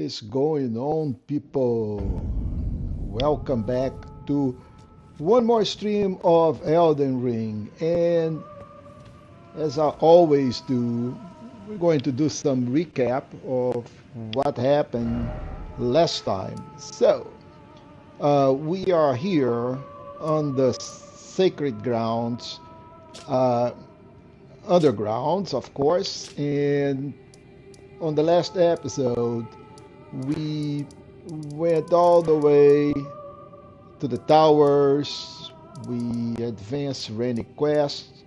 is going on, people? Welcome back to one more stream of Elden Ring. And as I always do, we're going to do some recap of what happened last time. We are here on the sacred grounds, uh, undergrounds, of course, and on the last episode, we went all the way to the towers. We advanced Ranni quest.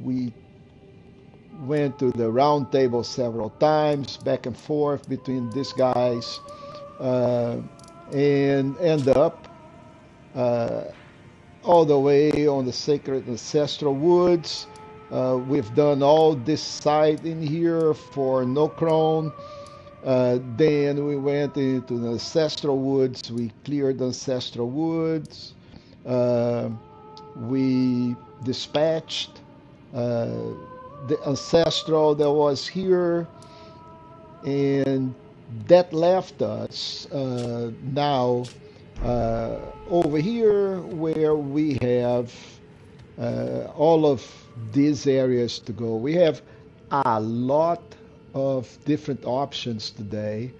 We went to the round table several times, back and forth between these guys, uh, and end up uh, all the way on the sacred ancestral woods. We've done all this side in here for Nocron. Then we went into the ancestral woods. We cleared the ancestral woods. Uh, we dispatched uh, the ancestral that was here, and that left us now over here where we have all of these areas to go. We have a lot of different options today,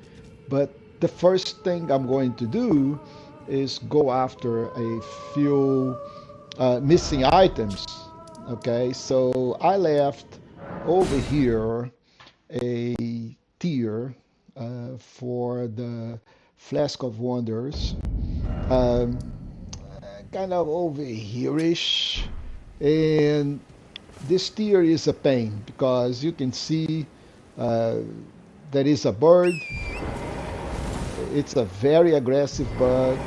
but the first thing I'm going to do is go after a few missing items. Okay, so I left over here a tier for the Flask of Wonders, um, kind of over here-ish, and this tier is a pain because you can see uh, there is a bird. It's a very aggressive bird.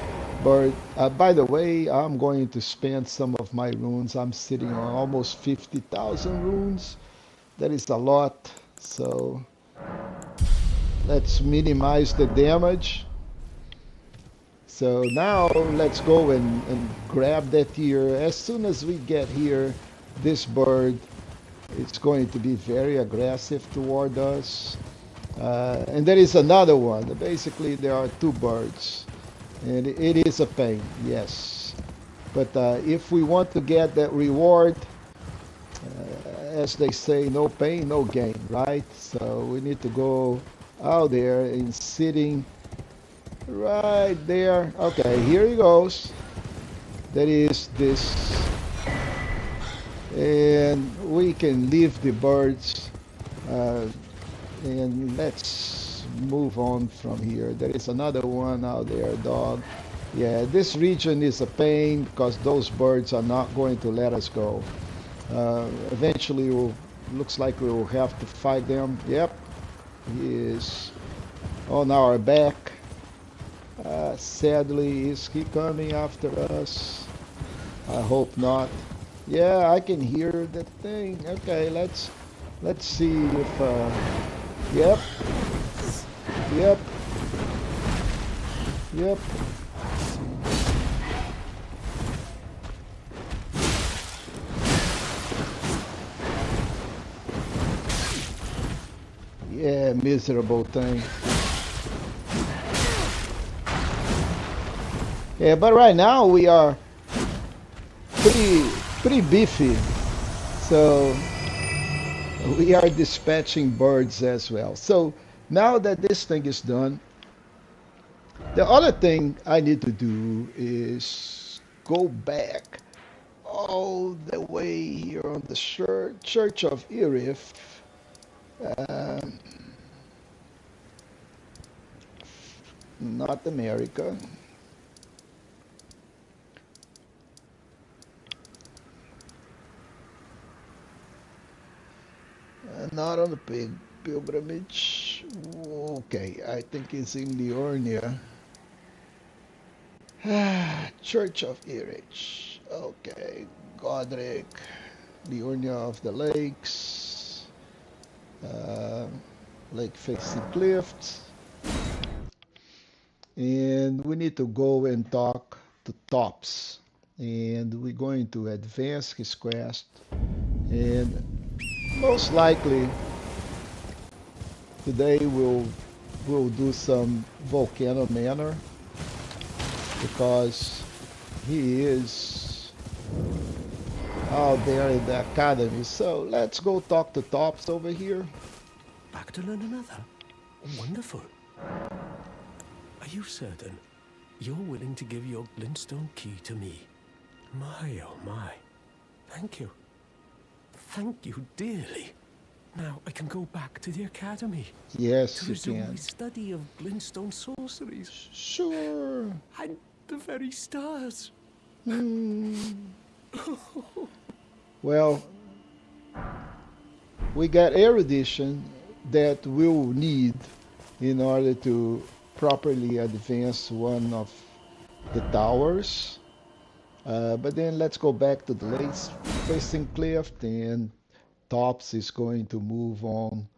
By the way, I'm going to spend some of my runes. I'm sitting on almost 50,000 runes. That is a lot. So let's minimize the damage. So now let's go and grab that here. As soon as we get here, this bird, it's going to be very aggressive toward us. And there is another one. Basically, there are two birds. And it is a pain, yes. But if we want to get that reward, as they say, no pain, no gain, right? So we need to go out there and sitting right there. Okay, here he goes. That is this. And we can leave the birds and let's move on from here. There is another one out there, dog. Yeah, this region is a pain because those birds are not going to let us go. Eventually, looks like we will have to fight them. Yep, he is on our back. Sadly, is he coming after us? I hope not. Yeah, I can hear the thing. Okay, let's see if. Yep. Yep. Yep. Yeah, miserable thing. Yeah, but right now we are pretty beefy. So we are dispatching birds as well. So now that this thing is done, the other thing I need to do is go back all the way here on the Church of Irith. Um, Not America. Not on the pilgrimage. Okay, I think it's in Liornia. Church of Erich. Okay, Godric, Liornia of the Lakes, uh, Lake Facing Cliffs. And we need to go and talk to Thops. And we're going to advance his quest. And most likely today we'll we'll do some Volcano Manor because he is out there in the academy. So let's go talk to Thops over here. Back to learn another? Wonderful. Are you certain you're willing to give your glintstone key to me? My, oh my. Thank you. Thank you dearly. Now I can go back to the academy. Yes, to you resume can. my study of glintstone sorceries. Sure. And the very stars. Well, we got erudition that we'll need in order to properly advance one of the towers. But then let's go back to the late facing cliff. Then Thops is going to move on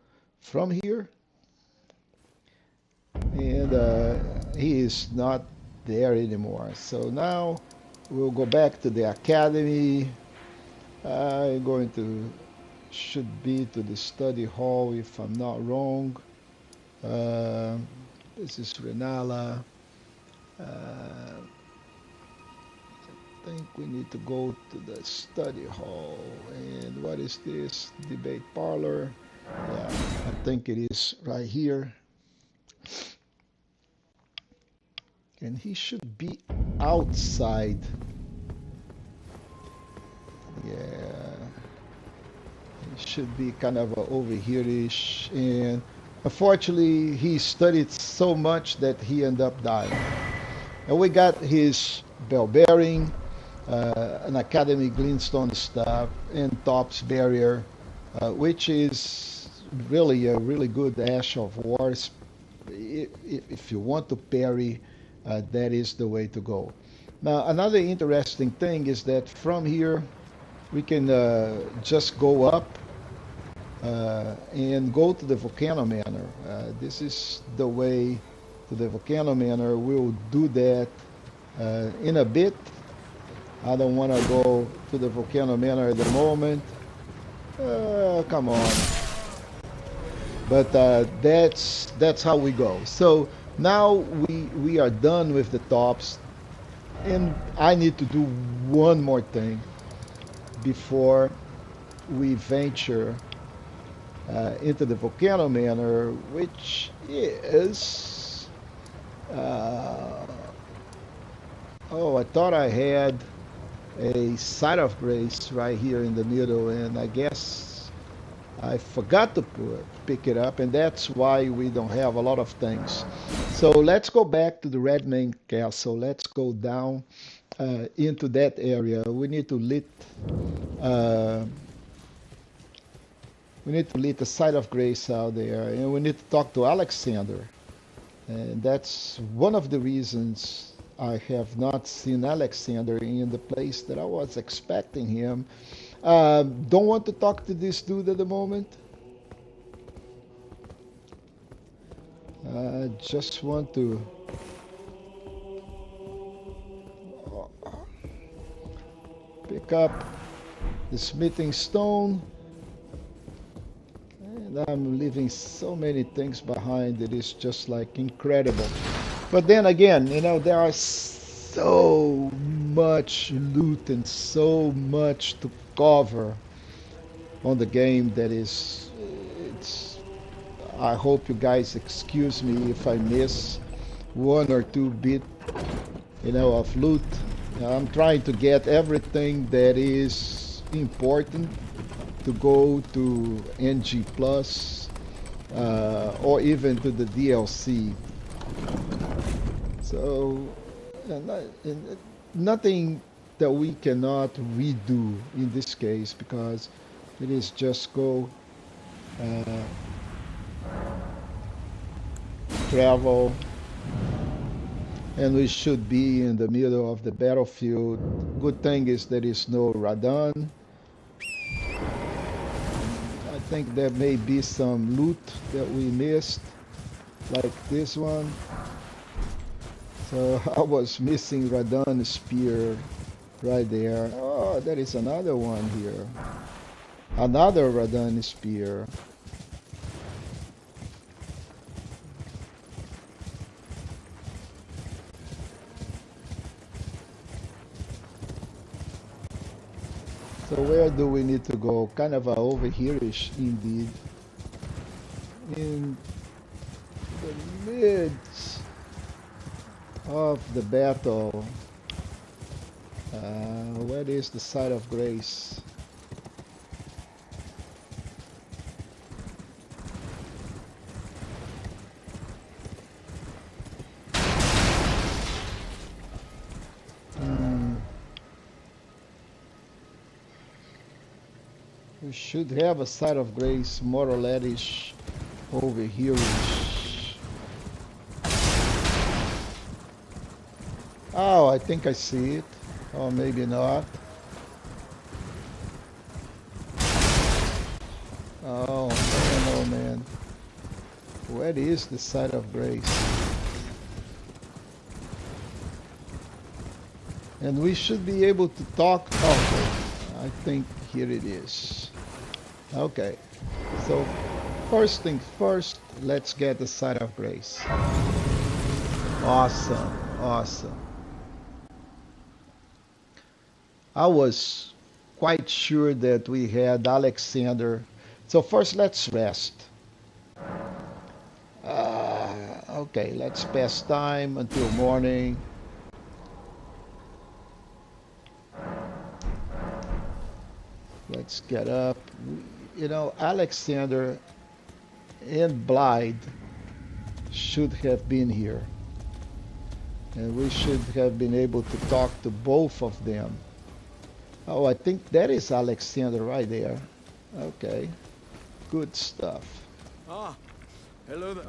from here. And he is not there anymore. So now we'll go back to the academy. I'm going to should be to the study hall if I'm not wrong. This is Renala. I think we need to go to the study hall. And what is this? Debate parlor. Yeah, I think it is right here. And he should be outside. Yeah. He should be kind of over here-ish. And unfortunately, he studied so much that he ended up dying. And we got his bell bearing, an Academy Glintstone staff, and Thops barrier, which is really a really good Ash of Wars. If you want to parry, that is the way to go. Now, another interesting thing is that from here, we can just go up and go to the Volcano Manor. This is the way to the Volcano Manor. We'll do that in a bit. I don't want to go to the Volcano Manor at the moment. Come on. But that's how we go. So now we are done with the Thops, and I need to do one more thing before we venture into the Volcano Manor, which is oh, I thought I had a site of grace right here in the middle, and I guess I forgot to pick it up, and that's why we don't have a lot of things. So let's go back to the Red Main Castle. Let's go down into that area. We need to lit a site of grace out there, and we need to talk to Alexander. And that's one of the reasons I have not seen Alexander in the place that I was expecting him. Don't want to talk to this dude at the moment. I just want to pick up the smithing stone. And I'm leaving so many things behind. It is just like incredible. But then again, you know, there are so much loot and so much to cover on the game that is, I hope you guys excuse me if I miss one or two bit, you know, of loot. I'm trying to get everything that is important to go to NG Plus or even to the DLC. So nothing that we cannot redo in this case, because it is just go travel, and we should be in the middle of the battlefield. Good thing is there is no Radon. I think there may be some loot that we missed, like this one. So I was missing Radon Spear right there. Oh, there is another one here. Another Radon Spear. So where do we need to go? Kind of over here-ish indeed. In the midst of the battle. Where is the site of grace? We should have a site of grace more or less over here. Oh, I think I see it. Or maybe not. Oh man, oh man. Where is the site of grace? And we should be able to talk. Okay, I think here it is. Okay, so first thing first, let's get the site of grace. Awesome, awesome. I was quite sure that we had Alexander. So first, let's rest. Okay, let's pass time until morning. Let's get up. You know, Alexander and Blythe should have been here. And we should have been able to talk to both of them. Oh, I think that is Alexander right there. Okay, good stuff. Ah, hello there.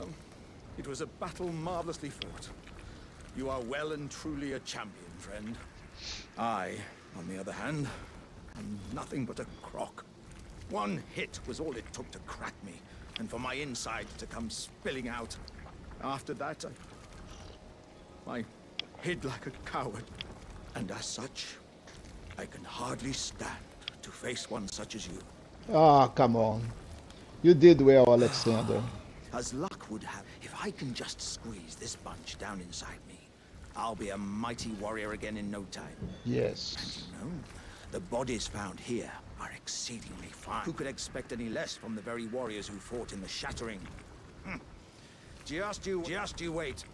It was a battle marvelously fought. You are well and truly a champion, friend. I, on the other hand, am nothing but a crock. One hit was all it took to crack me, and for my insides to come spilling out. After that, I hid like a coward, and as such, I can hardly stand to face one such as you. Ah, come on. You did well, Alexander. As luck would have, if I can just squeeze this bunch down inside me, I'll be a mighty warrior again in no time. Yes. And you know, the bodies found here are exceedingly fine. Who could expect any less from the very warriors who fought in the shattering? Just you wait.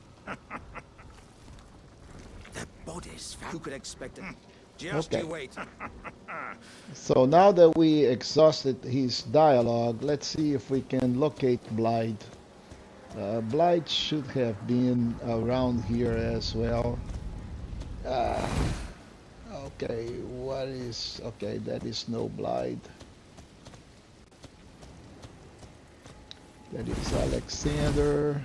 The bodies found. Who could expect it? Just Okay. you wait. So now that we exhausted his dialogue, let's see if we can locate Blythe. Blythe should have been around here as well. Okay, what is... Okay, that is no Blythe. That is Alexander.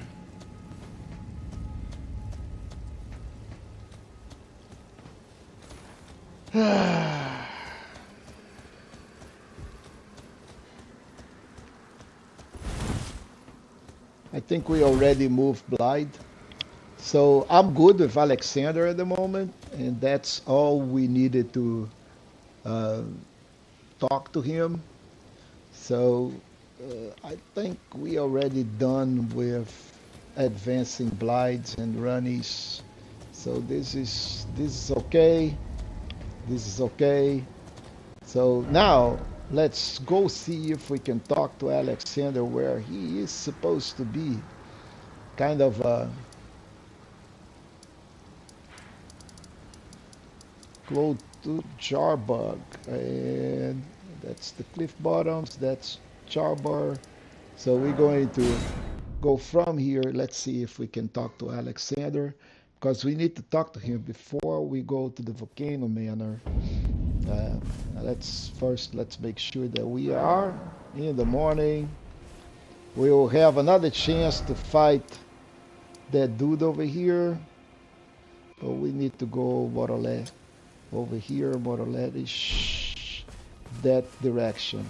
I think we already moved Blythe. So I'm good with Alexander at the moment, and that's all we needed to talk to him. So I think we already done with advancing Blythes and Rannis. So this is okay. This is okay. So now let's go see if we can talk to Alexander where he is supposed to be. Kind of close to Jarbug, and that's the cliff bottoms, that's Charbar. So we're going to go from here. Let's see if we can talk to Alexander, because we need to talk to him before we go to the volcano manor. Let's make sure that we are in the morning. We will have another chance to fight that dude over here, but we need to go more or less over here, more or less that direction.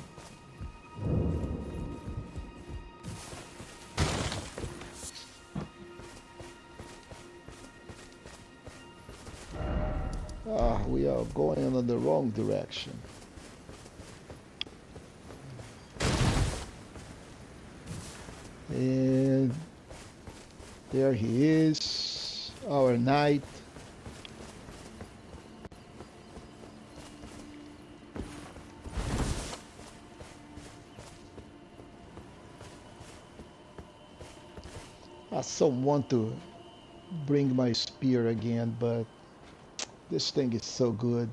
We are going in the wrong direction. And there he is, our knight. someone to bring my spear again, but this thing is so good.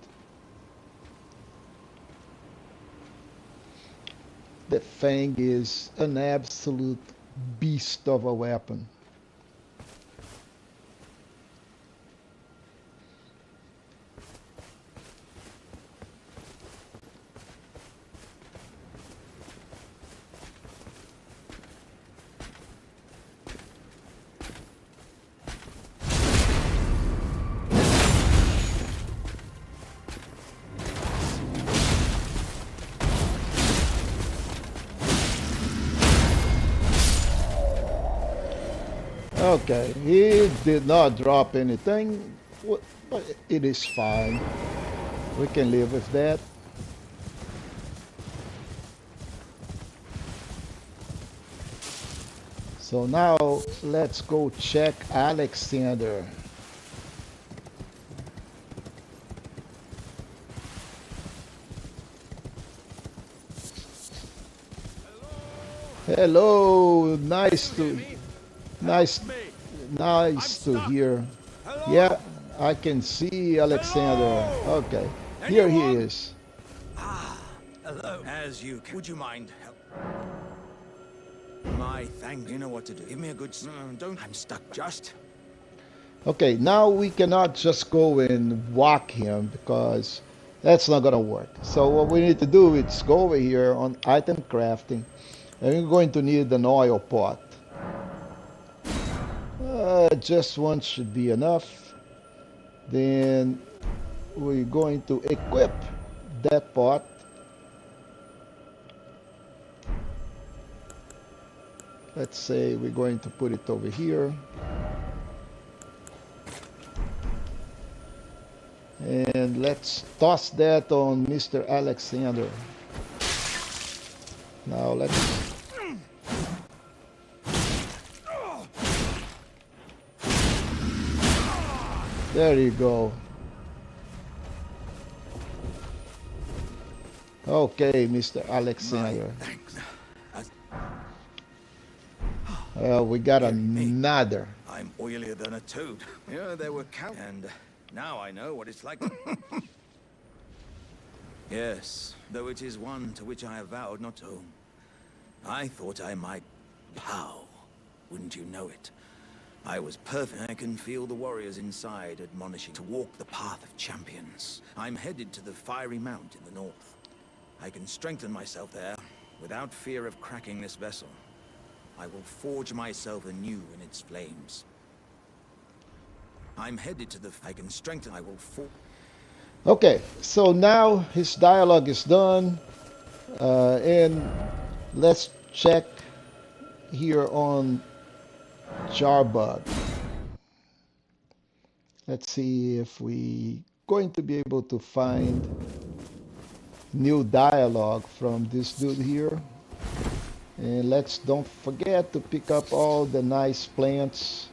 The Fang is an absolute beast of a weapon. Okay, he did not drop anything, but it is fine. We can live with that. So now let's go check Alexander. Hello, nice, nice to hear. Yeah, I can see Alexander. Okay, here he is. Hello. As you can. Would you mind help? My thank you know what to do. Give me a good don't I'm stuck just. Okay, now we cannot just go and whack him because that's not gonna work. So what we need to do is go over here on item crafting, and we're going to need an oil pot. Just one should be enough. Then we're going to equip that pot. Let's say we're going to put it over here. And let's toss that on Mr. Alexander. Now let's... There you go. Okay, Mr. Alexander. We got another. I'm oilier than a toad. Yeah, there were cow and now I know what it's like. Yes, though it is one to which I have vowed not to. I thought I might pow. Wouldn't you know it? I was perfect. I can feel the warriors inside admonishing to walk the path of champions. I'm headed to the fiery mount in the north. I can strengthen myself there without fear of cracking this vessel. I will forge myself anew in its flames. I'm headed to the... I can strengthen... I will forge... Okay, so now his dialogue is done. And let's check here on Jarbug. Let's see if we going to be able to find new dialogue from this dude here. And let's don't forget to pick up all the nice plants.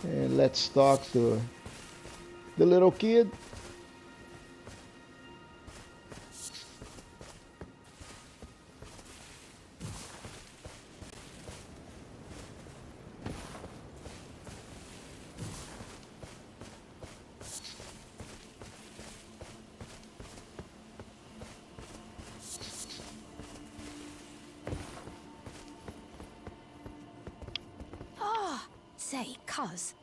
And let's talk to the little kid. Say, cuz,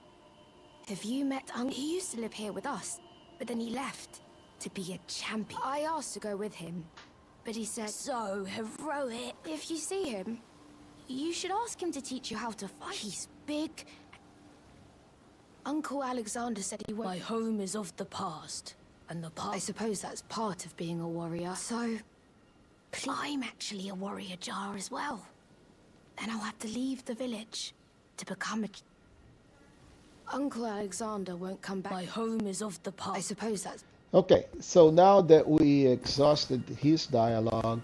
have you met He used to live here with us, but then he left to be a champion. I asked to go with him, but he said, so heroic. If you see him, you should ask him to teach you how to fight. He's big. Uncle Alexander said he won't. My home is of the past, and the past... I suppose that's part of being a warrior. So, I'm actually a warrior jar as well. Then I'll have to leave the village to become a... Uncle Alexander won't come back. My home is of the past. I suppose that's... Okay, so now that we exhausted his dialogue,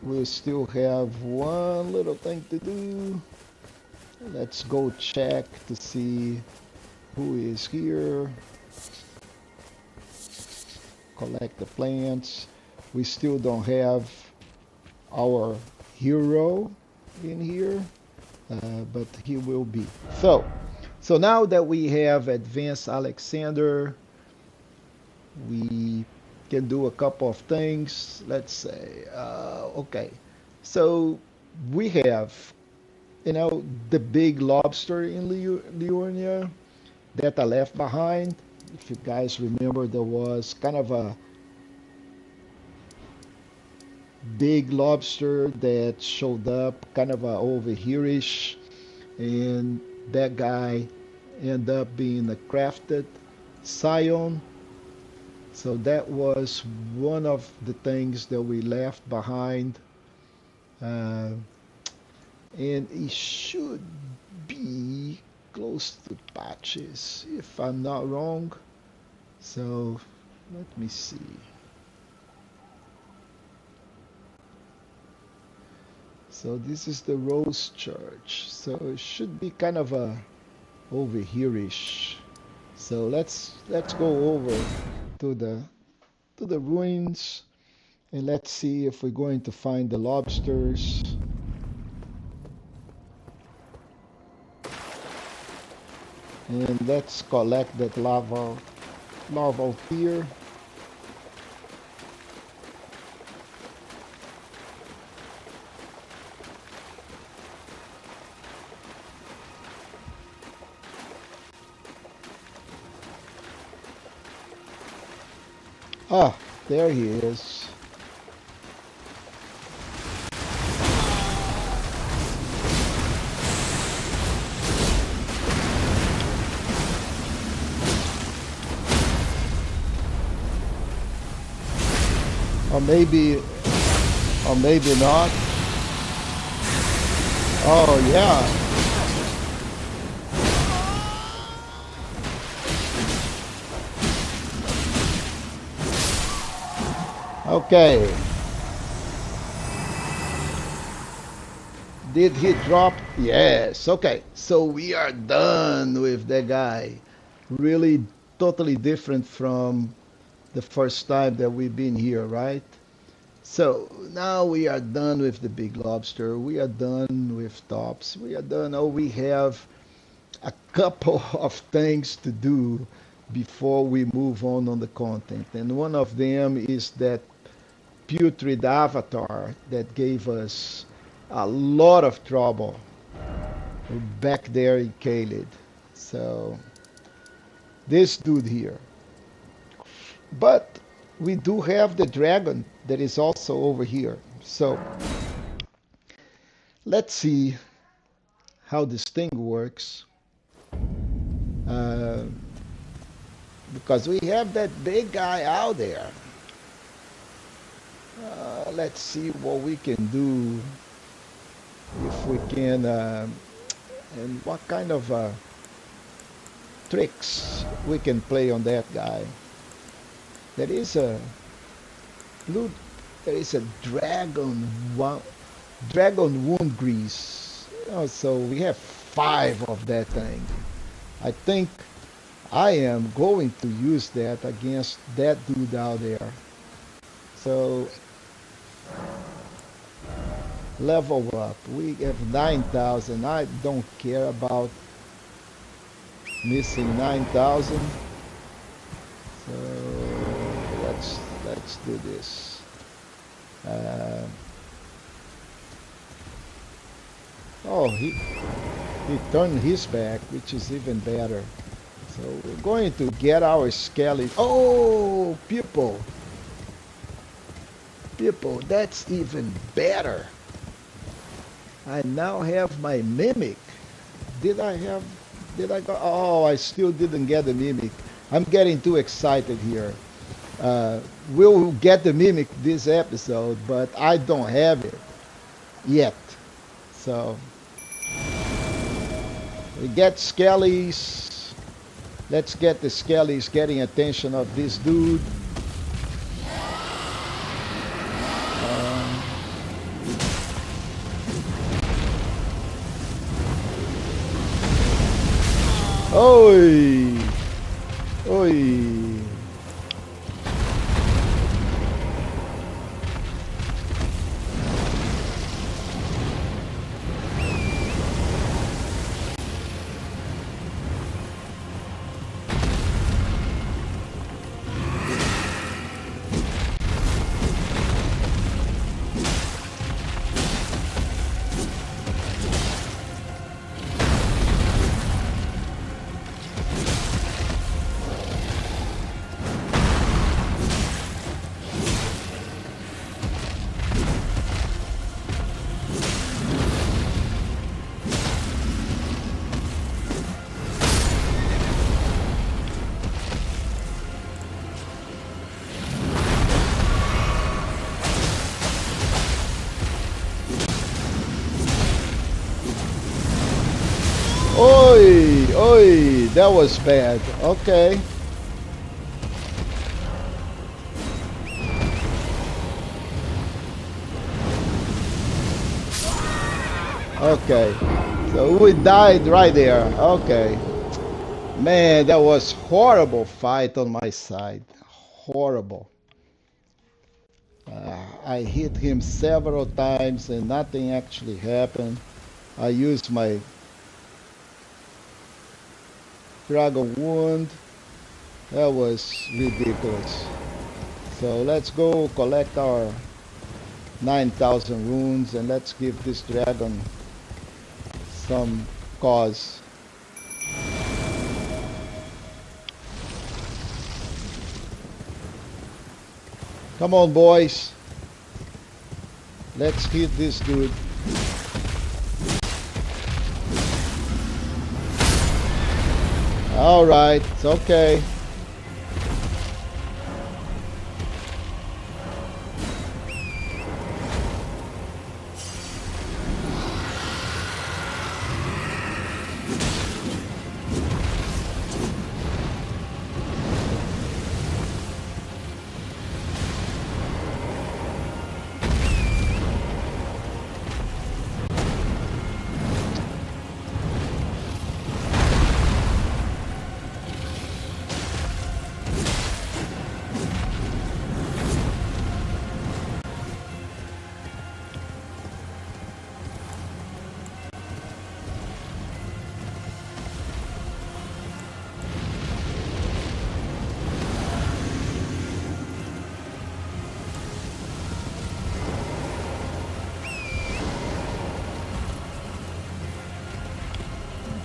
we still have one little thing to do. Let's go check to see who is here. Collect the plants. We still don't have our hero in here, but he will be. So now that we have advanced Alexander, we can do a couple of things. Let's say, okay, so we have, the big lobster in Liurnia that I left behind. If you guys remember, there was kind of a big lobster that showed up, kind of over here-ish, and that guy ended up being a crafted scion. So that was one of the things that we left behind. And it should be close to Patches, if I'm not wrong. So let me see. So this is the Rose Church. So it should be kind of over here-ish. So let's go over to the ruins, and let's see if we're going to find the lobsters. And let's collect that larval tear. Ah, there he is. Or maybe not. Oh yeah. Okay. Did he drop? Yes. Okay. So we are done with that guy. Really totally different from the first time that we've been here, right? So now we are done with the big lobster. We are done with Thops. We are done. Oh, we have a couple of things to do before we move on the content. And one of them is that putrid avatar that gave us a lot of trouble back there in Caelid. So this dude here. But we do have the dragon that is also over here. So let's see how this thing works. Because we have that big guy out there. Let's see what we can do, if we can, and what kind of tricks we can play on that guy. There is a dragon wound grease. So we have 5 of that thing. I think I am going to use that against that dude out there. So level up. We have 9,000. I don't care about missing 9,000. So let's do this. Oh, he turned his back, which is even better. So we're going to get our skelly. Oh, people, that's even better. I now have my mimic. Did I go? Oh, I still didn't get the mimic. I'm getting too excited here. We'll get the mimic this episode, but I don't have it yet. So we get skellies. Let's get the skellies getting attention of this dude. Oi! Oi! Oi! Oi! That was bad. Okay. Okay. So we died right there. Okay. Man, that was horrible fight on my side. Horrible. I hit him several times and nothing actually happened. I used my Dragon Wound. That was ridiculous. So let's go collect our 9,000 runes and let's give this dragon some cause. Come on, boys. Let's hit this dude. All right, it's okay.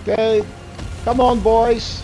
Okay, come on, boys.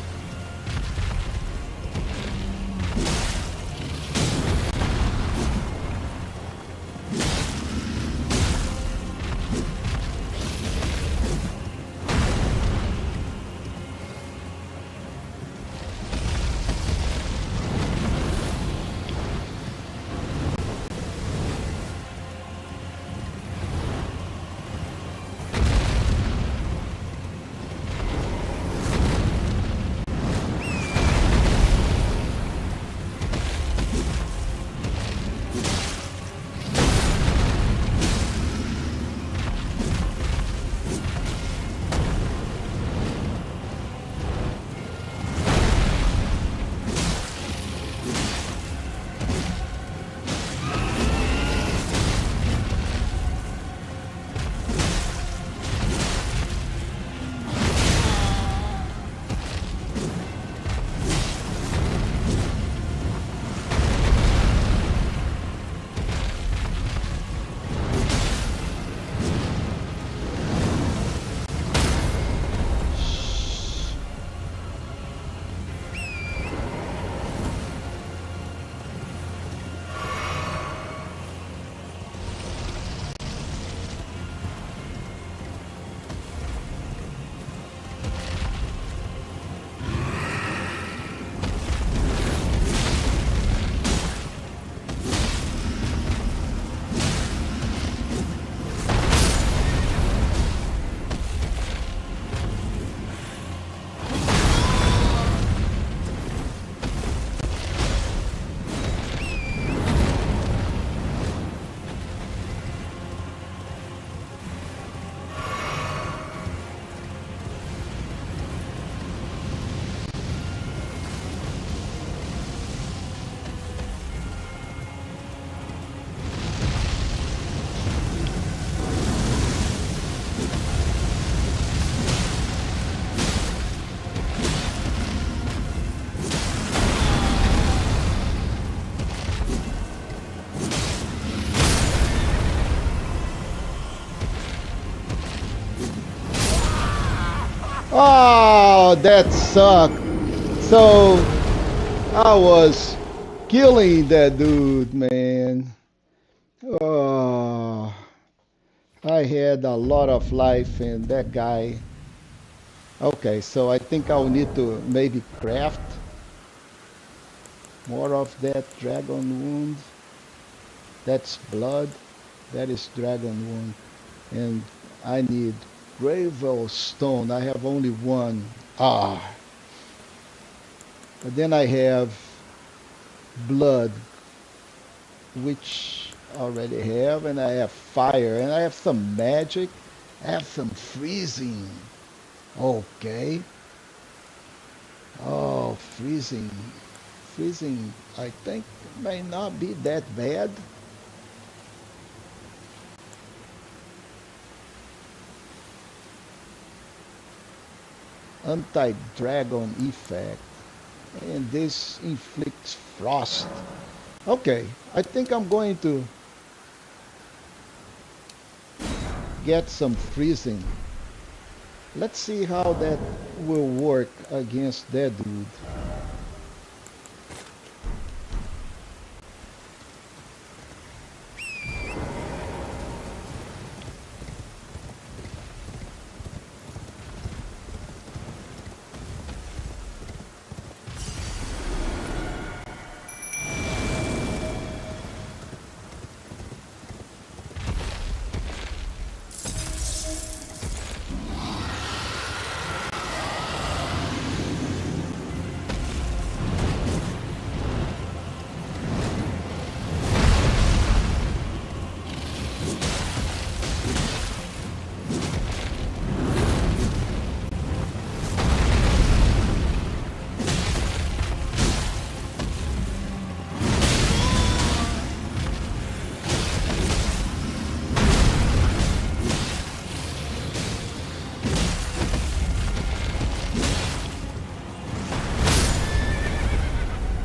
Oh, that sucked. So I was killing that dude, man. Oh, I had a lot of life and that guy. Okay, so I think I'll need to maybe craft more of that dragon wound. That's blood. That is dragon wound. And I need gravel stone. I have only one. Ah. But then I have blood, which I already have, and I have fire, and I have some magic. I have some freezing. Okay. Oh, freezing. Freezing, I think, may not be that bad. Anti-dragon effect. And this inflicts frost. Okay, I think I'm going to get some freezing. Let's see how that will work against that dude.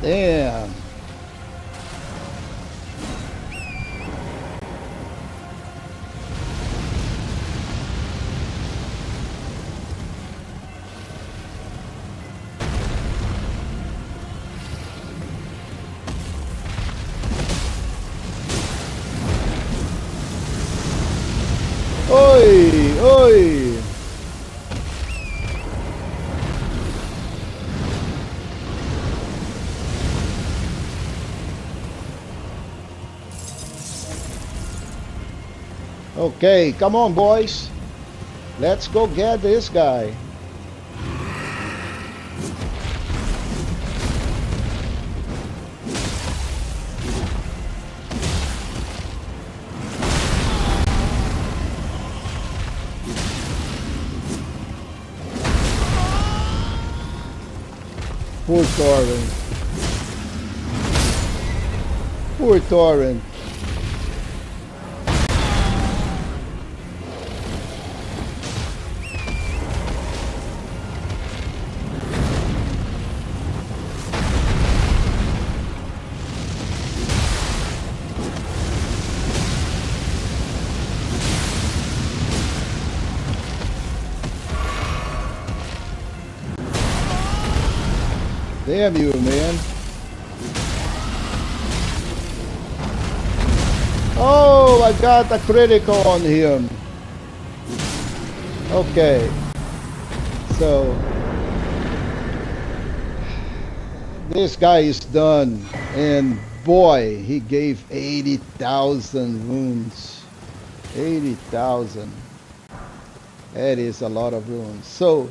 Damn. Oi, oi. Okay, come on, boys. Let's go get this guy. Poor Torrent. Poor Torrent. Damn you, man. Oh, I got a critical on him. Okay. So, this guy is done. And boy, he gave 80,000 wounds. 80,000. That is a lot of wounds. So,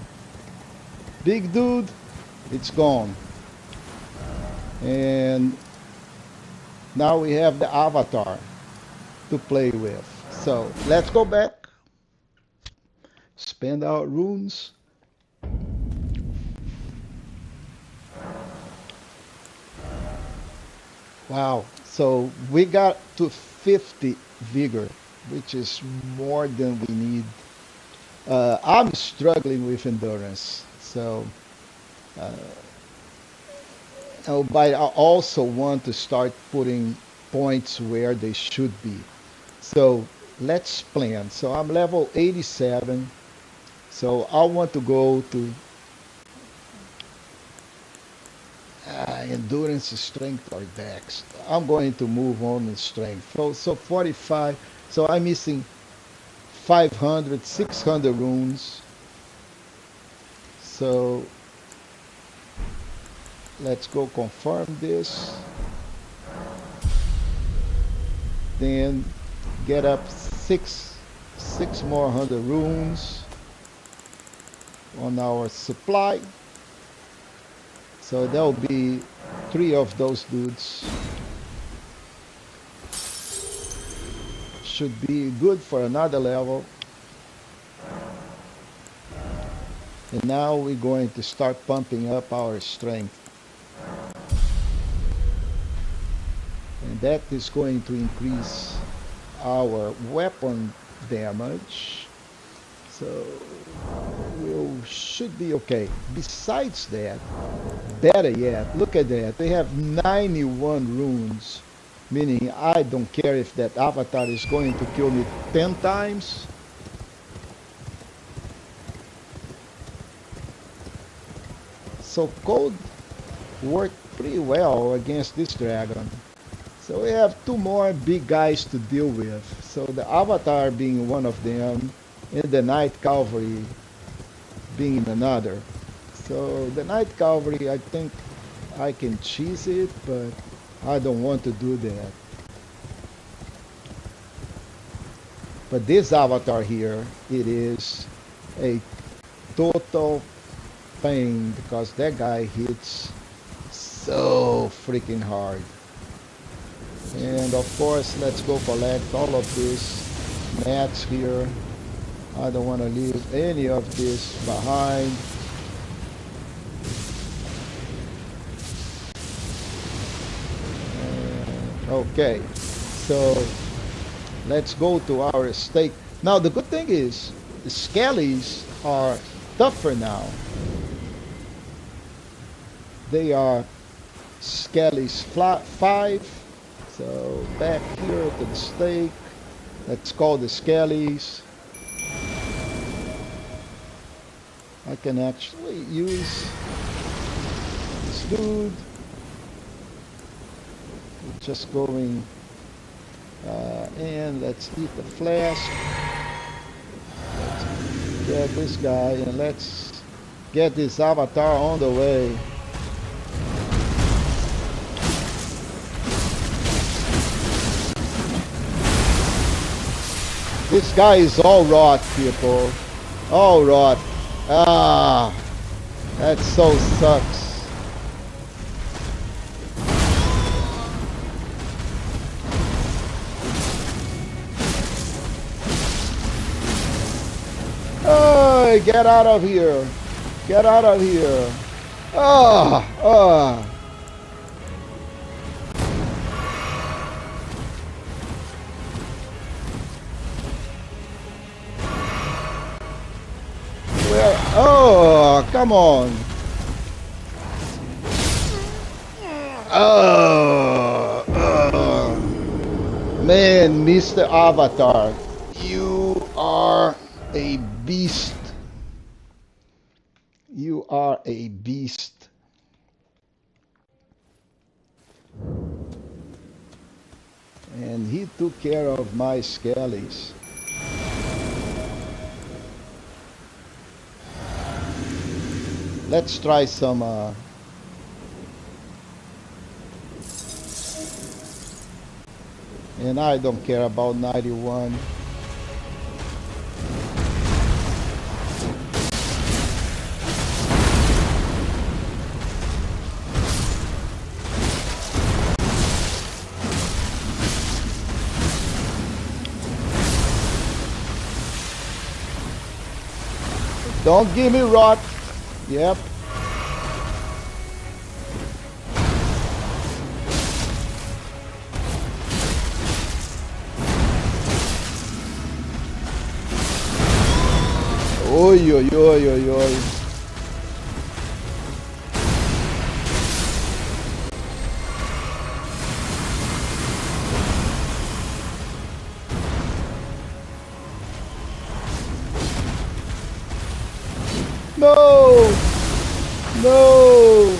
big dude, it's gone. And now we have the avatar to play with. So let's go back, spend our runes. Wow, so we got to 50 vigor, which is more than we need. I'm struggling with endurance, so but I also want to start putting points where they should be. So let's plan. So I'm level 87. So I want to go to endurance, strength, or dex. I'm going to move on in strength. So 45. So I'm missing 500, 600 runes. So let's go confirm this. Then get up six more hundred runes on our supply. So there'll be 3 of those dudes. Should be good for another level. And now we're going to start pumping up our strength. And that is going to increase our weapon damage. So we should be okay. Besides that, better yet, look at that. They have 91 runes. Meaning I don't care if that avatar is going to kill me 10 times. So code worked pretty well against this dragon. So we have 2 more big guys to deal with. So the avatar being one of them, and the Night Cavalry being another. So the Night Cavalry, I think I can cheese it, but I don't want to do that. But this avatar here, it is a total pain because that guy hits so freaking hard. And of course, let's go collect all of these mats here. I don't want to leave any of this behind. Okay, so let's go to our stake. Now the good thing is the skellies are tougher now. They are skellies 5. So back here to the stake. Let's call the skellies. I can actually use this dude. Just going and let's eat the flask. Let's get this guy and let's get this avatar on the way. This guy is all rot, people. All rot. Ah, that so sucks. Oh, get out of here. Get out of here. Ah, ah. Where? Oh, come on. Oh, oh. Man, Mr. Avatar, you are a beast. You are a beast. And he took care of my skellies. Let's try some and I don't care about 91. Don't give me rot. Yep. Oi, oi, oi, oi, oi. No! No!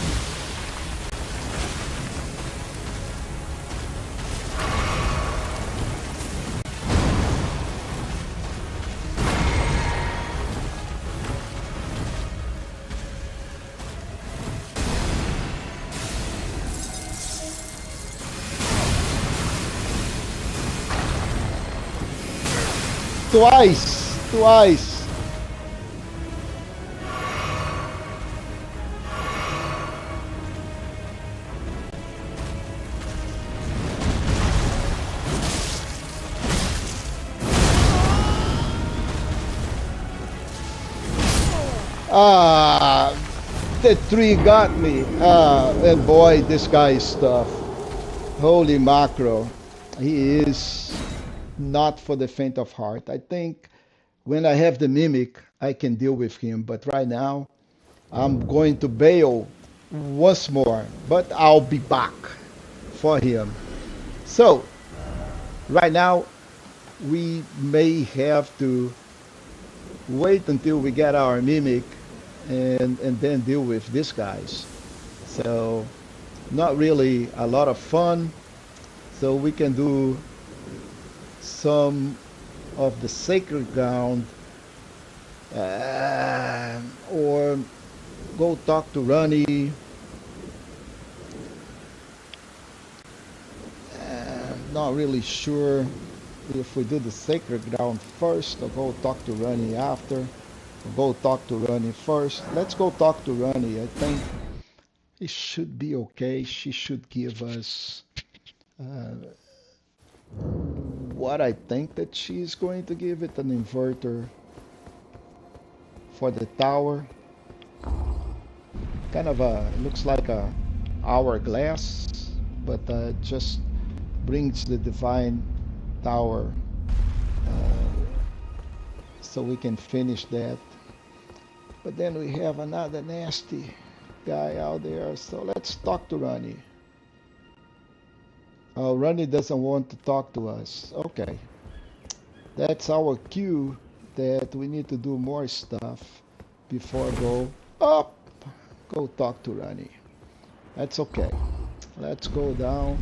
Twice! Twice! Ah, the tree got me. And boy, this guy is tough. Holy macro. He is not for the faint of heart. I think when I have the mimic, I can deal with him. But right now, I'm going to bail once more. But I'll be back for him. So, right now, we may have to wait until we get our mimic and then deal with these guys. So, not really a lot of fun. So we can do some of the sacred ground or go talk to Ranni. Not really sure if we do the sacred ground first or go talk to Ranni after. Or go talk to Ranni first. Let's go talk to Ranni. I think it should be okay. She should give us what I think that she's going to give it, an inverter for the tower. Kind of a, looks like a hourglass, but just brings the divine tower so we can finish that. But then we have another nasty guy out there, so let's talk to Ranni. Oh, Ranni doesn't want to talk to us. Okay. That's our cue that we need to do more stuff before go up. Go talk to Ranni. That's okay. Let's go down.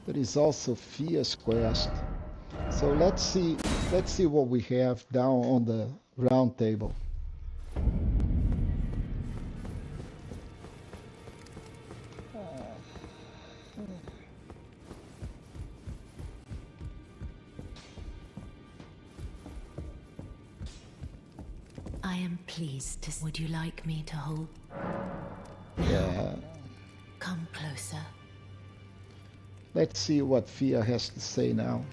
There is also Fia's quest. So let's see what we have down on the round table. I am pleased to. Would you like me to hold? Yeah. Come closer. Let's see what Fia has to say now.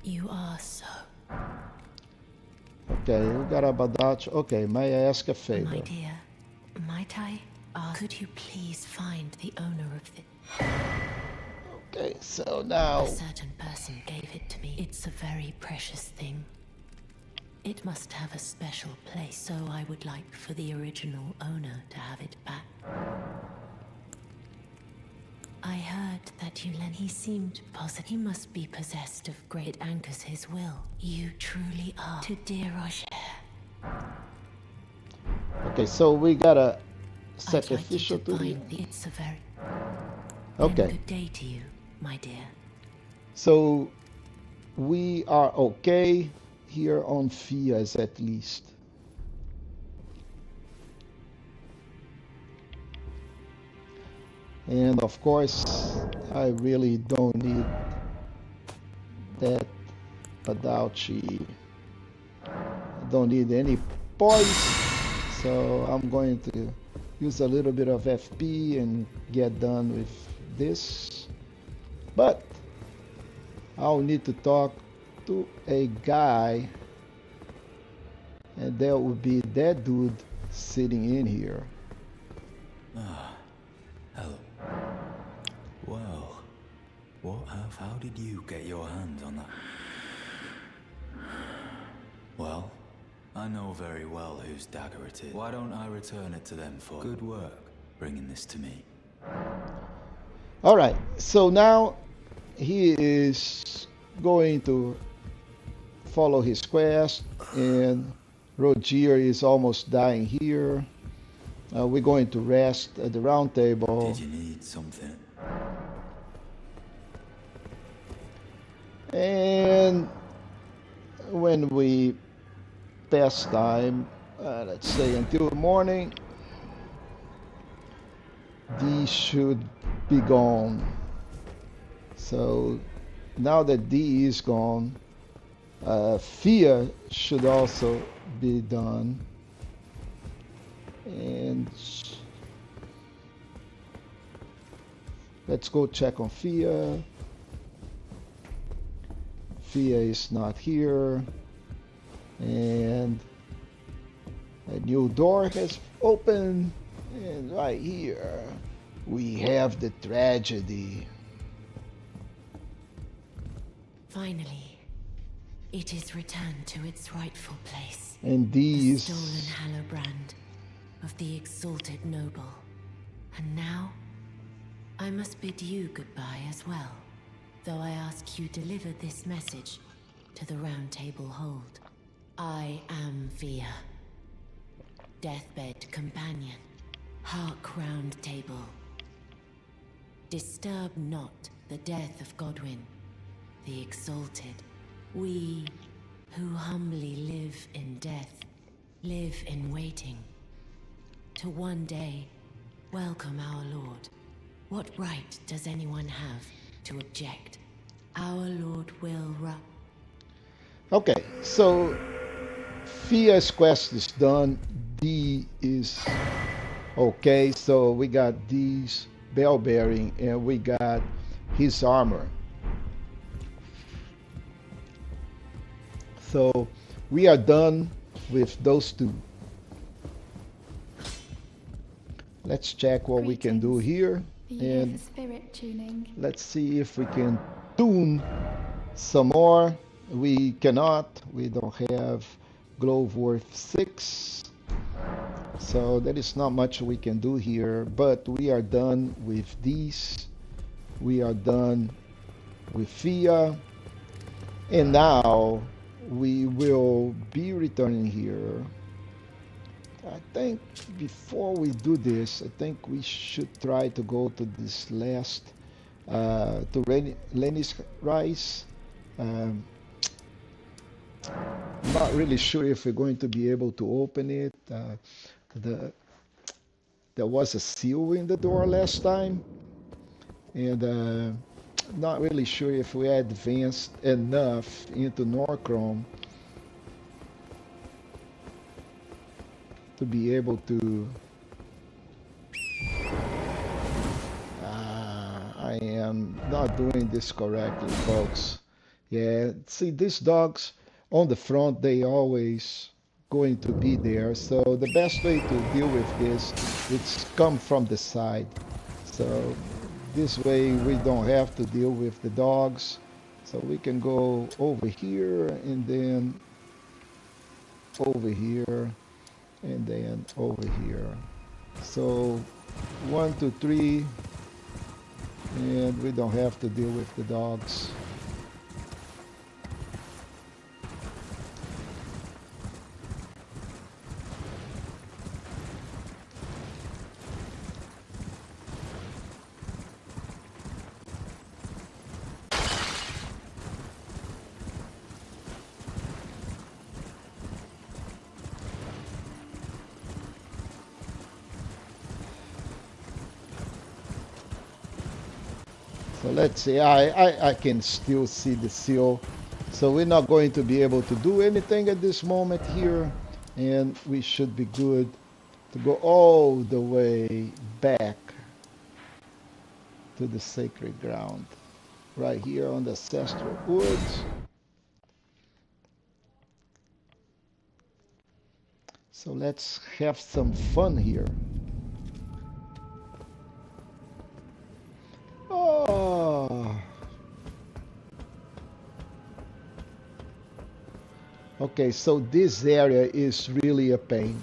You are so. Okay, we got a Badach. Okay, may I ask a favor? My dear, might I ask, could you please find the owner of the... Okay, so now... A certain person gave it to me. It's a very precious thing. It must have a special place, so I would like for the original owner to have it back. I heard that you lent. He seemed positive. He must be possessed of great anchors his will. You truly are. To dear Roger. Okay, so we got a sacrificial to the... It's a very... Okay. Then good day to you, my dear. So we are okay here on Fia's at least. And of course, I really don't need that Padauchi. I don't need any poise, so I'm going to use a little bit of FP and get done with this. But I'll need to talk to a guy, and that would be that dude sitting in here. Ah, hello. Well, What earth? How did you get your hands on that? Well, I know very well whose dagger it is. Why don't I return it to them for good work, bringing this to me? All right, so now he is going to follow his quest, and Rogier is almost dying here. We're going to rest at the round table. Did you need something? And when we pass time, let's say until morning, D should be gone. So now that D is gone, Fear should also be done. And let's go check on Fear. Fear is not here. And a new door has opened. And right here, we have the tragedy. Finally, it is returned to its rightful place. And The these stolen hallowbrand of the exalted noble. And now, I must bid you goodbye as well, though I ask you deliver this message to the Round Table Hold. I am Fear, deathbed companion, hark Round Table. Disturb not the death of Godwyn, the exalted. We who humbly live in death, live in waiting, to one day welcome our Lord. What right does anyone have to object? Our Lord will Okay, so Fia's quest is done. D is okay, so we got D's bell bearing and we got his armor. So we are done with those two. Let's check what we can do here. And spirit tuning. let's see if we can tune some more. We cannot. We don't have glove worth 6. So there is not much we can do here. But we are done with these. We are done with Fia. And now we will be returning here. I think before we do this, I think we should try to go to this last, to Ranni's Rise. Not really sure if we're going to be able to open it. There was a seal in the door last time, and not really sure if we advanced enough into Norchrome to be able to. I am not doing this correctly, folks. Yeah, see, these dogs on the front, they always going to be there. So the best way to deal with this is come from the side. So this way we don't have to deal with the dogs. So we can go over here and then over here and then over here. So 1, 2, 3, and we don't have to deal with the dogs. So let's see, I can still see the seal. So we're not going to be able to do anything at this moment here. And we should be good to go all the way back to the sacred ground. Right here on the Ancestral Woods. So let's have some fun here. Oh, Okay, so this area is really a pain.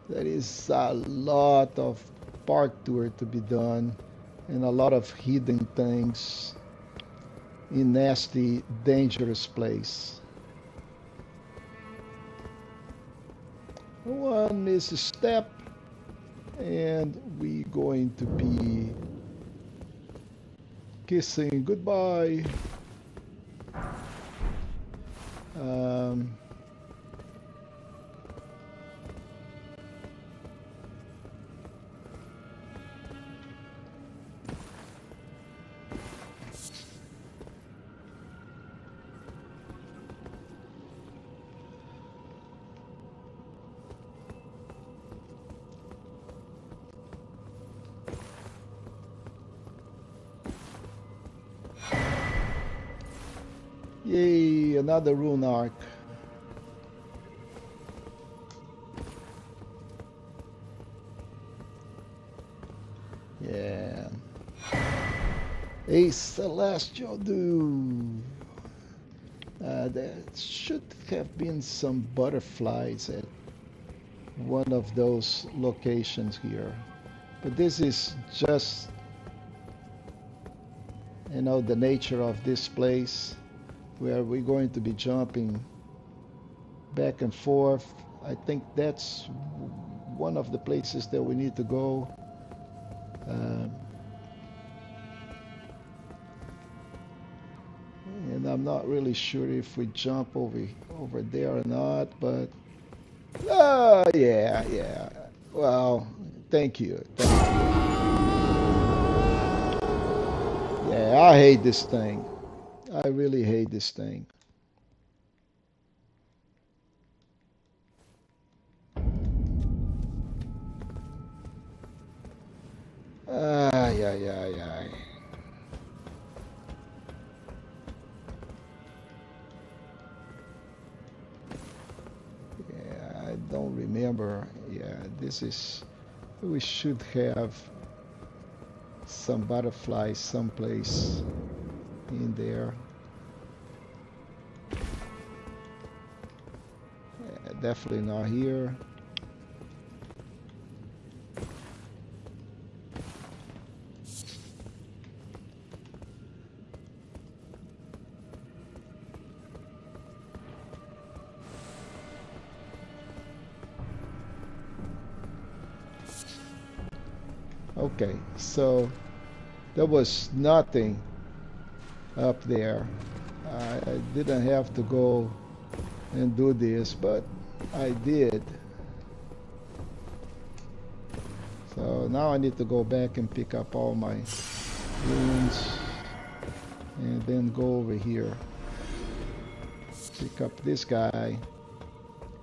There is a lot of parkour to be done and a lot of hidden things in nasty, dangerous place. One misstep and we going to be kissing goodbye. Um, Yay, another rune arc. Yeah. A celestial dew. There should have been some butterflies at one of those locations here. But this is just, you know, the nature of this place where we're going to be jumping back and forth. I think that's one of the places that we need to go. And I'm not really sure if we jump over there or not, but yeah. Well, thank you. Yeah, I hate this thing. I really hate this thing. Yeah. Yeah, I don't remember. Yeah, this is. We should have some butterflies someplace in there. Yeah, definitely not here. Okay, so there was nothing up there. I didn't have to go and do this, but I did. So now I need to go back and pick up all my runes and then go over here. Pick up this guy.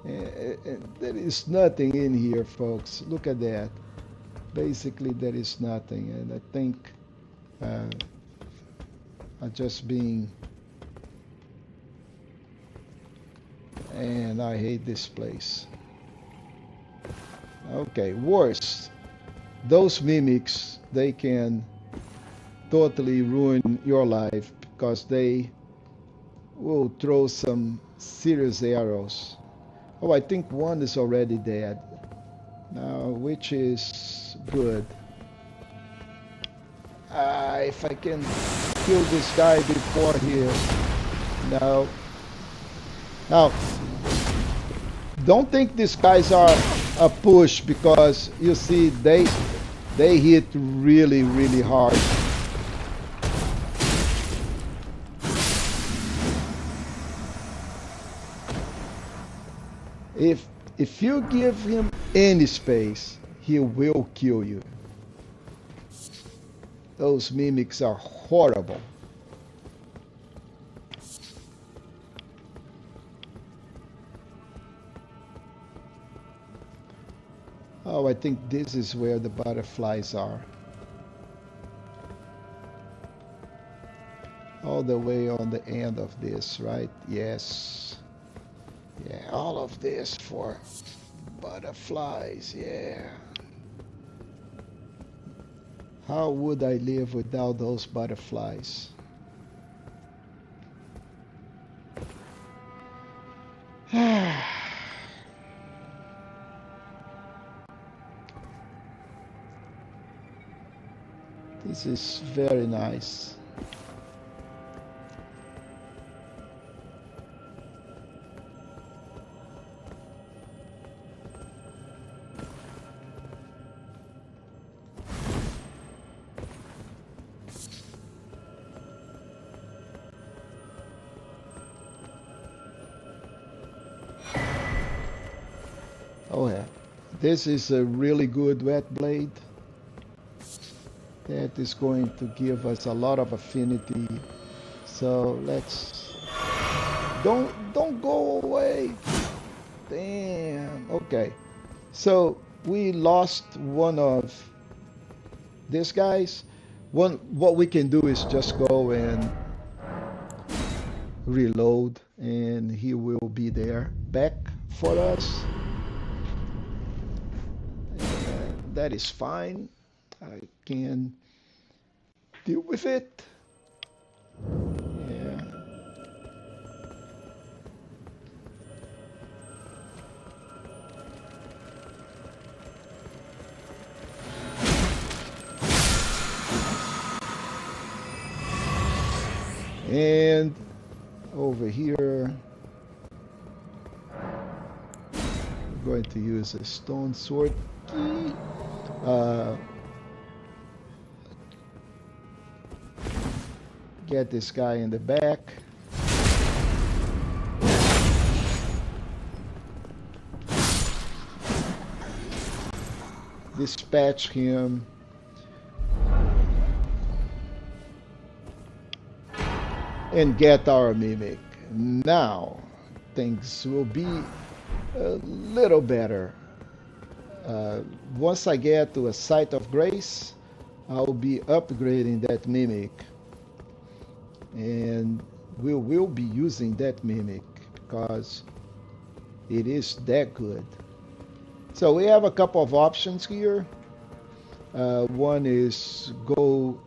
And there is nothing in here, folks. Look at that. Basically, there is nothing. And I think I'm just being... And I hate this place. Okay, worse. Those mimics, they can totally ruin your life because they will throw some serious arrows. Oh, I think one is already dead. Now, which is good. If I can kill this guy before he... No. Now, don't think these guys are a push because you see they hit really, really hard. If you give him any space, he will kill you. Those mimics are horrible. Oh, I think this is where the butterflies are. All the way on the end of this, right? Yes. Yeah, all of this for butterflies, yeah. How would I live without those butterflies? This is very nice. Oh yeah, this is a really good wet blade. That is going to give us a lot of affinity. So let's don't go away. Damn. Okay. So we lost one of these guys. What we can do is just go and reload, and he will be there back for us. And that is fine. I can deal with it. Yeah. And over here, we're going to use a stone sword key. Get this guy in the back. Dispatch him. And get our mimic. Now things will be a little better. Once I get to a site of grace, I'll be upgrading that mimic, and we will be using that mimic because it is that good. So we have a couple of options here. One is go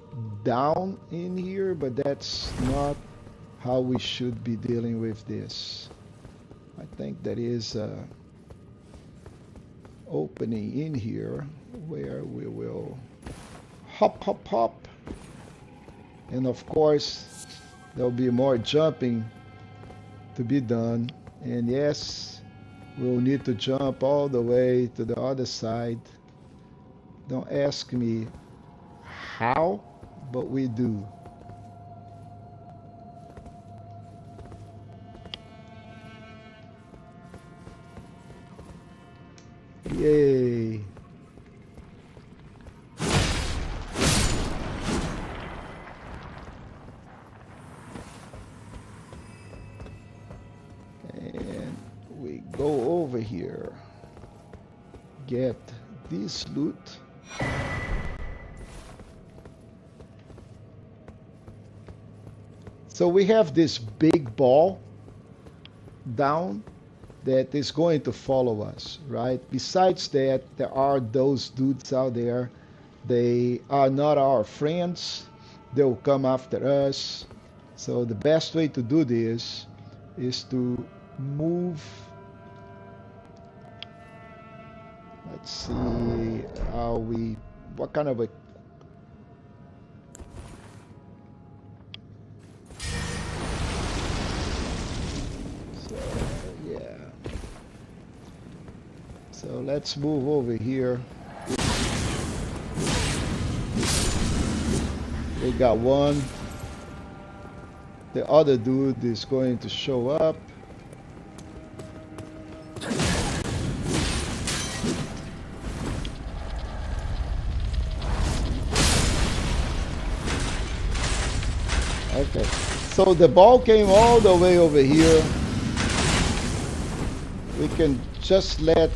down in here, but that's not how we should be dealing with this. I think there is a opening in here where we will hop, hop, hop. And of course, there'll be more jumping to be done. And yes, we'll need to jump all the way to the other side. Don't ask me how, but we do. Yay. And we go over here. Get this loot. So we have this big ball down that is going to follow us, right? Besides that, there are those dudes out there. They are not our friends. They'll come after us. So the best way to do this is to move. Let's see how we, what kind of a So let's move over here. We got one. The other dude is going to show up. Okay, so the ball came all the way over here. We can just let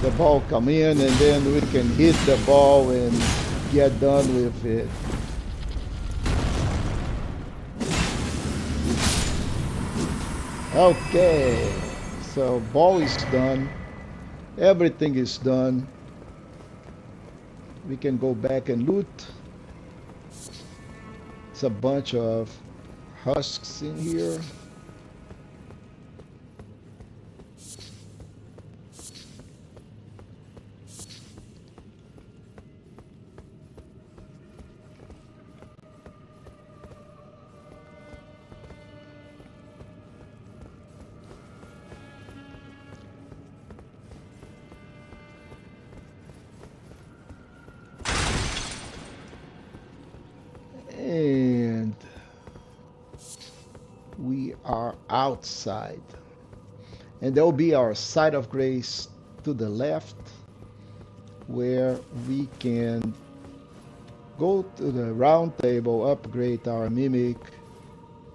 the ball come in, and then we can hit the ball and get done with it. Okay, so ball is done. Everything is done. We can go back and loot. It's a bunch of husks in here. outside. And there will be our site of grace to the left, where we can go to the round table, upgrade our mimic,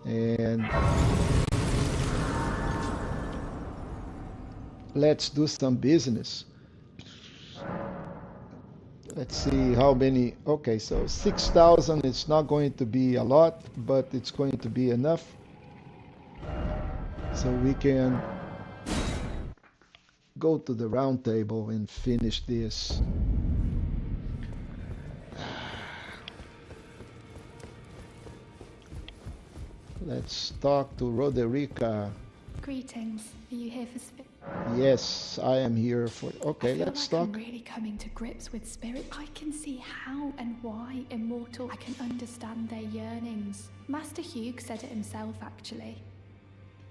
and let's do some business. Let's see how many. Okay, so 6,000. It's not going to be a lot, but it's going to be enough. So we can go to the round table and finish this. Let's talk to Roderica. Greetings. Are you here for spirit? Yes, I am here for. Okay, I feel let's like talk. I'm really coming to grips with spirit. I can see how and why immortal. I can understand their yearnings. Master Hugh said it himself, actually.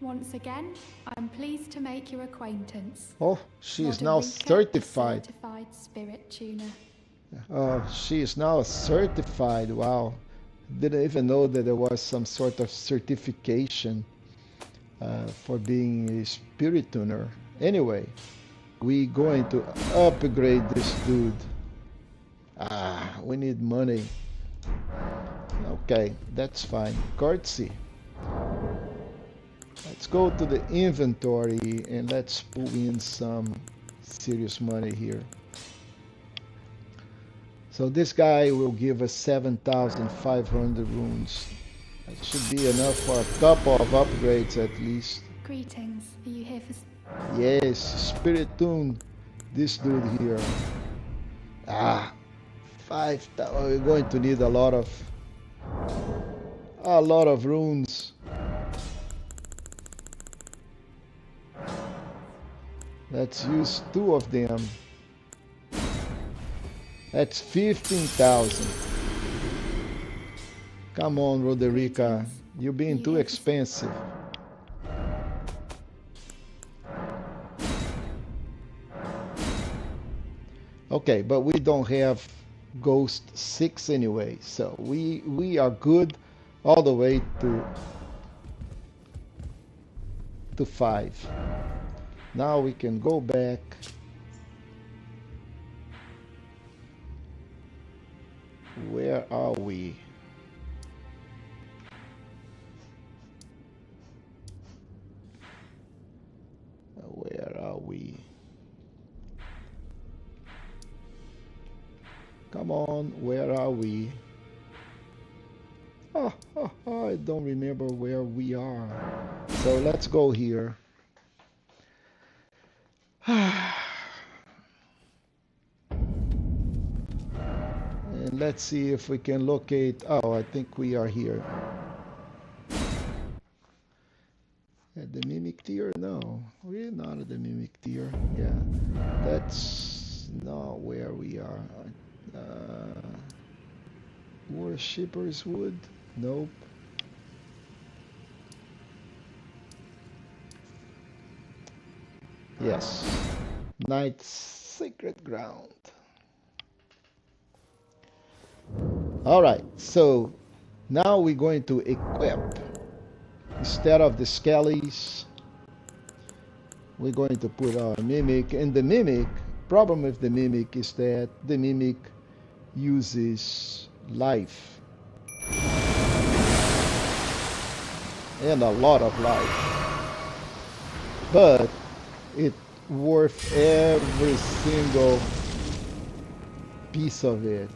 Once again, I'm pleased to make your acquaintance. Oh, she is now Roderica, certified. certified spirit tuner. She is now certified. Wow. Didn't even know that there was some sort of certification for being a spirit tuner. Anyway, we going to upgrade this dude. We need money. Okay, that's fine. Courtesy. Let's go to the inventory and let's pull in some serious money here. So this guy will give us 7,500 runes. That should be enough for a couple of upgrades at least. Greetings. Are you here for... Yes, Spirit Tune. This dude here. 5,000. We're going to need a lot of runes. Let's use 2 of them. That's 15,000. Come on, Roderica. You're being too expensive. Okay, but we don't have Ghost 6 anyway, so we are good all the way to 5. Now we can go back. Where are we? Where are we? Come on, where are we? I don't remember where we are. So let's go here. And let's see if we can locate. Oh, I think we are here. At the mimic tier? No, we're not at the mimic tier. Yeah, that's not where we are. Worshipper's Wood? Nope. Yes. Knight's Sacred Ground. Alright, so now we're going to equip. Instead of the skellies, we're going to put our mimic. And the mimic, problem with the mimic is that the mimic uses life. And a lot of life. But it's worth every single piece of it.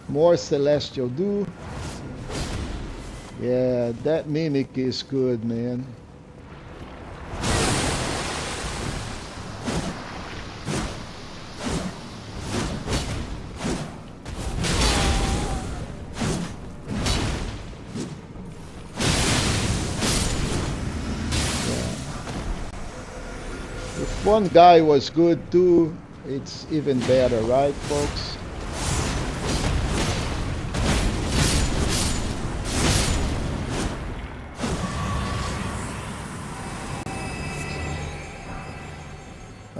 More Celestial Dew. Yeah, that mimic is good, man. If one guy was good too, it's even better, right, folks?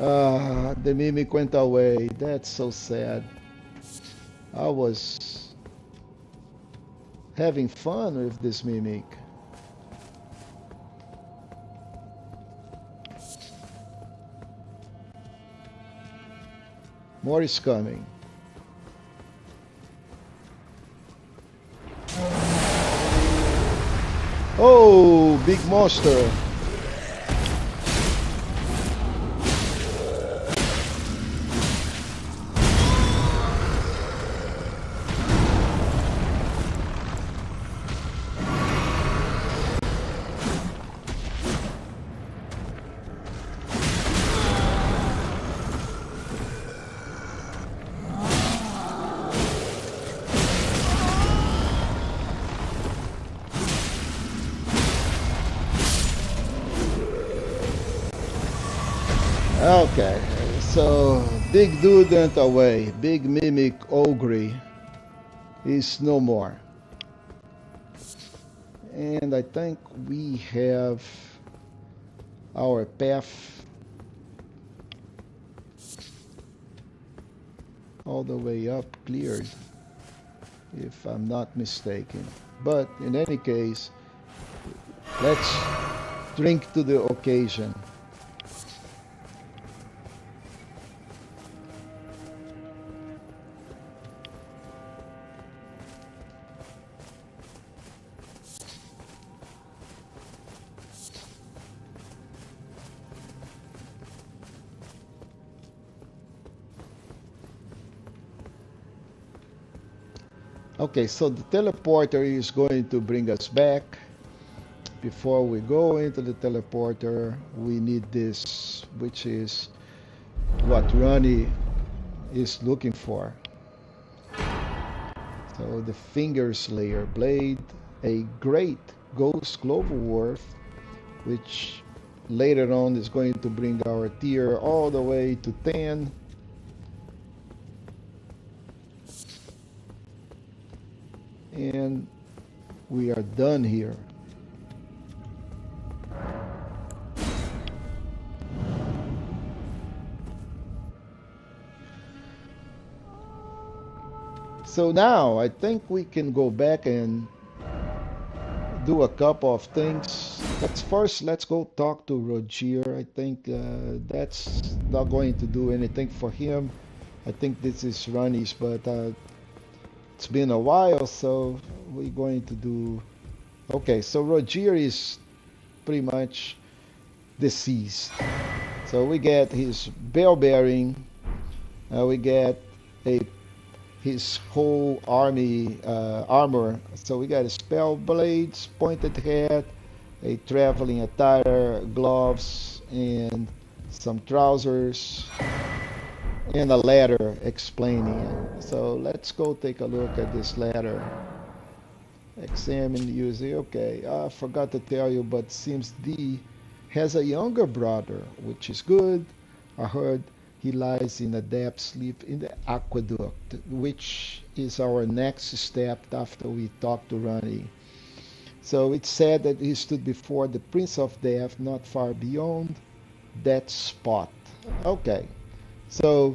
The mimic went away. That's so sad. I was having fun with this mimic. More is coming. Oh, big monster. Okay, so big dude went away. Big mimic ogre is no more. And I think we have our path all the way up cleared, if I'm not mistaken. But in any case, let's drink to the occasion. Okay, so the teleporter is going to bring us back. Before we go into the teleporter, we need this, which is what Ranni is looking for. So the Finger Slayer Blade, a great Ghost Gloverworth, which later on is going to bring our tier all the way to 10. And we are done here. So now I think we can go back and do a couple of things. Let's go talk to Rogier. I think that's not going to do anything for him. I think this is Ranni's, but it's been a while, so we're going to do... Okay, so Rogier is pretty much deceased. So we get his bell bearing, we get his whole army armor. So we got a spell blades, pointed head, a traveling attire, gloves, and some trousers, and a letter explaining it. So let's go take a look at this letter. Examine user. Okay, I forgot to tell you, but seems D has a younger brother, which is good. I heard he lies in a deep sleep in the Aqueduct, which is our next step after we talk to Ranni. So it's said that he stood before the Prince of Death, not far beyond that spot. Okay, so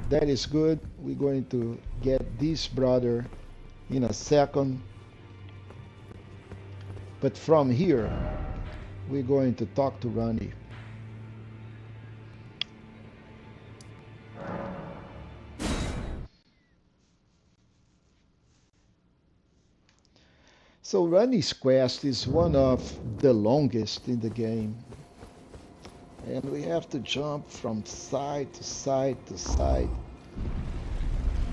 that is good. We're going to get this brother in a second. But from here, we're going to talk to Ranni. So Ranni's quest is one of the longest in the game. And we have to jump from side to side to side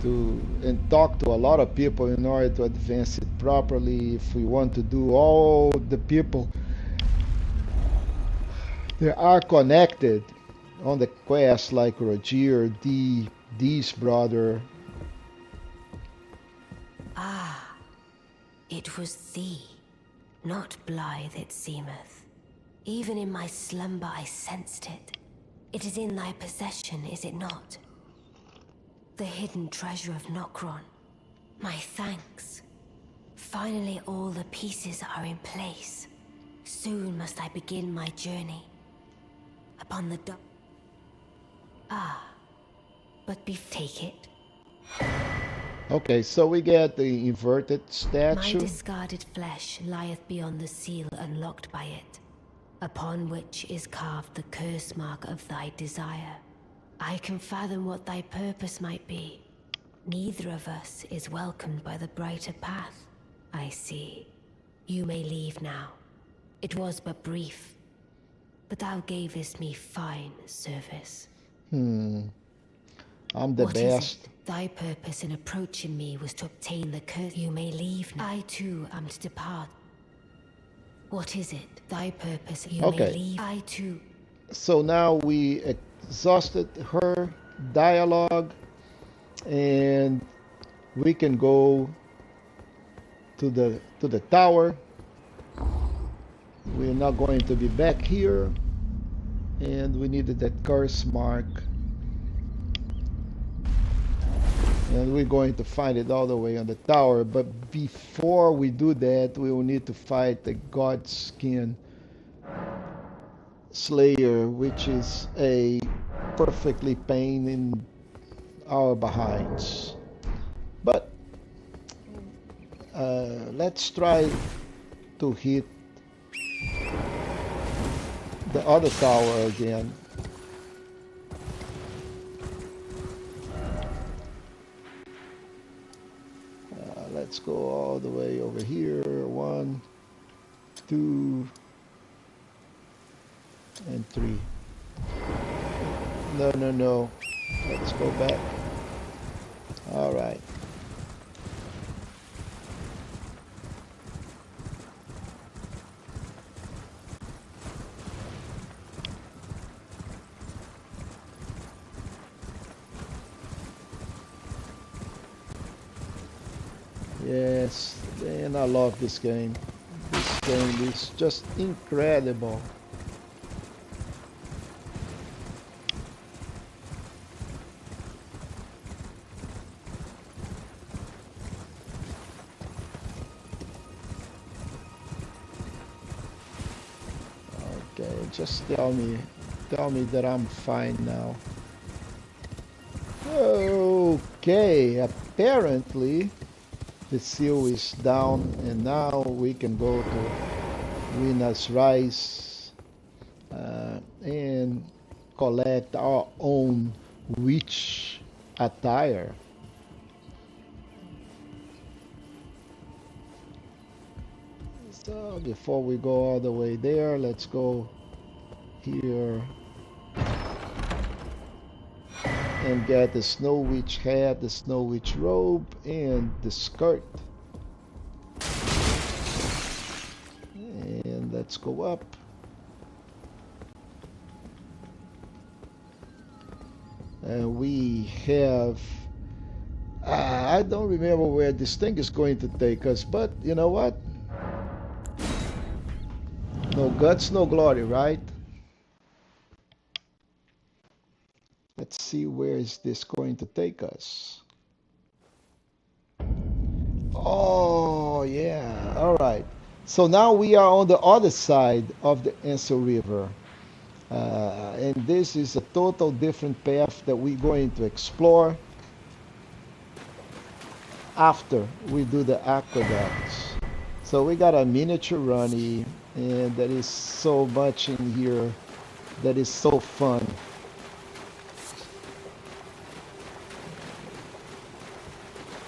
and talk to a lot of people in order to advance it properly. If we want to do all the people that are connected on the quest, like Rogier, D's brother. Ah, it was thee, not blithe it seemeth. Even in my slumber I sensed it. It is in thy possession, is it not? The hidden treasure of Nokron. My thanks. Finally all the pieces are in place. Soon must I begin my journey. Upon the But take it. Okay, so we get the inverted My statue. discarded flesh lieth beyond the seal unlocked by it, upon which is carved the curse mark of thy desire. I can fathom what thy purpose might be. Neither of us is welcomed by the brighter path. I see. You may leave now. It was but brief, but thou gavest me fine service. I'm the What is best. it? Thy purpose in approaching me was to obtain the curse. You may leave now. I too am to depart. What is it? Thy purpose. You Okay. may leave. I too. So now we exhausted her dialogue, and we can go to the tower. We're not going to be back here, and we needed that curse mark, and we're going to find it all the way on the tower. But before we do that, we will need to fight the Godskin Slayer, which is a perfectly pain in our behinds. But let's try to hit the other tower again. Let's go all the way over here. 1, 2, and 3. No. Let's go back. All right. Yes, and I love this game. This game is just incredible. Okay, just tell me that I'm fine now. Okay, apparently the seal is down, and now we can go to Winner's Rise and collect our own witch attire. So before we go all the way there, let's go here and get the Snow Witch hat, the Snow Witch robe, and the skirt. And let's go up. And we have... I don't remember where this thing is going to take us, but you know what? No guts, no glory, right? Let's see where is this going to take us. Oh, yeah. All right. So now we are on the other side of the Ansel River. And this is a total different path that we're going to explore after we do the aqueducts. So we got a miniature Ranni, and there is so much in here that is so fun.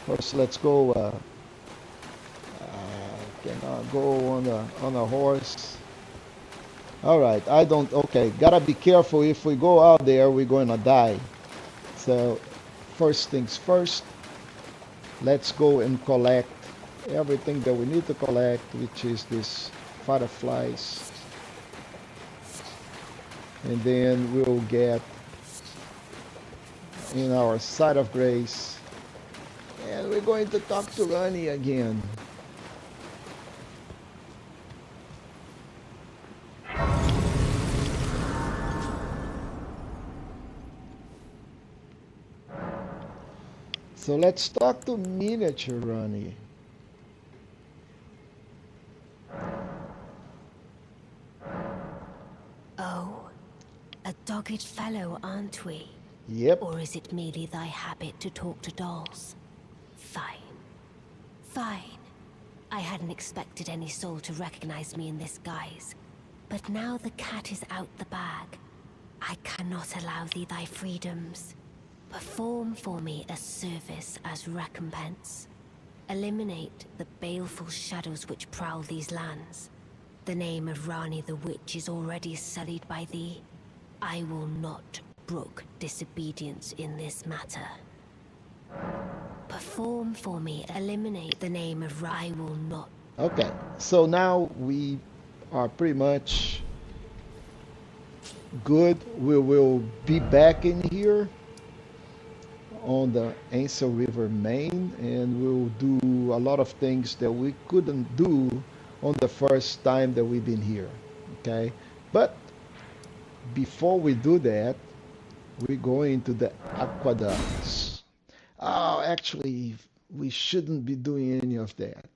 First, let's go. Cannot go on a horse. All right, I don't. Okay, gotta be careful. If we go out there, we're gonna die. So, first things first. Let's go and collect everything that we need to collect, which is these fireflies, and then we'll get in our side of grace. And we're going to talk to Ranni again. So let's talk to miniature Ranni. Oh, a dogged fellow, aren't we? Yep. Or is it merely thy habit to talk to dolls? Fine. Fine. I hadn't expected any soul to recognize me in this guise. But now the cat is out the bag. I cannot allow thee thy freedoms. Perform for me a service as recompense. Eliminate the baleful shadows which prowl these lands. The name of Ranni the Witch is already sullied by thee. I will not brook disobedience in this matter. Perform for me, eliminate the name of Ranni. I will not. Okay, so now we are pretty much good. We will be back in here on the Ansel River main, and we'll do a lot of things that we couldn't do on the first time that we've been here. Okay, but before we do that, we're going to the Aqueducts. Oh, actually, we shouldn't be doing any of that.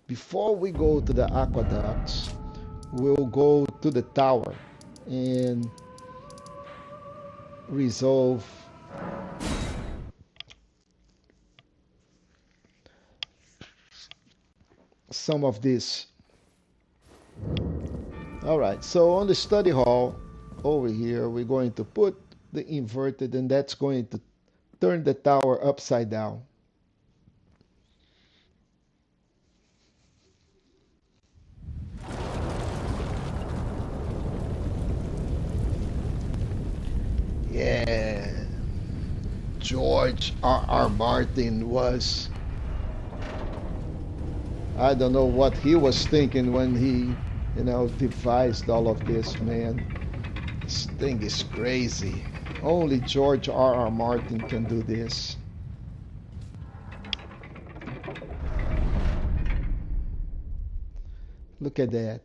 Before we go to the Aqueducts, we'll go to the tower and resolve some of this. All right, so on the study hall over here, we're going to put the inverted, and that's going to turn the tower upside down. Yeah, George R.R. Martin was, I don't know what he was thinking when he, devised all of this, man. This thing is crazy. Only George R.R. Martin can do this. Look at that.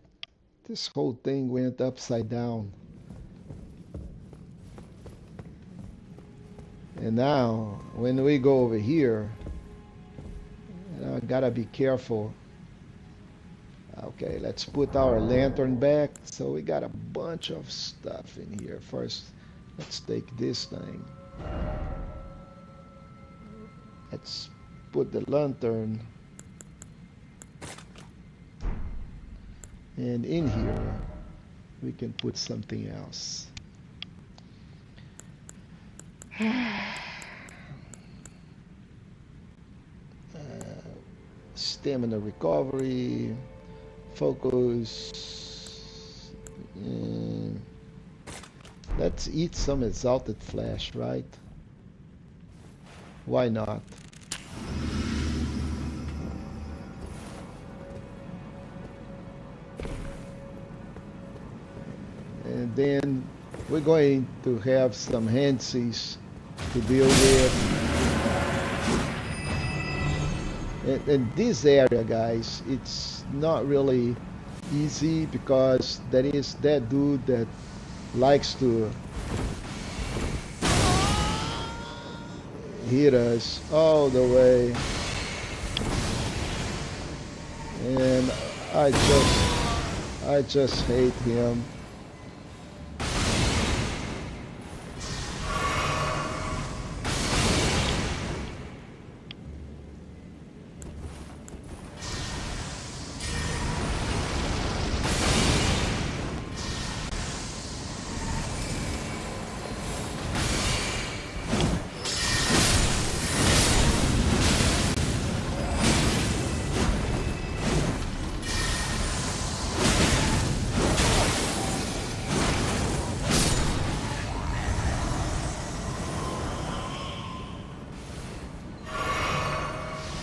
This whole thing went upside down. And now, when we go over here, I gotta be careful. Okay, let's put our lantern back. So we got a bunch of stuff in here. First, let's take this thing. Let's put the lantern. And in here, we can put something else. Stamina recovery, focus. Let's eat some exalted flesh, right? Why not? And then we're going to have some handsies to deal with. And this area, guys, it's not really easy because there is that dude that likes to hit us all the way, and I just hate him.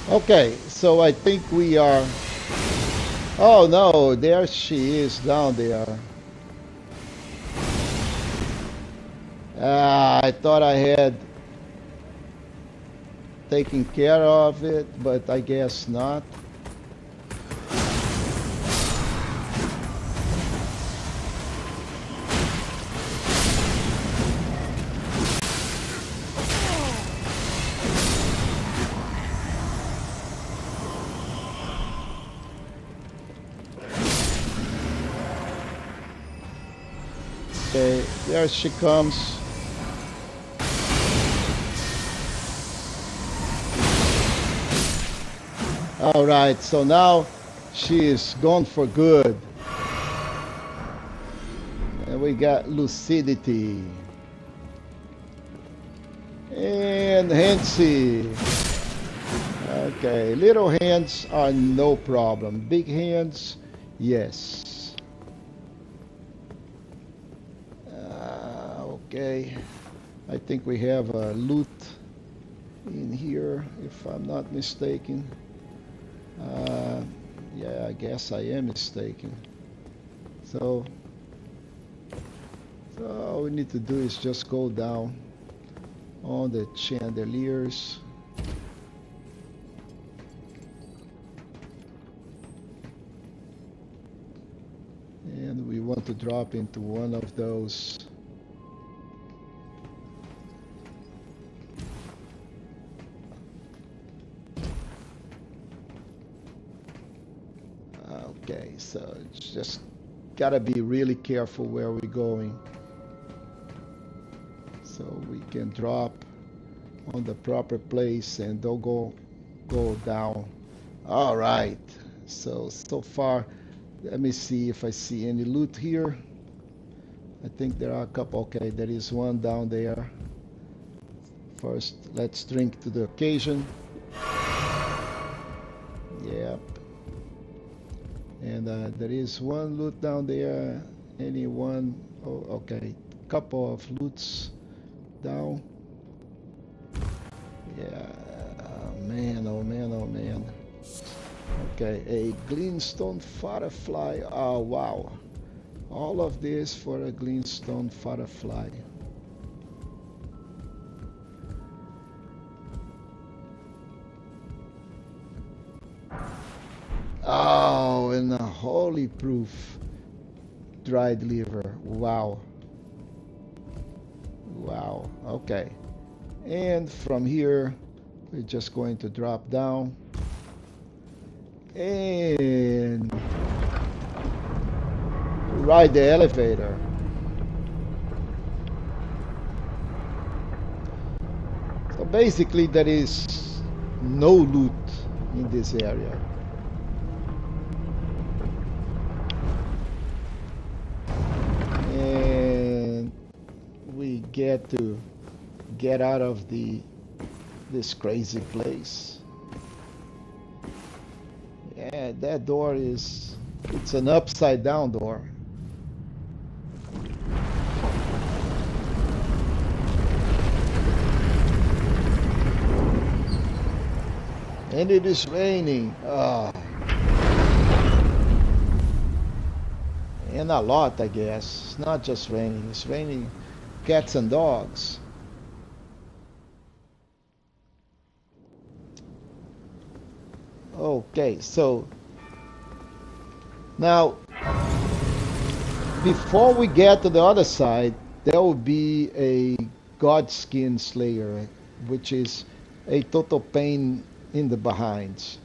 Okay, so I think we are... Oh no, there she is down there. I thought I had taken care of it, but I guess not. Okay, there she comes. All right, so now she is gone for good. And we got lucidity. And Handsy. Okay, little hands are no problem. Big hands, yes. Okay, I think we have a loot in here, if I'm not mistaken. Yeah, I guess I am mistaken. So all we need to do is just go down on the chandeliers. And we want to drop into one of those. Okay, so just gotta be really careful where we're going. So we can drop on the proper place and don't go down. All right, so far, let me see if I see any loot here. I think there are a couple. Okay, there is one down there. First, let's drink to the occasion. Yep. And there is one loot down there. Anyone? Oh, okay. Couple of loots down. Yeah. Oh man, oh man, oh man. Okay, a glintstone firefly. Oh wow. All of this for a glintstone firefly. Oh, and a holy proof dried liver. Wow. Wow. Okay. And from here, we're just going to drop down and ride the elevator. So basically, there is no loot in this area. And we get to get out of this crazy place. Yeah, that door it's an upside down door. And it is raining. And a lot, I guess. It's not just raining. It's raining cats and dogs. Okay, so now before we get to the other side, there will be a Godskin Slayer, which is a total pain in the behinds.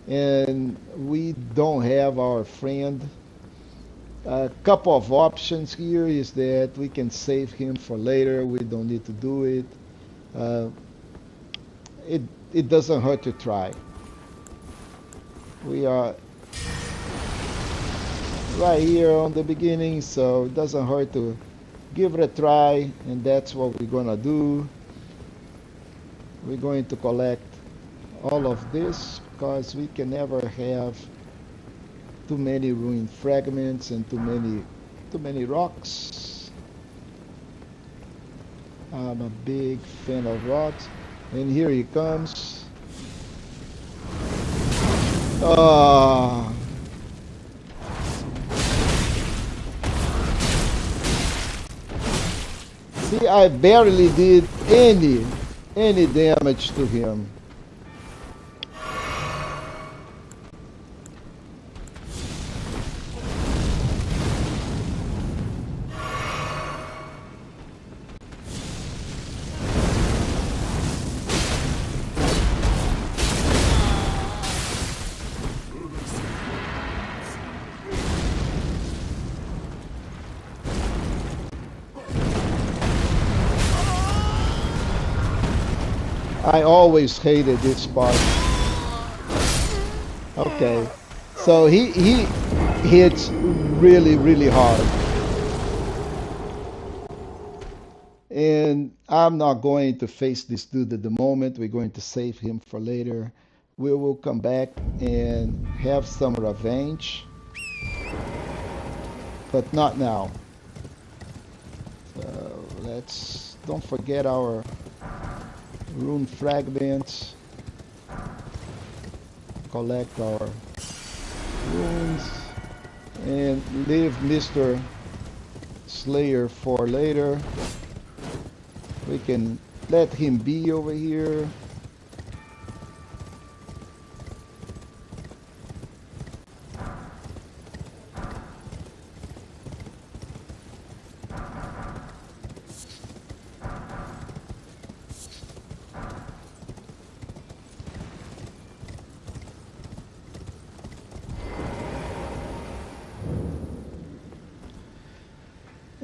And we don't have our friend. A couple of options here is that we can save him for later. We don't need to do it. It doesn't hurt to try. We are right here on the beginning, so it doesn't hurt to give it a try, and that's what we're gonna do. We're going to collect all of this because we can never have too many ruined fragments and too many rocks. I'm a big fan of rocks, and here he comes. See, I barely did any damage to him. I always hated this part. Okay. So he hits really hard. And I'm not going to face this dude at the moment. We're going to save him for later. We will come back and have some revenge, but not now. So let's don't forget our rune fragments. Collect our runes and leave Mr. Slayer for later. We can let him be over here.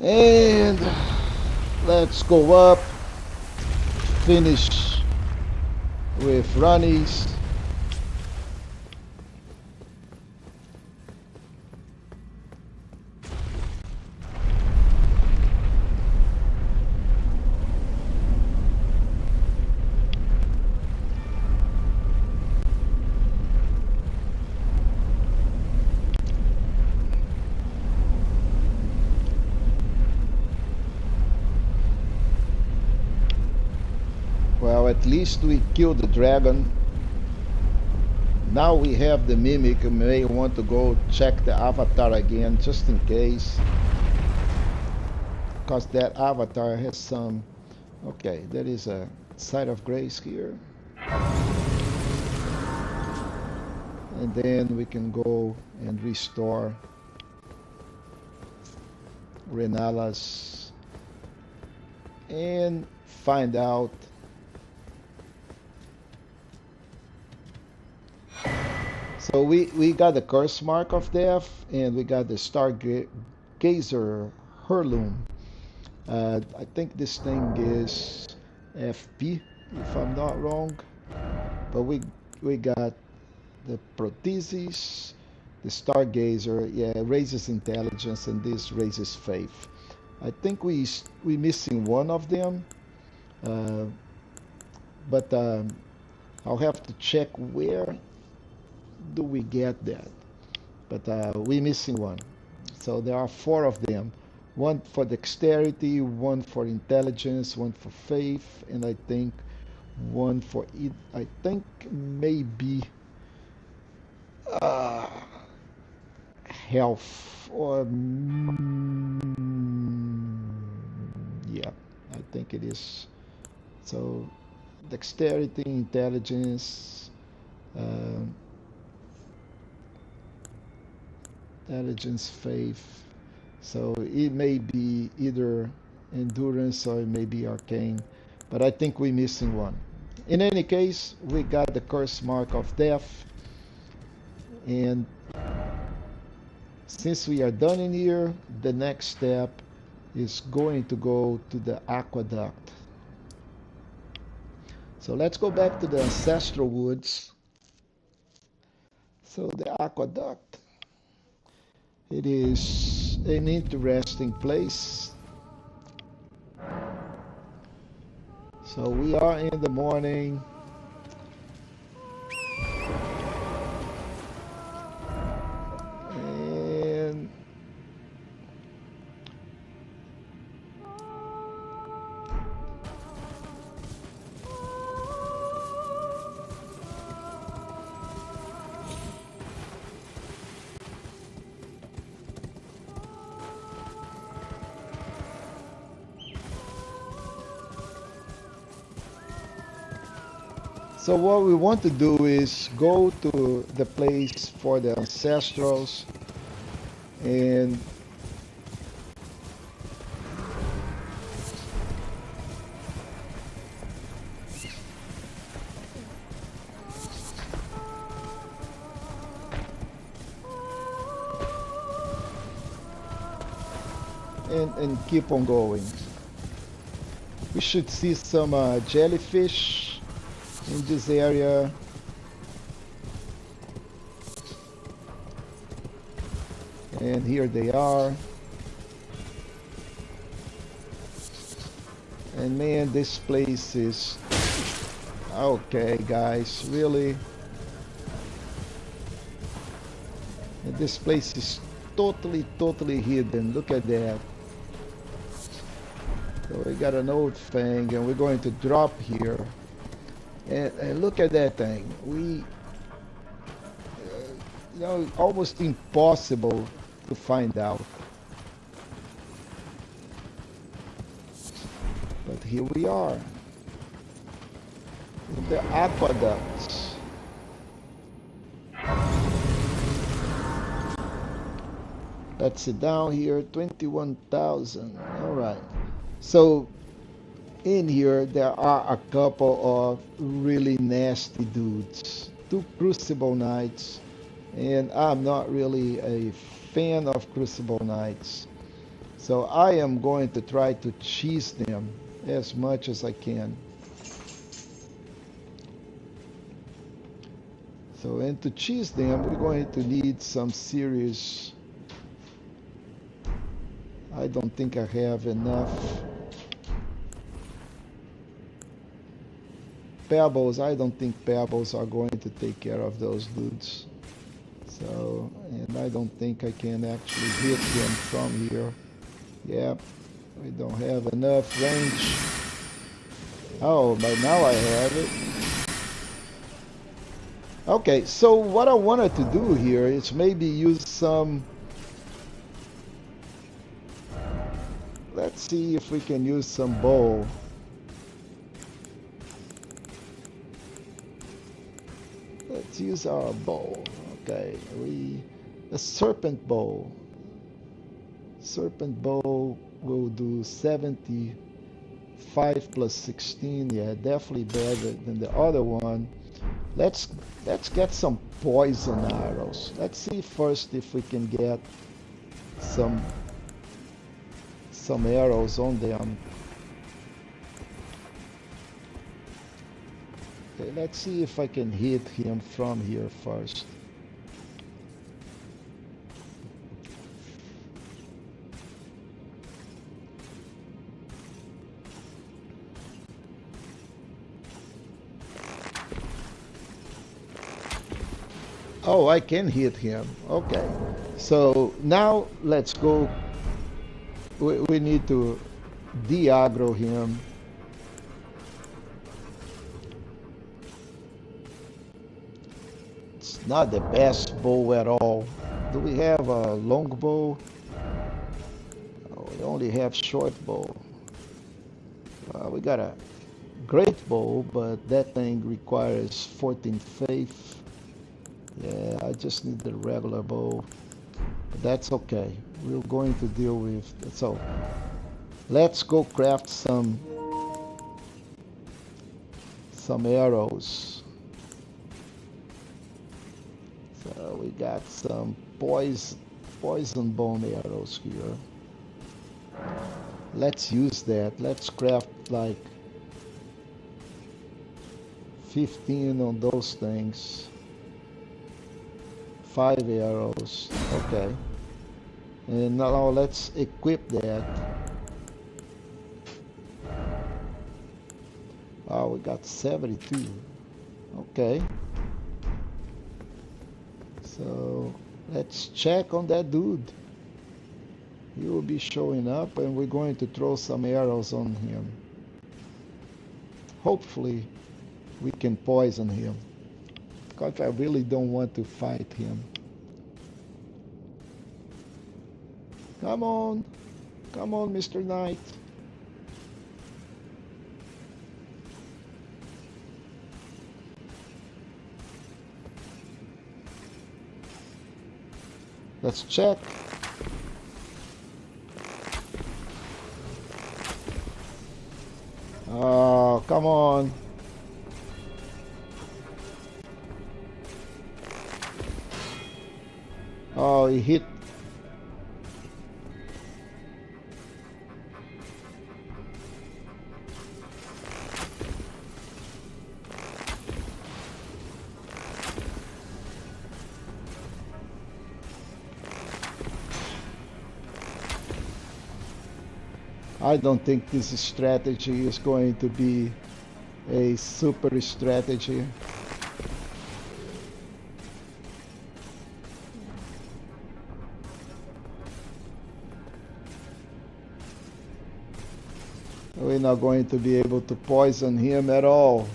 And let's go up, finish with Ranni's. Well, at least we killed the dragon. Now we have the mimic. We may want to go check the avatar again just in case. Because that avatar has some... Okay, there is a site of grace here. And then we can go and restore Renala's and find out so we got the curse mark of death and we got the stargazer heirloom. I think this thing is FP if I'm not wrong, but we got the prothesis, the stargazer, yeah, raises intelligence, and this raises faith. I think we missing one of them, but I'll have to check where do we get that. But we missing one, so there are 4 of them. One for dexterity, one for intelligence, one for faith, and I think one for it. I think maybe health or yeah, I think it is. So dexterity, intelligence, faith. So it may be either endurance or it may be arcane, but I think we're missing one. In any case, we got the curse mark of death, and since we are done in here, the next step is going to go to the aqueduct. So let's go back to the ancestral woods. So the aqueduct, it is an interesting place. So we are in the morning. And so what we want to do is go to the place for the ancestrals and keep on going. We should see some jellyfish in this area. And here they are. And man, this place is... Okay, guys, really? And this place is totally hidden. Look at that. So we got an old thing, and we're going to drop here. And look at that thing. We... you know, almost impossible to find out. But here we are. In the Aqueducts. Let's sit down here. 21,000. Alright. So in here there are a couple of really nasty dudes. 2 Crucible Knights. And I'm not really a fan of Crucible Knights. So I am going to try to cheese them as much as I can. So, and to cheese them, we're going to need some serious... I don't think I have enough pebbles. I don't think pebbles are going to take care of those dudes. So, and I don't think I can actually hit them from here. Yep, we don't have enough range. Oh, but now I have it. Okay, so what I wanted to do here is maybe use some... Let's see if we can use some bow. Let's use our bow. Okay, a serpent bow. Serpent bow will do 75 plus 16. Yeah, definitely better than the other one. Let's get some poison arrows. Let's see first if we can get some arrows on them. Okay, let's see if I can hit him from here first. Oh, I can hit him. Okay. So now let's go. We need to de-aggro him. It's not the best bow at all. Do we have a long bow? Oh, we only have short bow. We got a great bow, but that thing requires 14 faith. Yeah, I just need the regular bow. But that's okay. We're going to deal with... So, let's go craft some arrows. So we got some poison bone arrows here. Let's use that. Let's craft like 15 on those things. 5 arrows. Okay. And now let's equip that. Oh, we got 72. Okay. So let's check on that dude. He will be showing up and we're going to throw some arrows on him. Hopefully we can poison him. Because I really don't want to fight him. Come on, Mr. Knight. Let's check. Oh, come on. Oh, he hit. I don't think this strategy is going to be a super strategy. We're not going to be able to poison him at all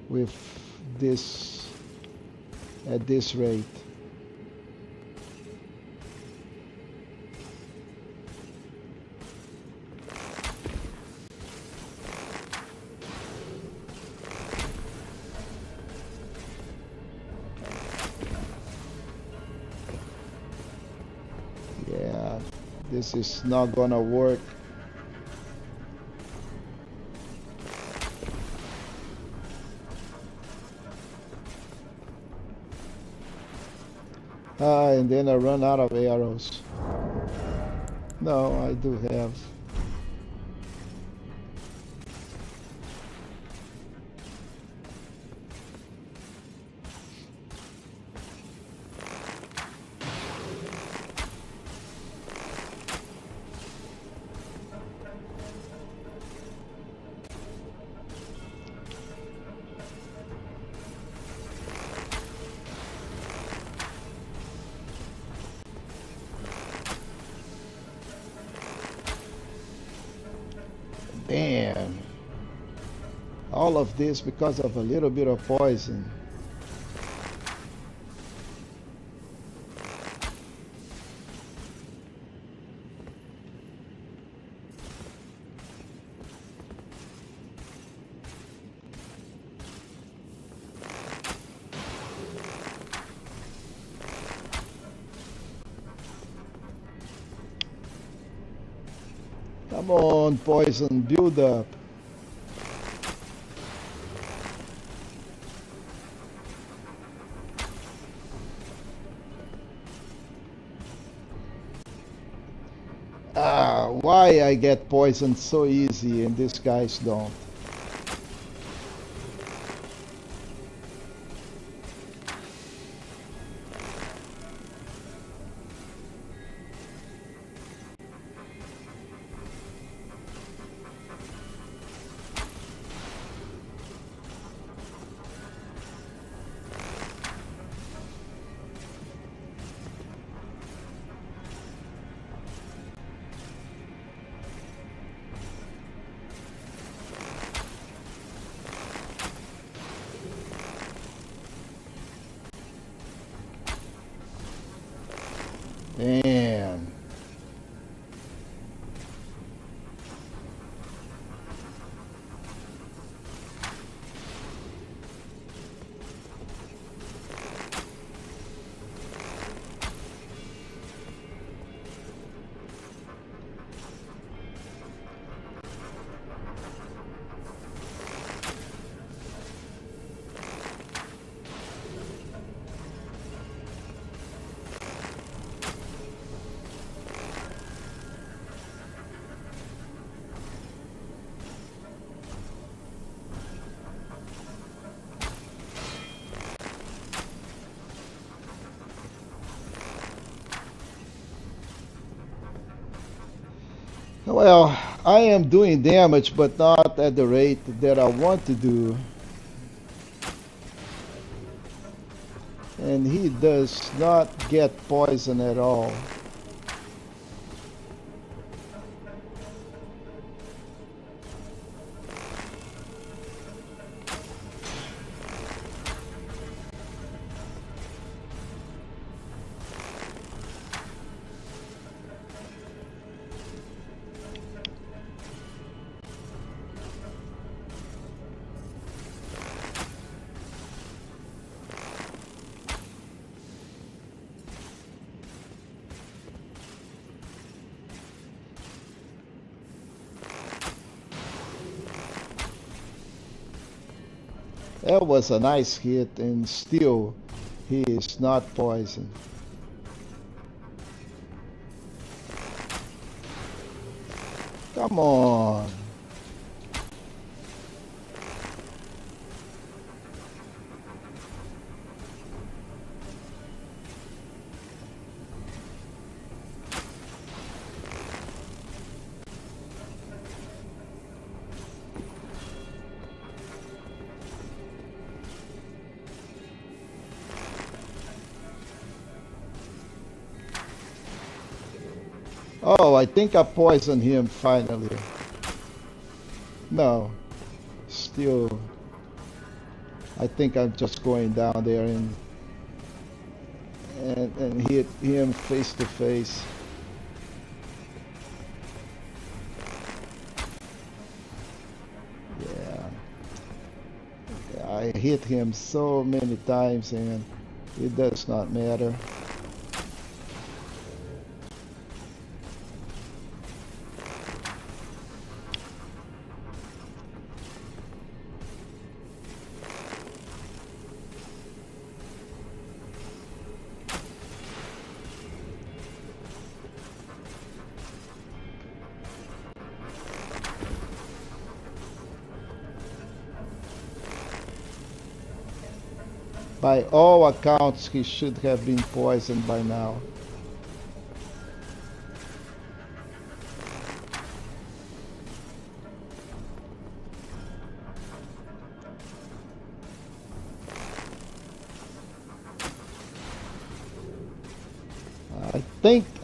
with this at this rate. Yeah, this is not gonna work. And then I run out of arrows. No, I do have. Damn. All of this because of a little bit of poison. Come on, poison, build up. Why I get poisoned so easy and these guys don't? Damn. Well, I am doing damage, but not at the rate that I want to do. And he does not get poison at all. That was a nice hit, and still he is not poisoned. Come on. Oh, I think I poisoned him finally. No, still. I think I'm just going down there and hit him face to face. Yeah. I hit him so many times and it does not matter. By all accounts, he should have been poisoned by now.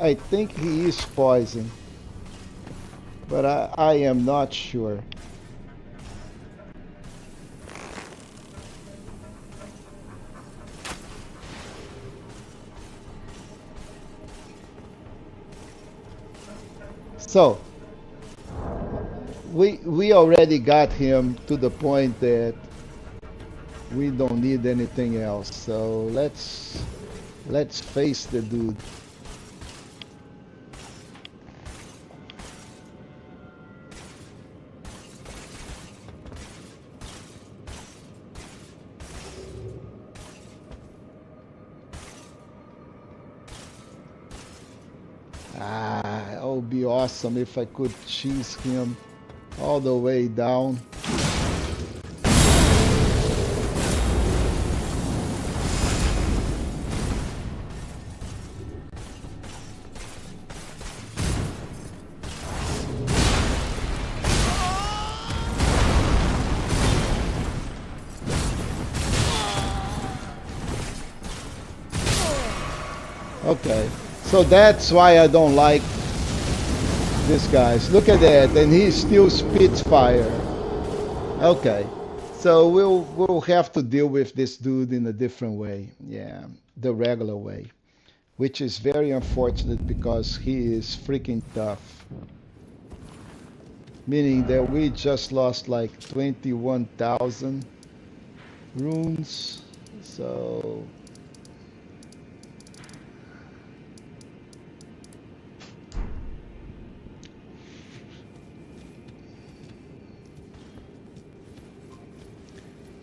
I think he is poisoned, but I am not sure. So we already got him to the point that we don't need anything else. So let's face the dude. It would be awesome if I could cheese him all the way down. Okay, so that's why I don't like this guys. Look at that, and he still spits fire. Okay, so we'll have to deal with this dude in a different way. Yeah, the regular way, which is very unfortunate because he is freaking tough. Meaning that we just lost like 21,000 runes. So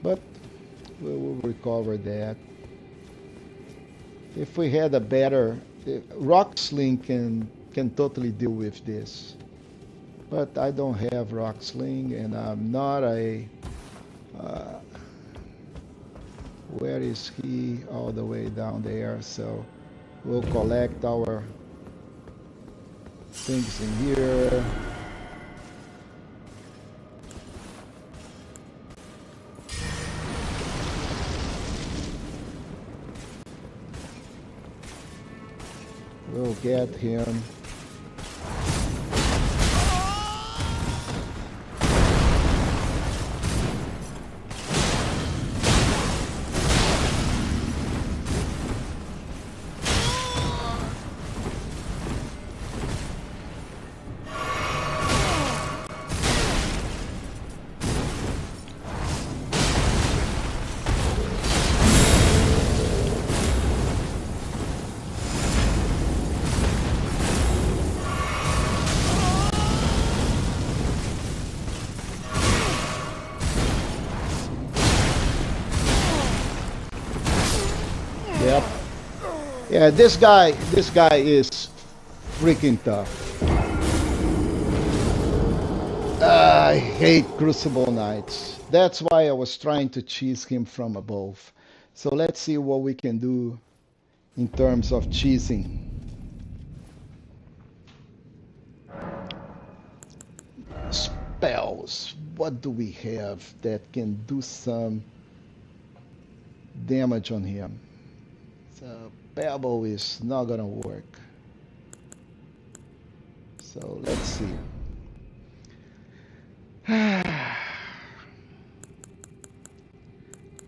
but we will recover that. If we had a better rock sling can totally deal with this, but I don't have rock sling and I'm not a where is he? All the way down there. So we'll collect our things in here. We'll get him. Yep. Yeah, this guy is freaking tough. I hate Crucible Knights. That's why I was trying to cheese him from above. So let's see what we can do in terms of cheesing. Spells. What do we have that can do some damage on him? So Pebble is not gonna work. So let's see.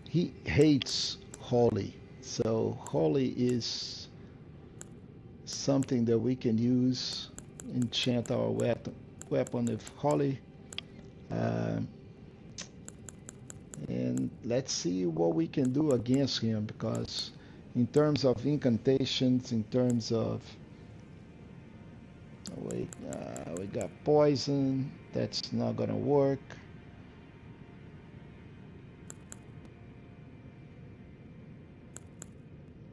He hates holy. So holy is something that we can use, enchant our weapon with holy. And let's see what we can do against him, because in terms of incantations, in terms of wait, we got poison. That's not gonna work.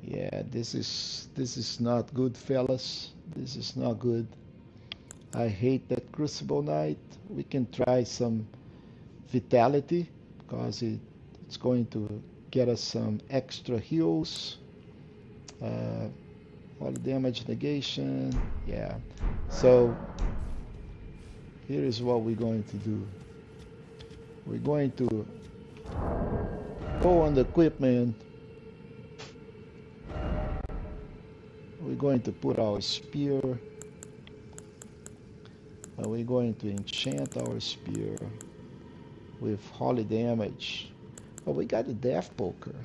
Yeah, this is not good, fellas. This is not good. I hate that Crucible Knight. We can try some Vitality, because it's going to get us some extra heals. All damage negation. Yeah. So here is what we're going to do. We're going to go on the equipment. We're going to put our spear. We're going to enchant our spear with holy damage. Oh, we got a death poker.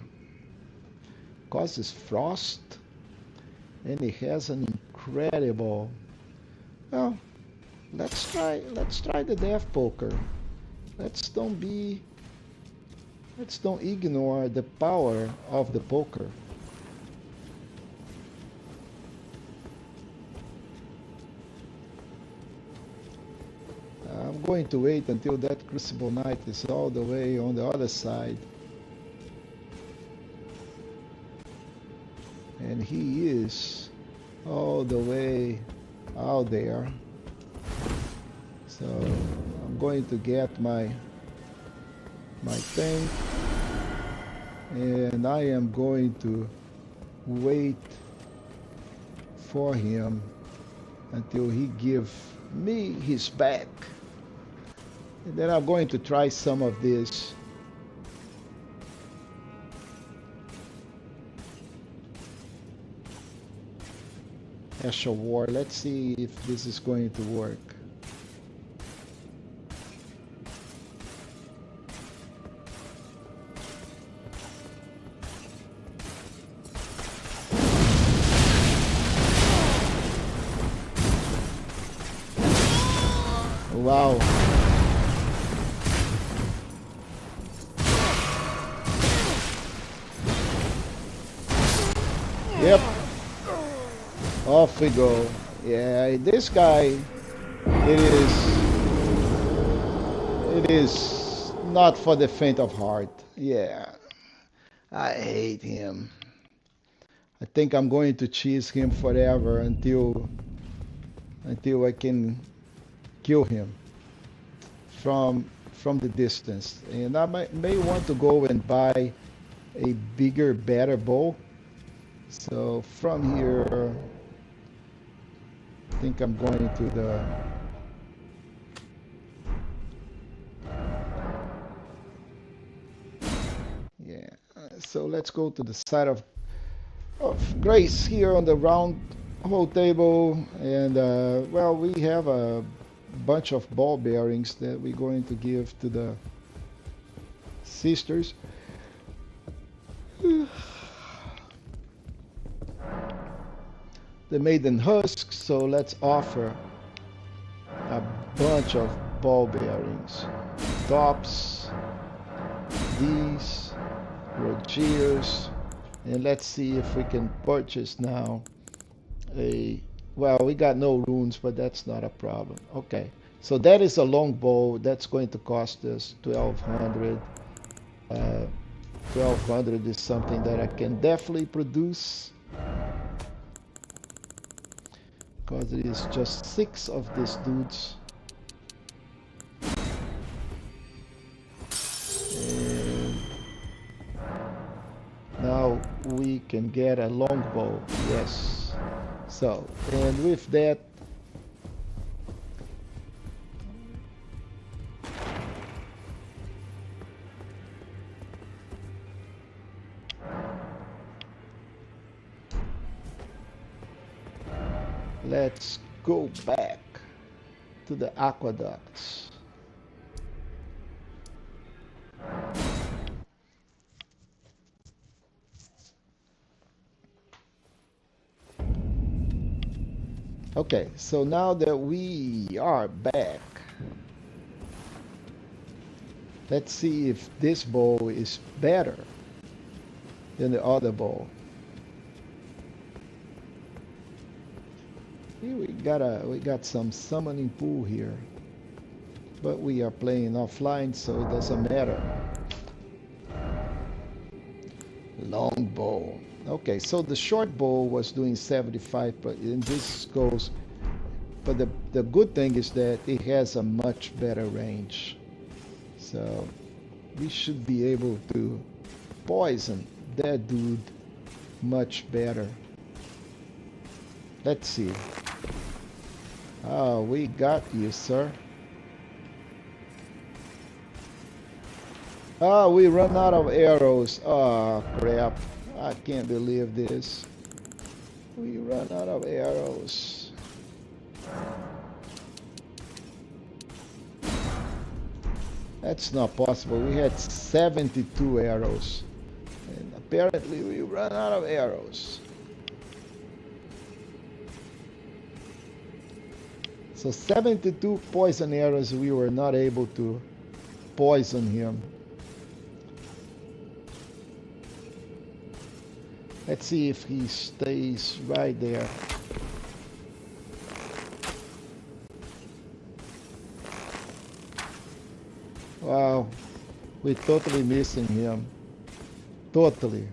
Causes frost, and it has an incredible. Well, let's try the death poker. Let's don't ignore the power of the poker. I'm going to wait until that Crucible Knight is all the way on the other side. And he is all the way out there. So I'm going to get my thing. And I am going to wait for him until he gives me his back. And then I'm going to try some of this. Ash of War. Let's see if this is going to work. Wow. Yep. Off we go. Yeah, this guy, it is not for the faint of heart. Yeah, I hate him. I think I'm going to cheese him forever until I can kill him from the distance. And I may want to go and buy a bigger, better bow. So from here, I think I'm going to the yeah. So let's go to the side of Grace here on the round hole table, and well, we have a bunch of ball bearings that we're going to give to the sisters. The maiden husks, so let's offer a bunch of ball bearings. Thops, these, Rogiers, and let's see if we can purchase now well, we got no runes, but that's not a problem. Okay, so that is a long bow. That's going to cost us 1,200. 1,200 is something that I can definitely produce, because it is just 6 of these dudes. And now we can get a longbow. Yes. So, and with that, let's go back. to the Aqueducts. Okay, so now that we are back, let's see if this bow is better than the other bow. Here we got some summoning pool here, but we are playing offline, so it doesn't matter. Long bow. Okay, so the short bow was doing 75, but in this goes. But the good thing is that it has a much better range, so we should be able to poison that dude much better. Let's see. Oh, we got you, sir. Oh, we run out of arrows. Oh, crap. I can't believe this. We run out of arrows. That's not possible. We had 72 arrows. And apparently we run out of arrows. So 72 poison arrows, we were not able to poison him. Let's see if he stays right there. Wow, we're totally missing him. Totally.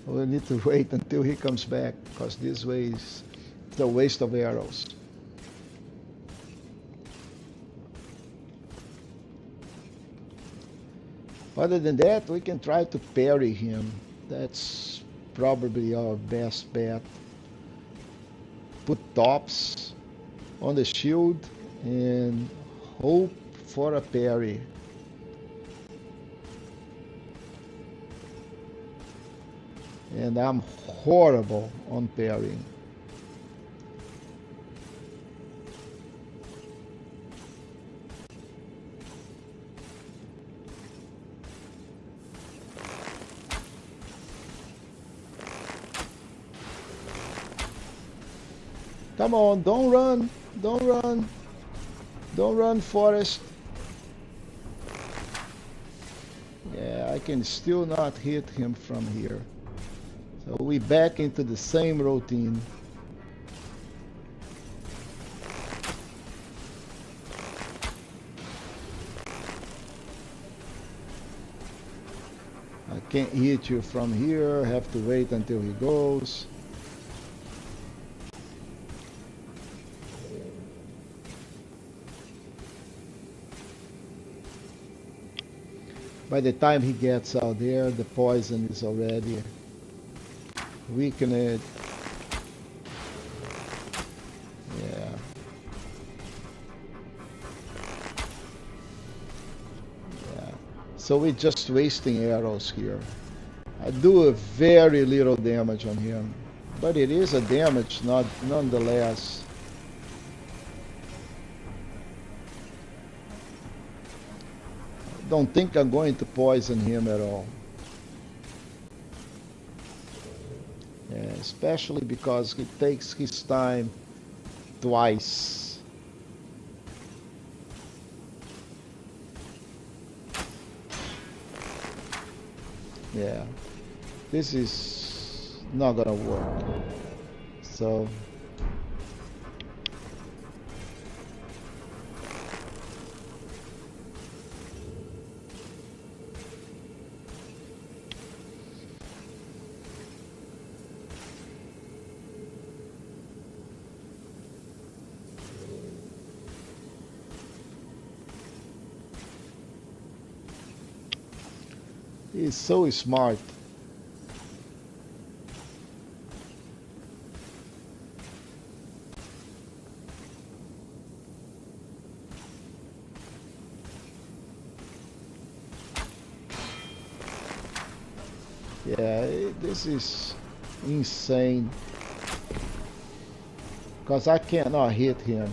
We need to wait until he comes back, because this way is a waste of arrows. Other than that, we can try to parry him. That's probably our best bet. Put Thops on the shield and hope for a parry. And I'm horrible on parrying. Come on, don't run, don't run. Don't run, Forest. Yeah, I can still not hit him from here. So we back into the same routine. I can't hit you from here, have to wait until he goes. By the time he gets out there, the poison is already weakened. Yeah. Yeah. So we're just wasting arrows here. I do a very little damage on him, but it is a damage nonetheless. Don't think I'm going to poison him at all. Yeah, especially because he takes his time twice. Yeah, this is not gonna work. So he's so smart. Yeah, this is insane. because I cannot hit him.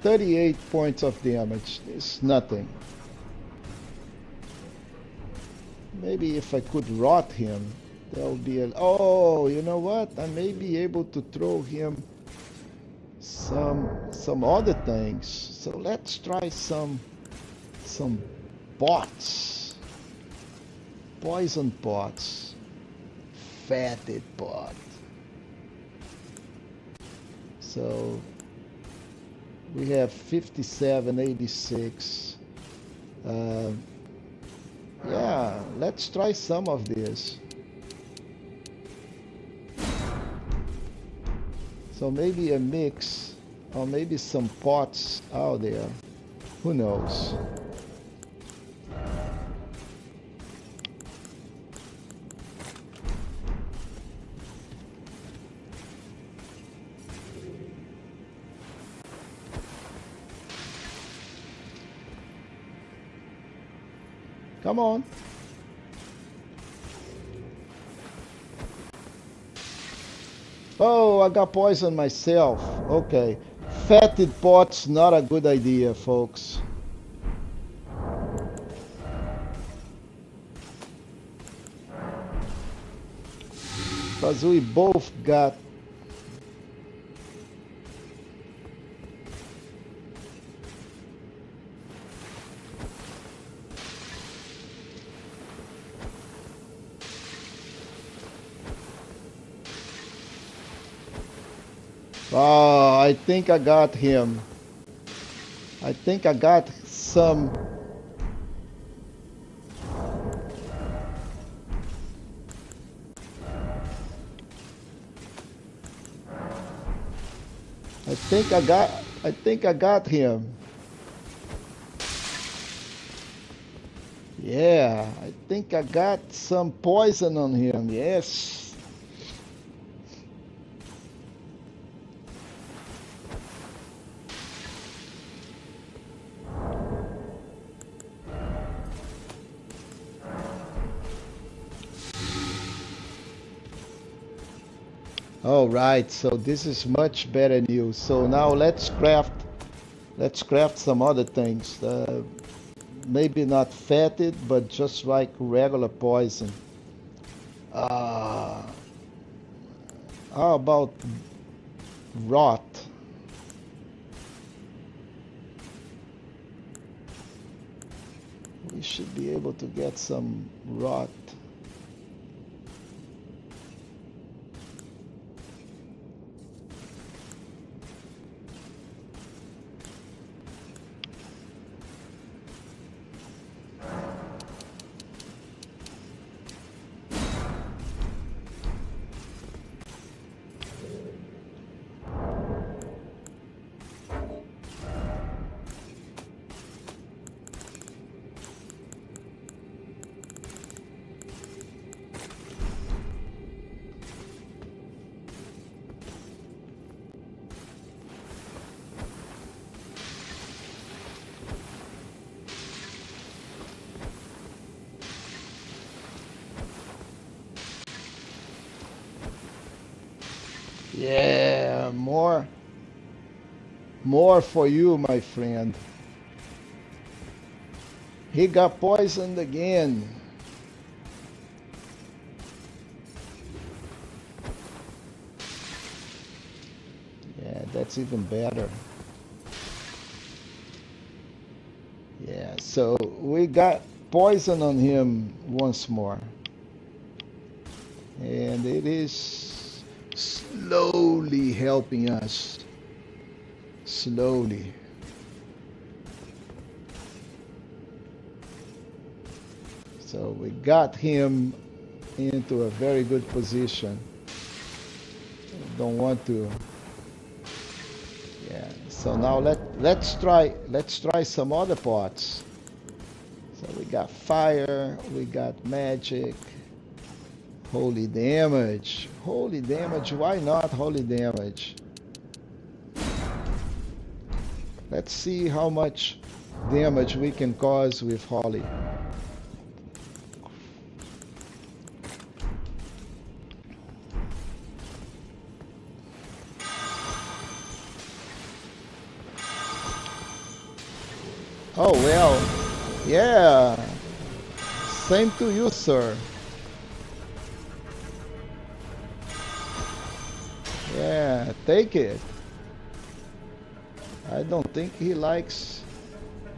"38 points of damage. It's nothing. Maybe if I could rot him, that would be a... Oh, you know what? I may be able to throw him some other things. So let's try some pots. Poison pots. Fatted pot. So we have 57, 86. Yeah, let's try some of this. So maybe a mix, or maybe some pots out there. Who knows? Come on. Oh, I got poisoned myself. Okay. Fatted pots, not a good idea, folks. Because we both got... Oh, I think I got him. I think I got some... I think I got him. Yeah, I think I got some poison on him. Yes. All right, so this is much better news. So now let's craft some other things. Maybe not fatted, but just like regular poison. How about rot? We should be able to get some rot. Yeah, more for you, my friend. He got poisoned again. Yeah, that's even better. Yeah, so we got poison on him once more. And it is slowly helping us. Slowly. So we got him into a very good position. Don't want to... Yeah, So now let's try some other pots. So we got fire, we got magic, holy damage. Holy damage, why not holy damage? Let's see how much damage we can cause with holy. Oh well, yeah, same to you, sir. Yeah, take it. I don't think he likes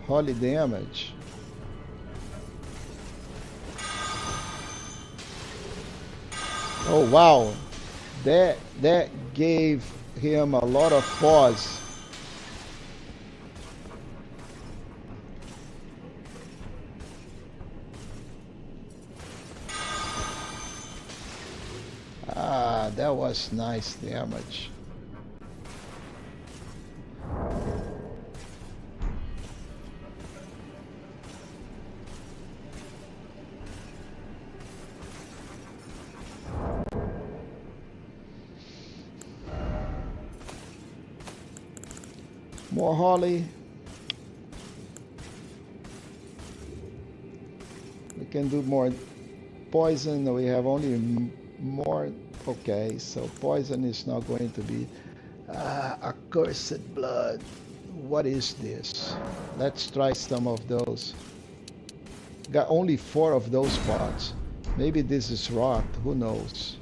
holy damage. Oh wow, that gave him a lot of pause. Ah, that was nice damage. More holly. We can do more poison. We have only more. Okay, so poison is not going to be accursed blood. What is this? Let's try some of those. Got only 4 of those pots. Maybe this is rot. Who knows?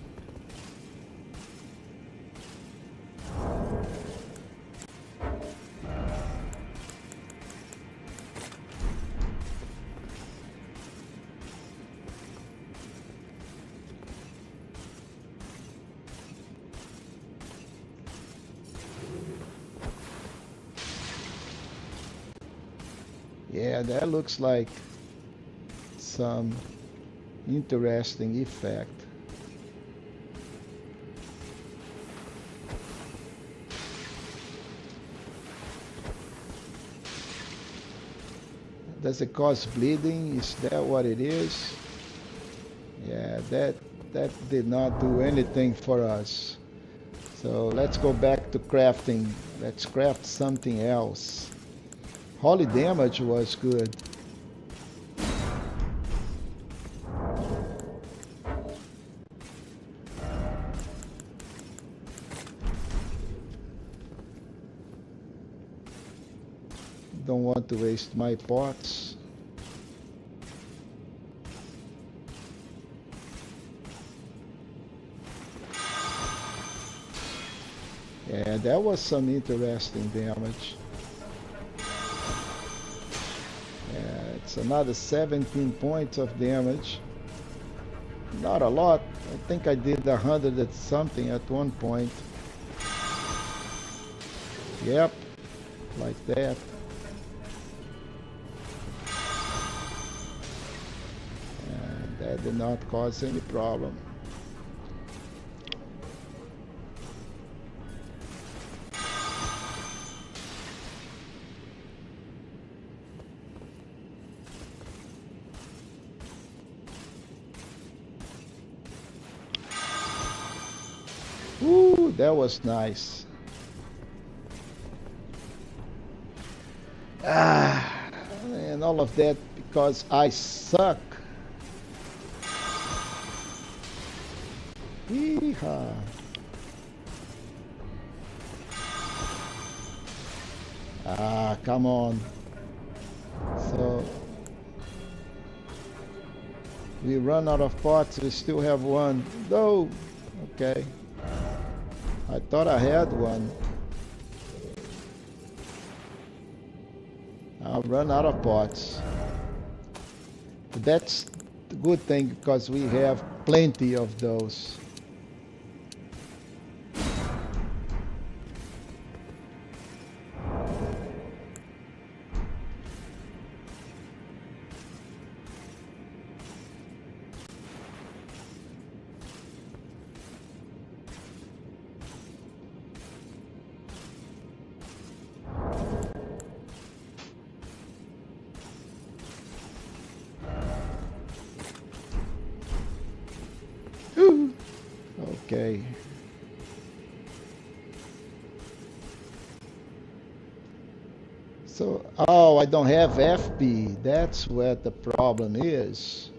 Yeah, that looks like some interesting effect. Does it cause bleeding? Is that what it is? Yeah, that did not do anything for us. So let's go back to crafting. Let's craft something else. Holy damage was good. Don't want to waste my pots. Yeah, that was some interesting damage. Yeah, it's another 17 points of damage. Not a lot. I think I did 100 and something at one point. Yep, like that. And that did not cause any problem. Ooh, that was nice. And all of that because I suck. Yeehaw. Come on. So we run out of pots. We still have one. No. Okay. I thought I had one. I'll run out of pots. But that's the good thing because we have plenty of those. Okay. So, oh, I don't have FP. That's where the problem is.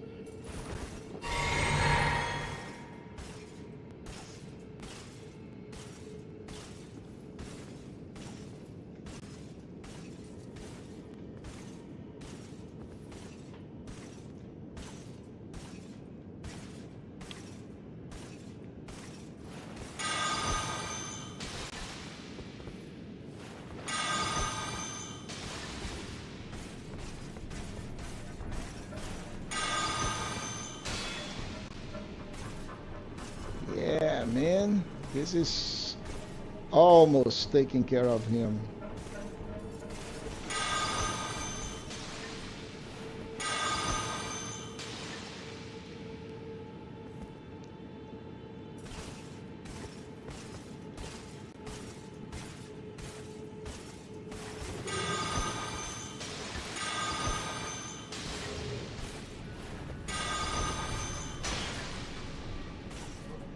Yeah, man. This is almost taking care of him.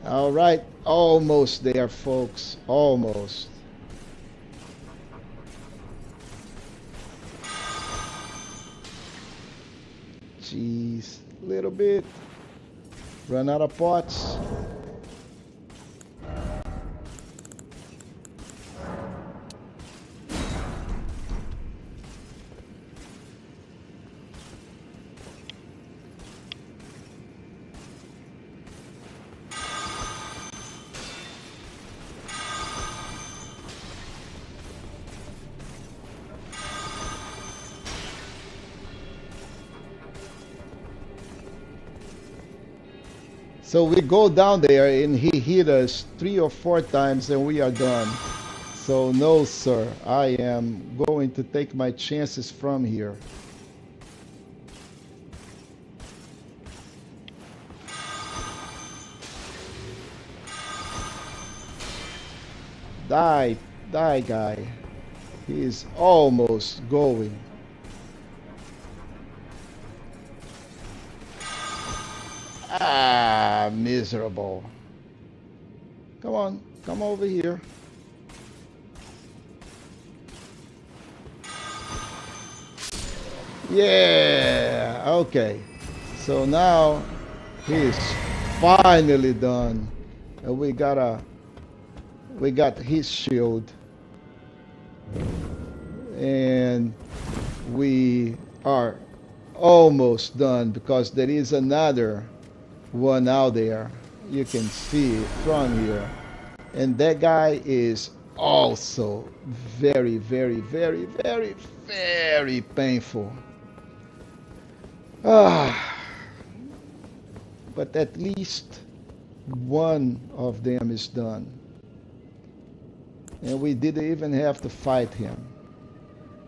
All right, almost there, folks. Almost. Jeez, little bit. Run out of pots. So we go down there and he hit us 3 or 4 times and we are done. So no, sir, I am going to take my chances from here. Die, die, guy. He is almost going. Ah, miserable. Come on, come over here. Yeah, okay. So now he's finally done. And we got his shield. And we are almost done because there is another one out there. You can see it from here. And that guy is also very, very, very, very, very painful. Ah, but at least one of them is done. And we didn't even have to fight him.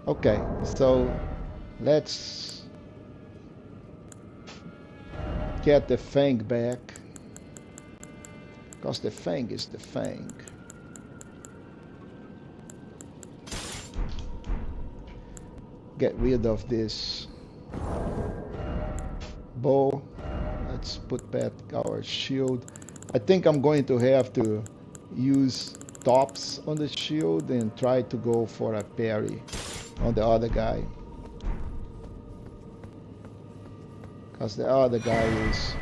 Okay, so let's get the fang back. Because the fang is the fang. Get rid of this bow. Let's put back our shield. I think I'm going to have to use Thops on the shield and try to go for a parry on the other guy. Because the other guy is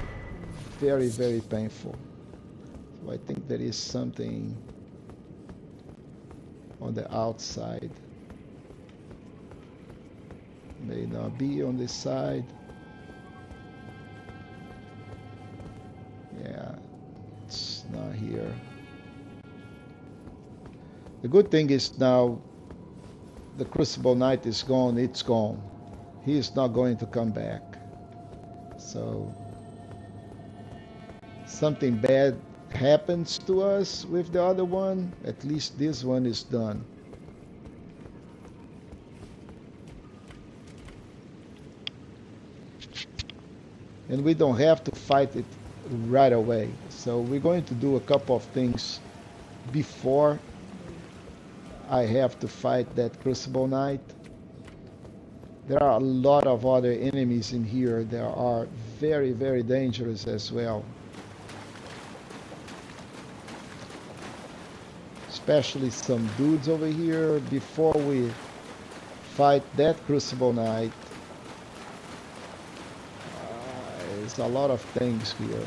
very, very painful. So I think there is something on the outside. May not be on this side. Yeah, it's not here. The good thing is now the Crucible Knight is gone, it's gone. He is not going to come back. So something bad happens to us with the other one, at least this one is done. And we don't have to fight it right away. So we're going to do a couple of things before I have to fight that Crucible Knight. There are a lot of other enemies in here that are very, very dangerous as well. especially some dudes over here before we fight that Crucible Knight. There's a lot of things here.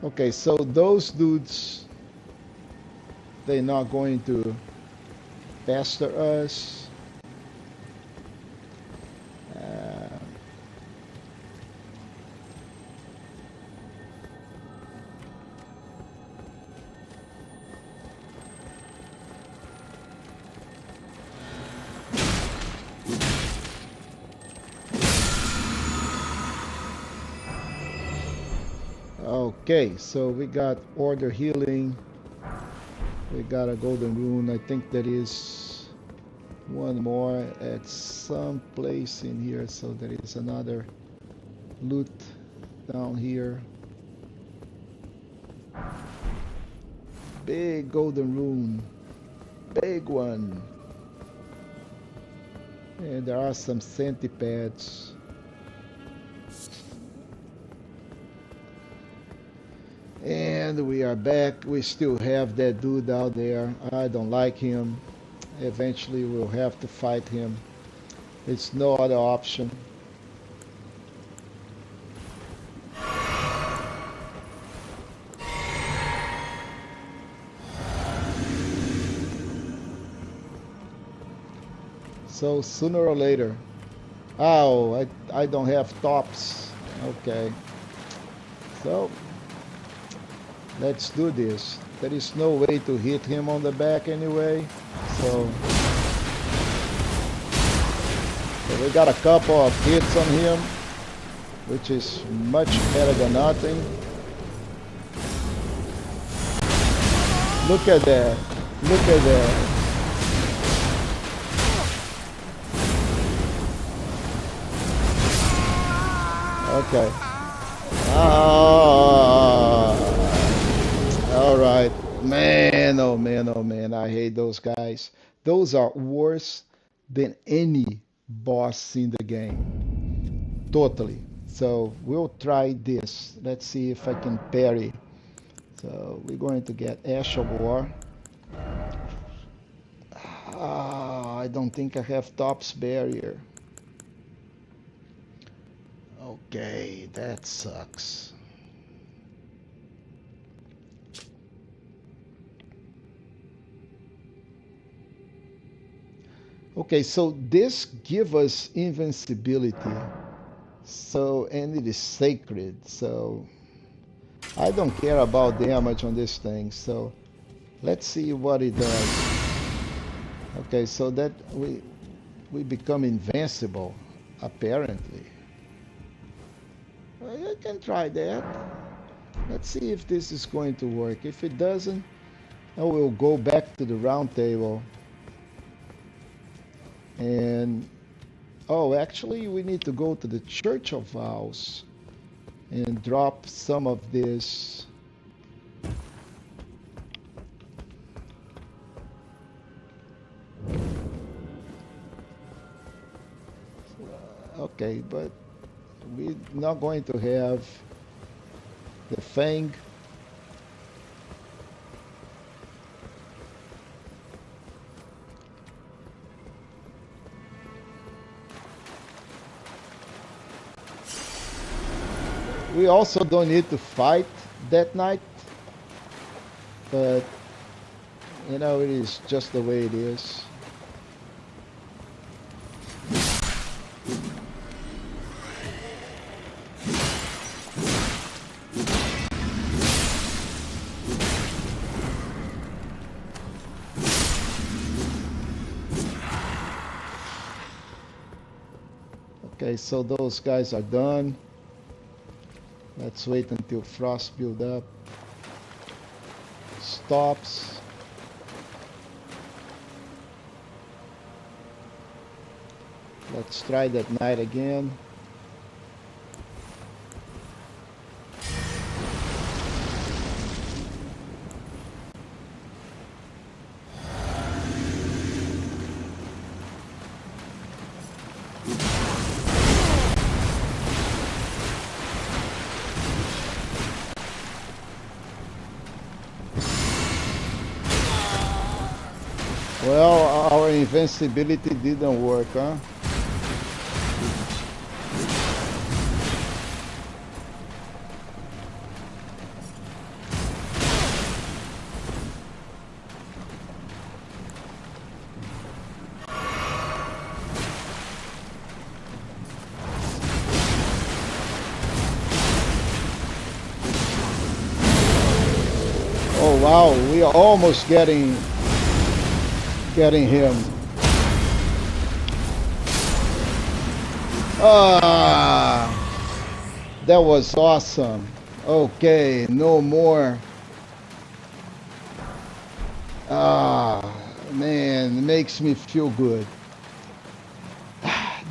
Okay, so those dudes, they're not going to pester us. Okay, so we got order healing. We got a golden rune. I think there is one more at some place in here. So there is another loot down here. Big golden rune. Big one. And there are some centipedes. And we are back. We still have that dude out there. I don't like him. Eventually we'll have to fight him. It's no other option. So sooner or later. Oh, I don't have Thops. Okay. So let's do this. There is no way to hit him on the back anyway. So we got a couple of hits on him, which is much better than nothing. Look at that. Look at that. Okay. All right. Man, oh man, oh man. I hate those guys. Those are worse than any boss in the game. Totally. So we'll try this. Let's see if I can parry. So we're going to get Ash of War. I don't think I have Thops barrier. Okay, that sucks. Okay, so this gives us invincibility. So, and it is sacred. So, I don't care about damage on this thing. So, let's see what it does. Okay, so that we become invincible, apparently. I can try that. Let's see if this is going to work. If it doesn't, I will go back to the round table. And, oh, actually, we need to go to the Church of Vows and drop some of this. Okay, but we're not going to have the Fang. We also don't need to fight that night, but you know, it is just the way it is. Okay, so those guys are done. Let's wait until frost build up. Stops. Let's try that night again. Well, our invincibility didn't work, huh? Oh wow, we are almost getting him. Ah, that was awesome. Okay, no more. Ah, man, it makes me feel good.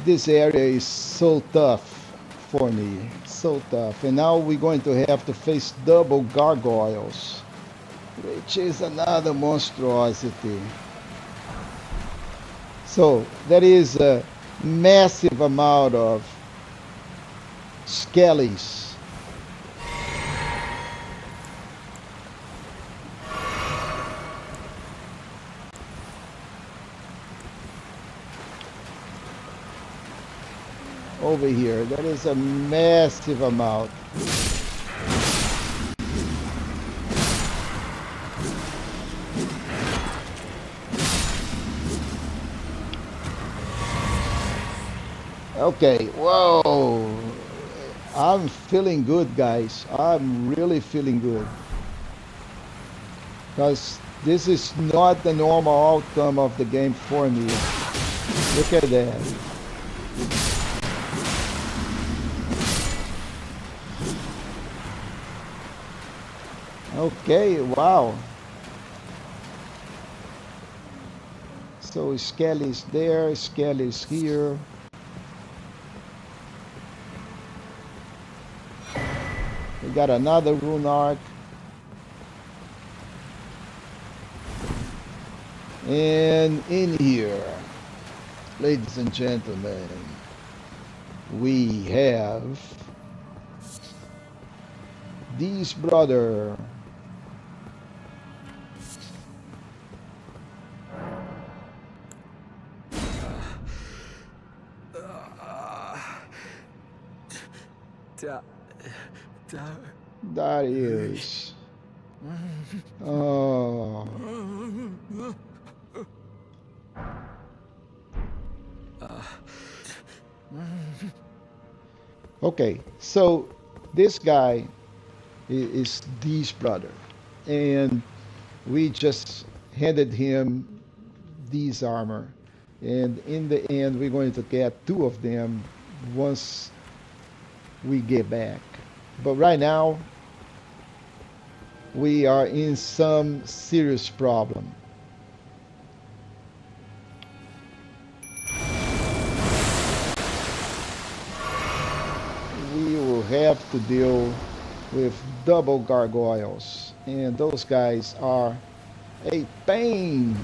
This area is so tough for me, so tough. And now we're going to have to face double gargoyles, which is another monstrosity. So there is a massive amount of skellies. Over here, there is a massive amount. Okay, whoa. I'm feeling good, guys. I'm really feeling good. Because this is not the normal outcome of the game for me. Look at that. Okay, wow. So Skelly is there, Skelly is here. We got another rune arc. And in here, ladies and gentlemen, we have these brother. Darius. Oh. Okay, so this guy is Dee's brother, and we just handed him Dee's armor, and in the end we're going to get two of them once we get back. But right now we are in some serious problem. We will have to deal with double gargoyles, and those guys are a pain,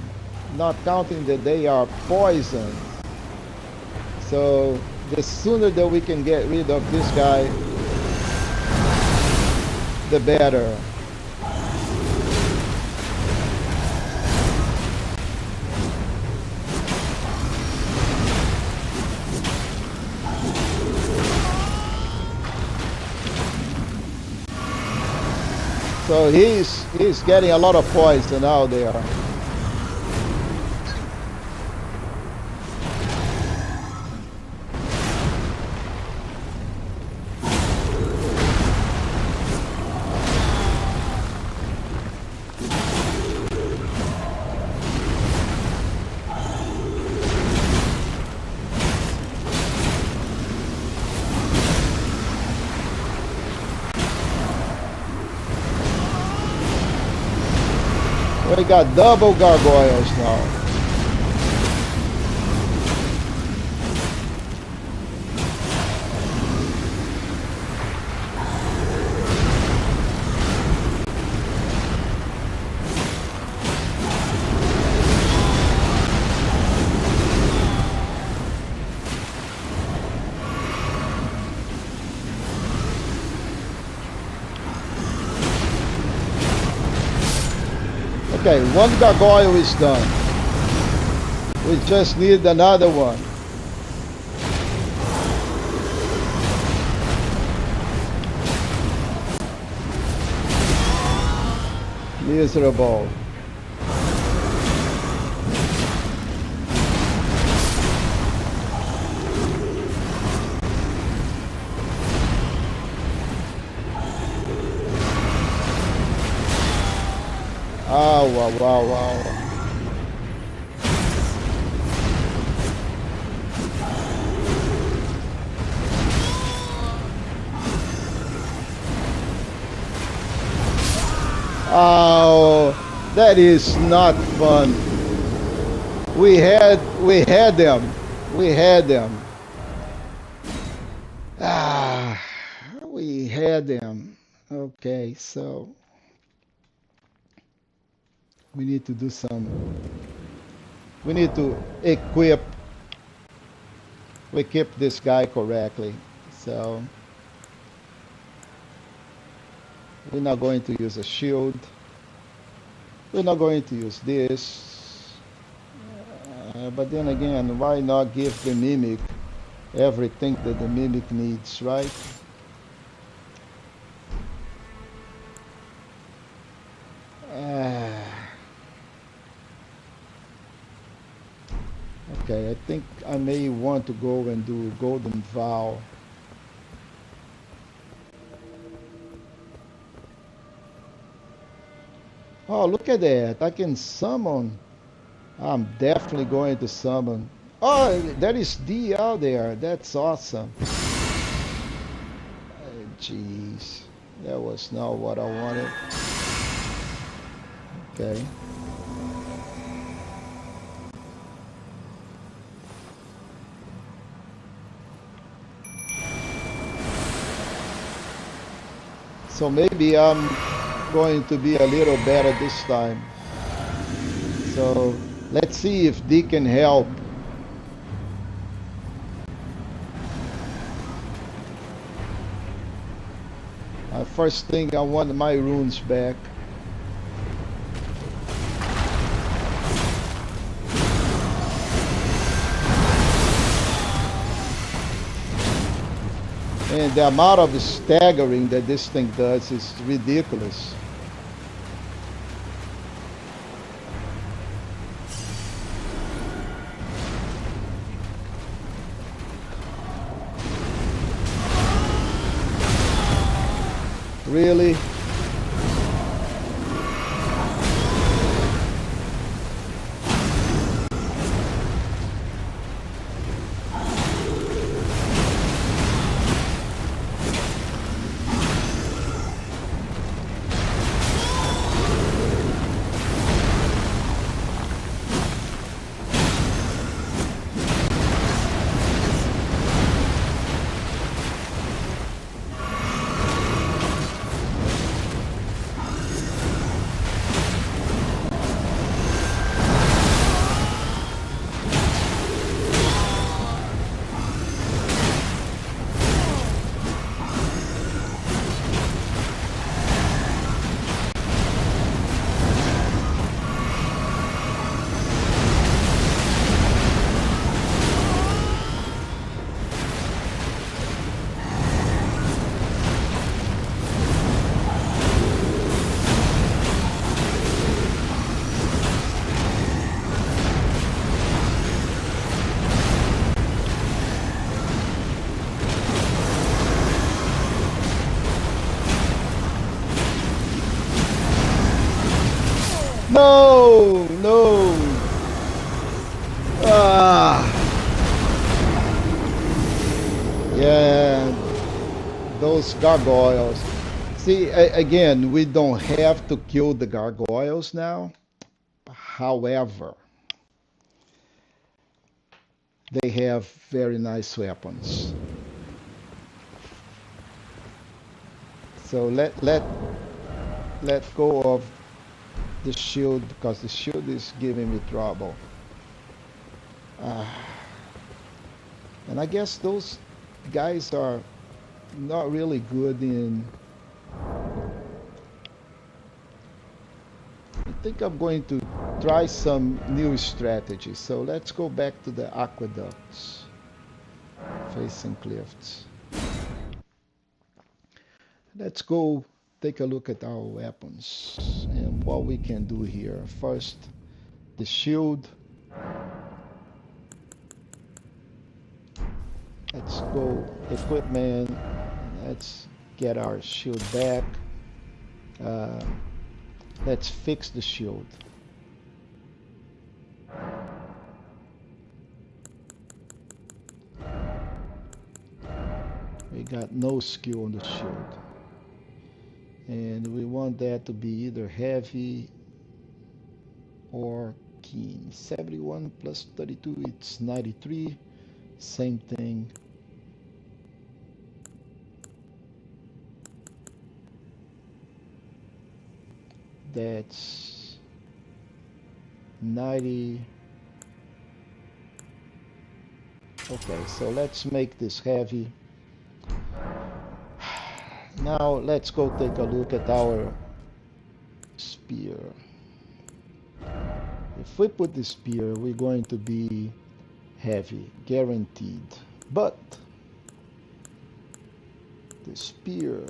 not counting that they are poison. So the sooner that we can get rid of this guy, the better. So he's getting a lot of poison out there. We got double gargoyles now. Okay, one gargoyle is done. We just need another one. Miserable. Oh, wow. Oh, that is not fun. We had them. We had them. We had them. Okay, so we need to do some. We need to equip this guy correctly. So we're not going to use a shield. We're not going to use this. But then again, why not give the mimic everything that the mimic needs, right? Okay, I think I may want to go and do Golden Vow. Oh, look at that. I can summon. I'm definitely going to summon. Oh, there is D out there. That's awesome. Jeez. That was not what I wanted. Okay. So maybe I'm going to be a little better this time. So let's see if D can help. First thing, I want my runes back. And the amount of staggering that this thing does is ridiculous. Really? No, no. Yeah, those gargoyles. See, again, we don't have to kill the gargoyles now. However, they have very nice weapons. So let go of the shield, because the shield is giving me trouble. And I guess those guys are not really good in... I think I'm going to try some new strategy. So let's go back to the aqueducts facing cliffs. Let's go take a look at our weapons and what we can do here. First, the shield. Let's go equipment. Let's get our shield back. Let's fix the shield. We got no skill on the shield. And we want that to be either heavy or keen. 71 plus 32, it's 93. Same thing. That's 90. Okay, so let's make this heavy. Now let's go take a look at our spear. If we put the spear, we're going to be heavy, guaranteed. But the spear,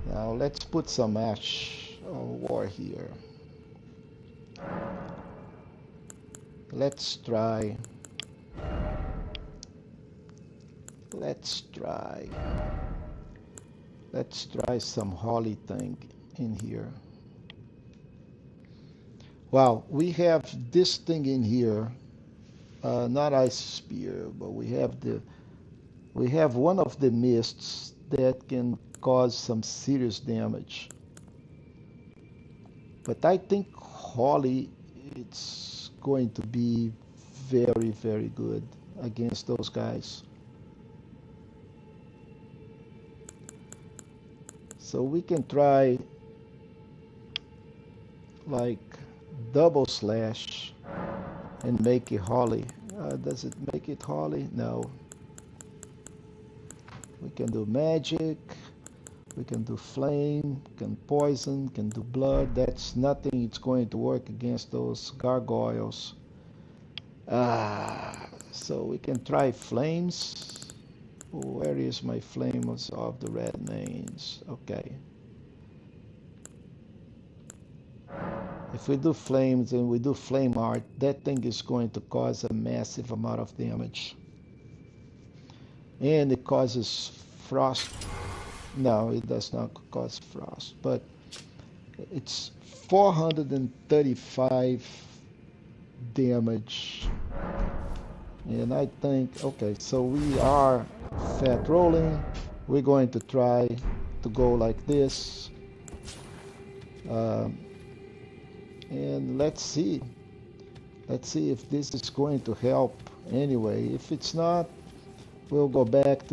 now let's put some ash war here. Let's try some holy thing in here. Wow, we have this thing in here, not ice spear, but we have one of the mists that can cause some serious damage. But I think holy, it's going to be very, very good against those guys. So we can try like double slash and make it holy. Does it make it holy? No. We can do magic. We can do flame, can poison, can do blood. That's nothing. It's going to work against those gargoyles. So we can try flames. Where is my flames of the red mains? Okay. If we do flames and we do flame art, that thing is going to cause a massive amount of damage. And it causes frost. No, it does not cause frost, but it's 435 damage. And I think, okay, so we are fat rolling. We're going to try to go like this. And let's see if this is going to help anyway. If it's not, we'll go back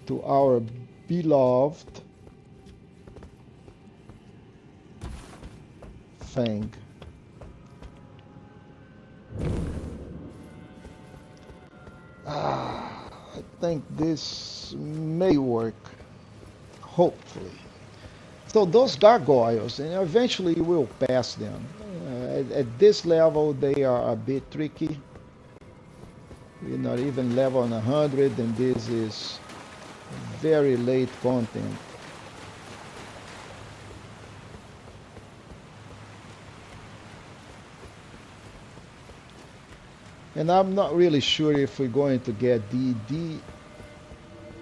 to our beloved Fang. I think this may work, hopefully. So those gargoyles, and eventually we'll pass them. At this level, they are a bit tricky. We're not even level 100, and this is very late content. And I'm not really sure if we're going to get D. D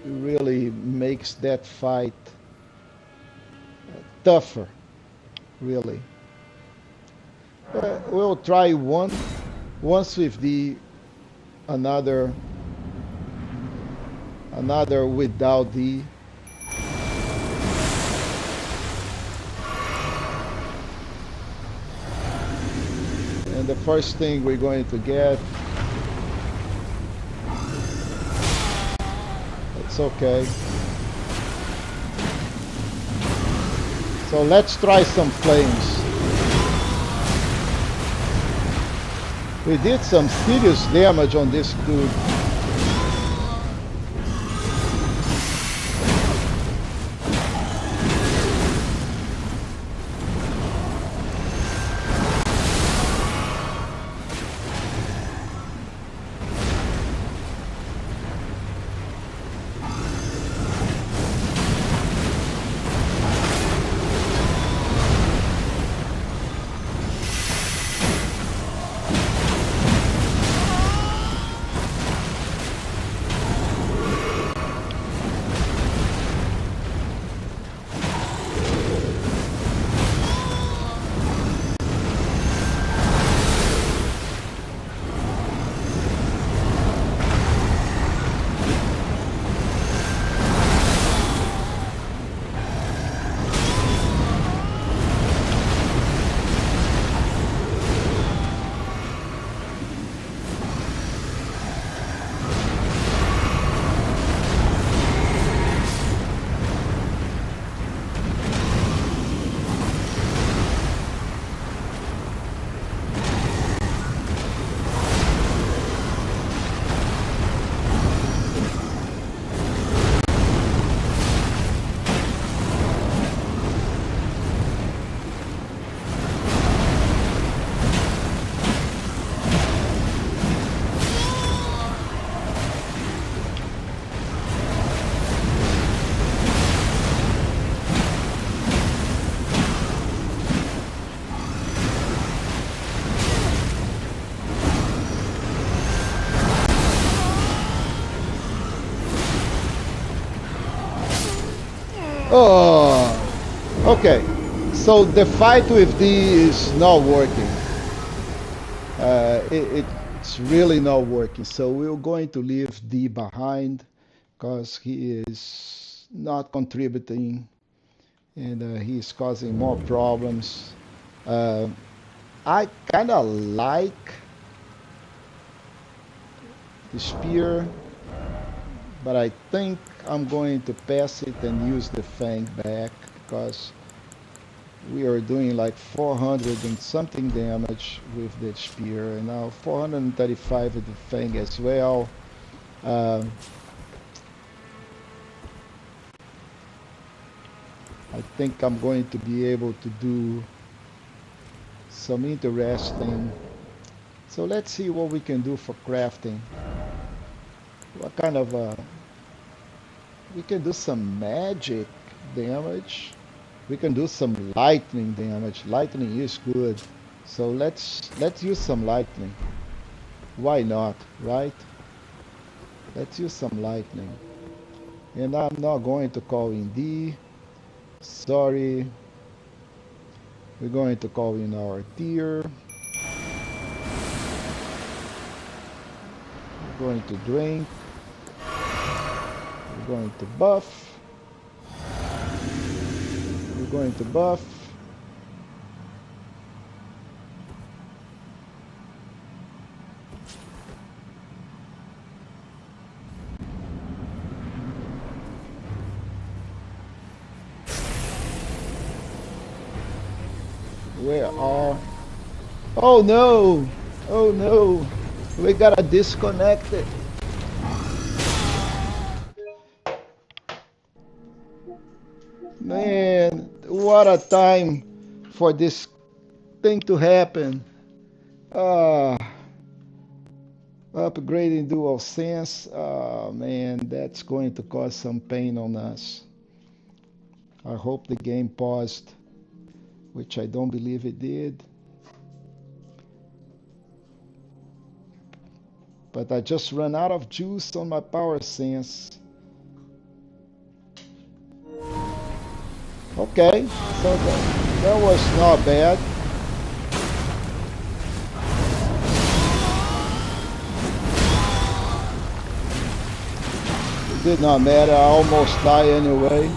really makes that fight tougher, really. We'll try one once with the another without the. And the first thing we're going to get, it's okay. So let's try some flames. We did some serious damage on this dude. Oh, okay. So the fight with D is not working. It's really not working. So we're going to leave D behind because he is not contributing and he's causing more problems. I kind of like the spear, but I think I'm going to pass it and use the fang back because we are doing like 400 and something damage with the spear and now 435 with the fang as well. I think I'm going to be able to do some interesting. So let's see what we can do for crafting. What kind of we can do some magic damage. We can do some lightning damage. Lightning is good. So let's use some lightning. Why not, right? Let's use some lightning. And I'm not going to call in D. Sorry. We're going to call in our tier. We're going to drink. We're going to buff. We're going to buff. Where are... Oh no! Oh no! We gotta disconnect it. Man, what a time for this thing to happen. Upgrading dual sense. Oh man, that's going to cause some pain on us. I hope the game paused, which I don't believe it did. But I just ran out of juice on my power sense. Okay, so that was not bad. Did not matter, I almost die anyway.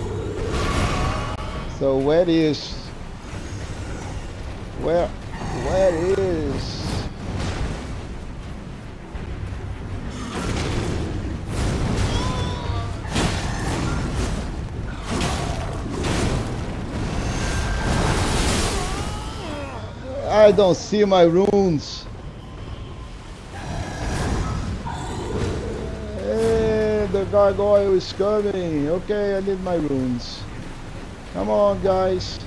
So where is... Where is... I don't see my runes. Hey, the gargoyle is coming. Okay, I need my runes. Come on, guys.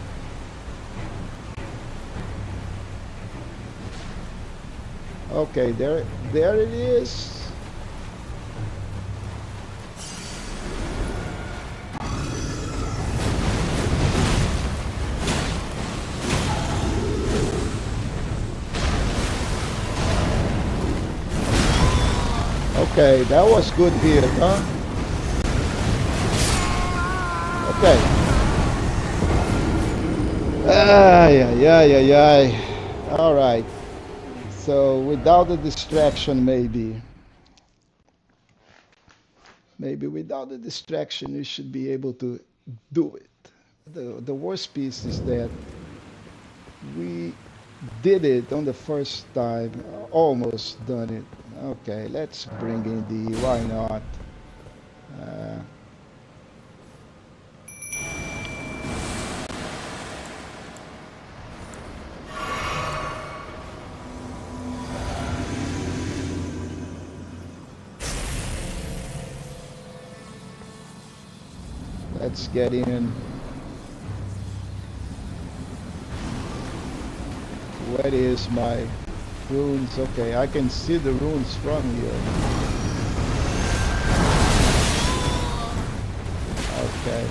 Okay, there it is. Okay, that was good hit, huh? Okay. Ay. All right. So without the distraction, maybe without the distraction, you should be able to do it. The worst piece is that we did it on the first time, almost done it. Okay, let's bring in the, why not? Let's get in. Where is my runes? Okay, I can see the runes from here. Okay.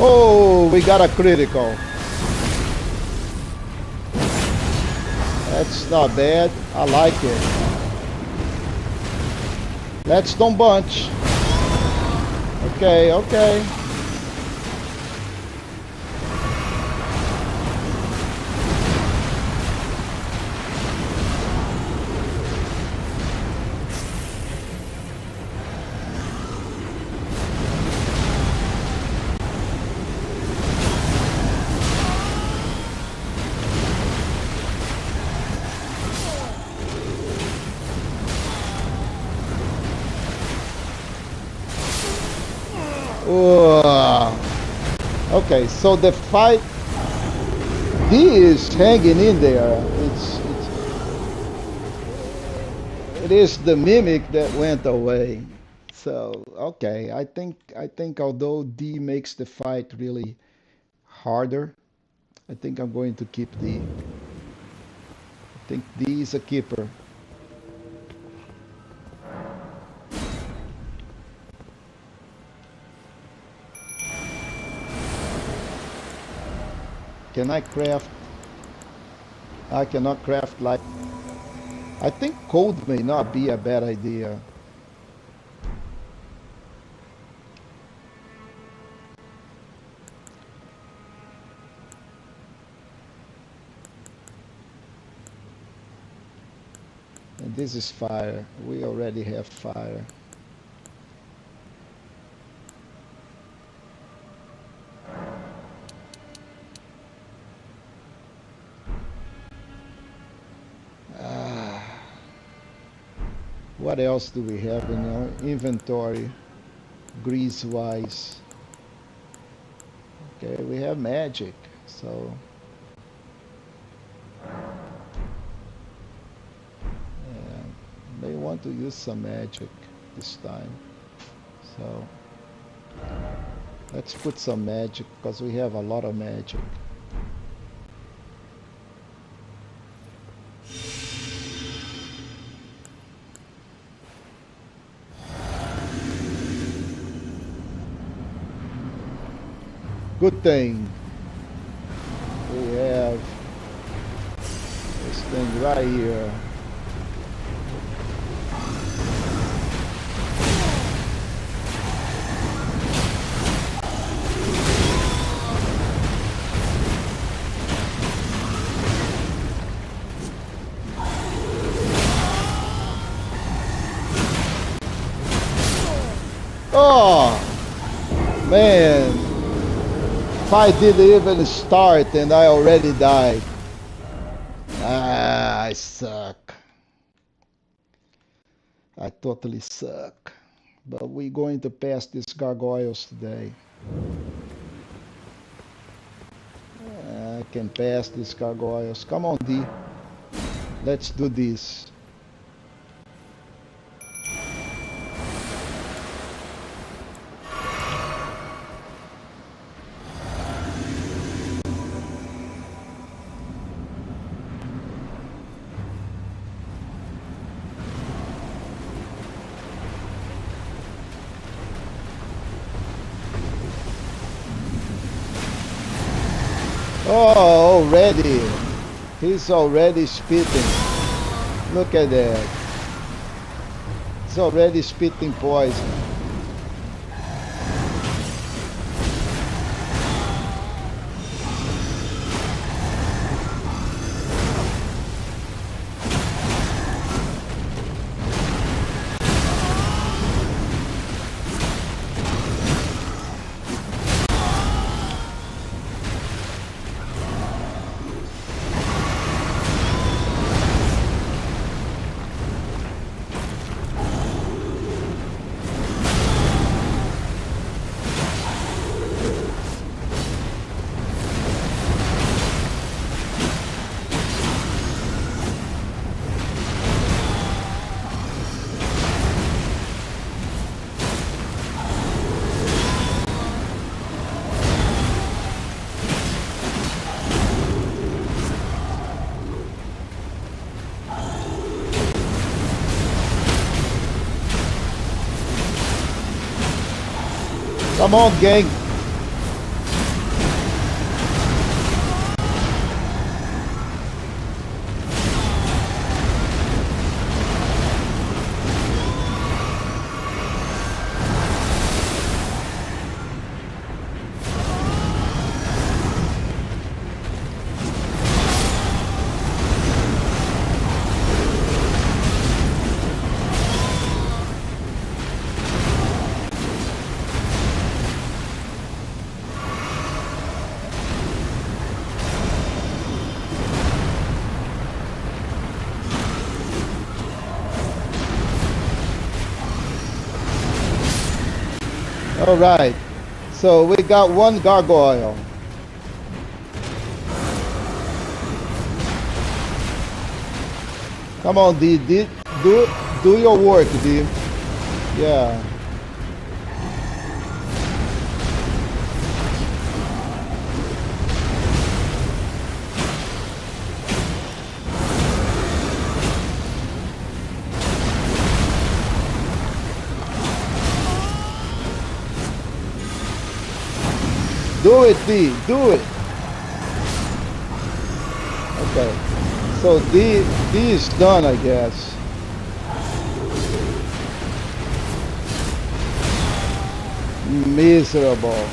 Oh, we got a critical. That's not bad. I like it. Let's don't bunch. Okay. Okay, so the fight, he is hanging in there. It is the mimic that went away. So okay, I think although D makes the fight really harder, I think I'm going to keep D. I think D is a keeper. Can I craft? I cannot craft like... I think cold may not be a bad idea. And this is fire. We already have fire. What else do we have in our inventory, grease-wise? Okay, we have magic, so... yeah, may want to use some magic this time. So, let's put some magic, because we have a lot of magic. Good thing we have this thing right here. Oh, man. Fight didn't even start and I already died. Ah, I suck. I totally suck. But we're going to pass these gargoyles today. I can pass these gargoyles. Come on, D. Let's do this. Oh, already. He's already spitting. Look at that. He's already spitting poison. Come on, gang. All right, so we got one gargoyle. Come on, D. Do your work, D. Yeah. Do it, D. Do it. Okay. So D is done, I guess. Miserable.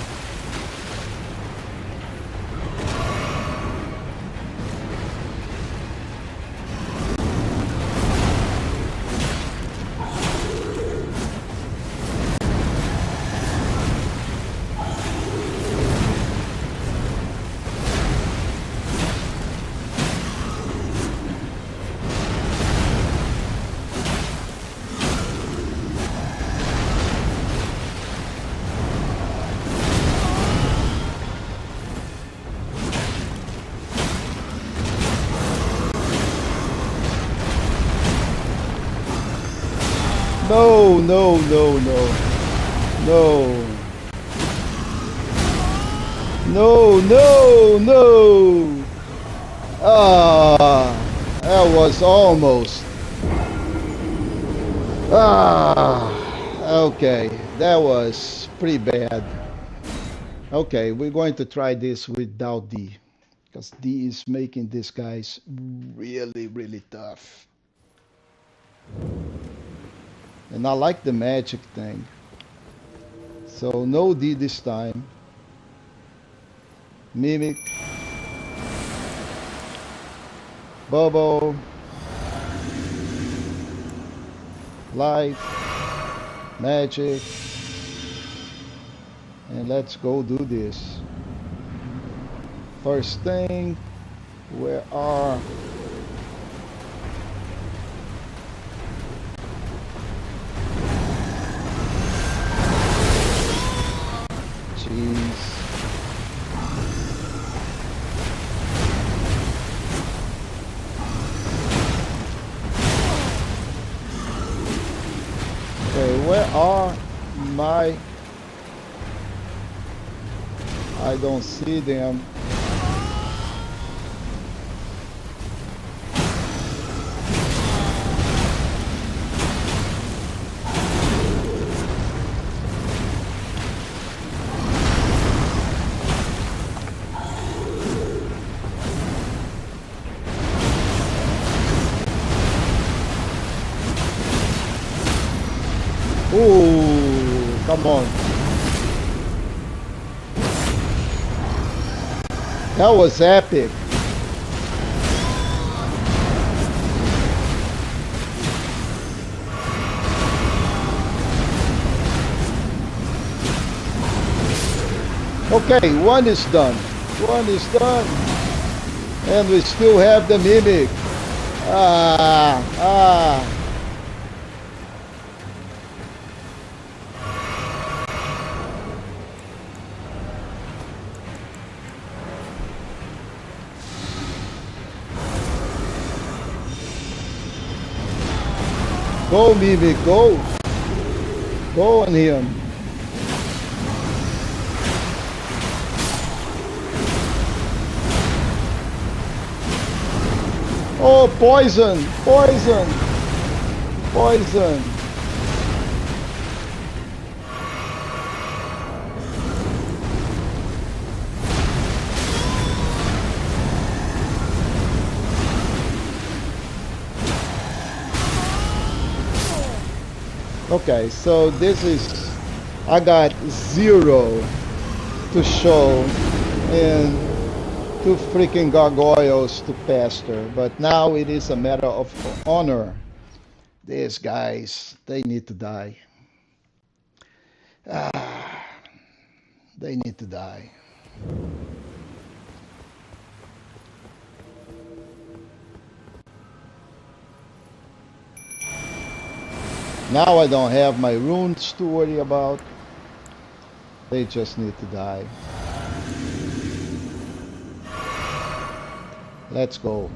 No, no, no, no. No. No, no, no. Ah, that was almost. Ah, okay. That was pretty bad. Okay, we're going to try this without D, because D is making these guys really, really tough. And I like the magic thing. So no D this time. Mimic. Bubble. Light. Magic. And let's go do this. First thing, where are... Jeez. Okay, where are my... I don't see them. Ooh, come on. That was epic. Okay, one is done. One is done. And we still have the mimic. Ah. Go, Mimic, go. Go on him. Oh, poison, poison, poison. Okay, so this is, I got 0 to show and 2 freaking gargoyles to pasture, but now it is a matter of honor. These guys, they need to die. They need to die. Now I don't have my runes to worry about. They just need to die. Let's go.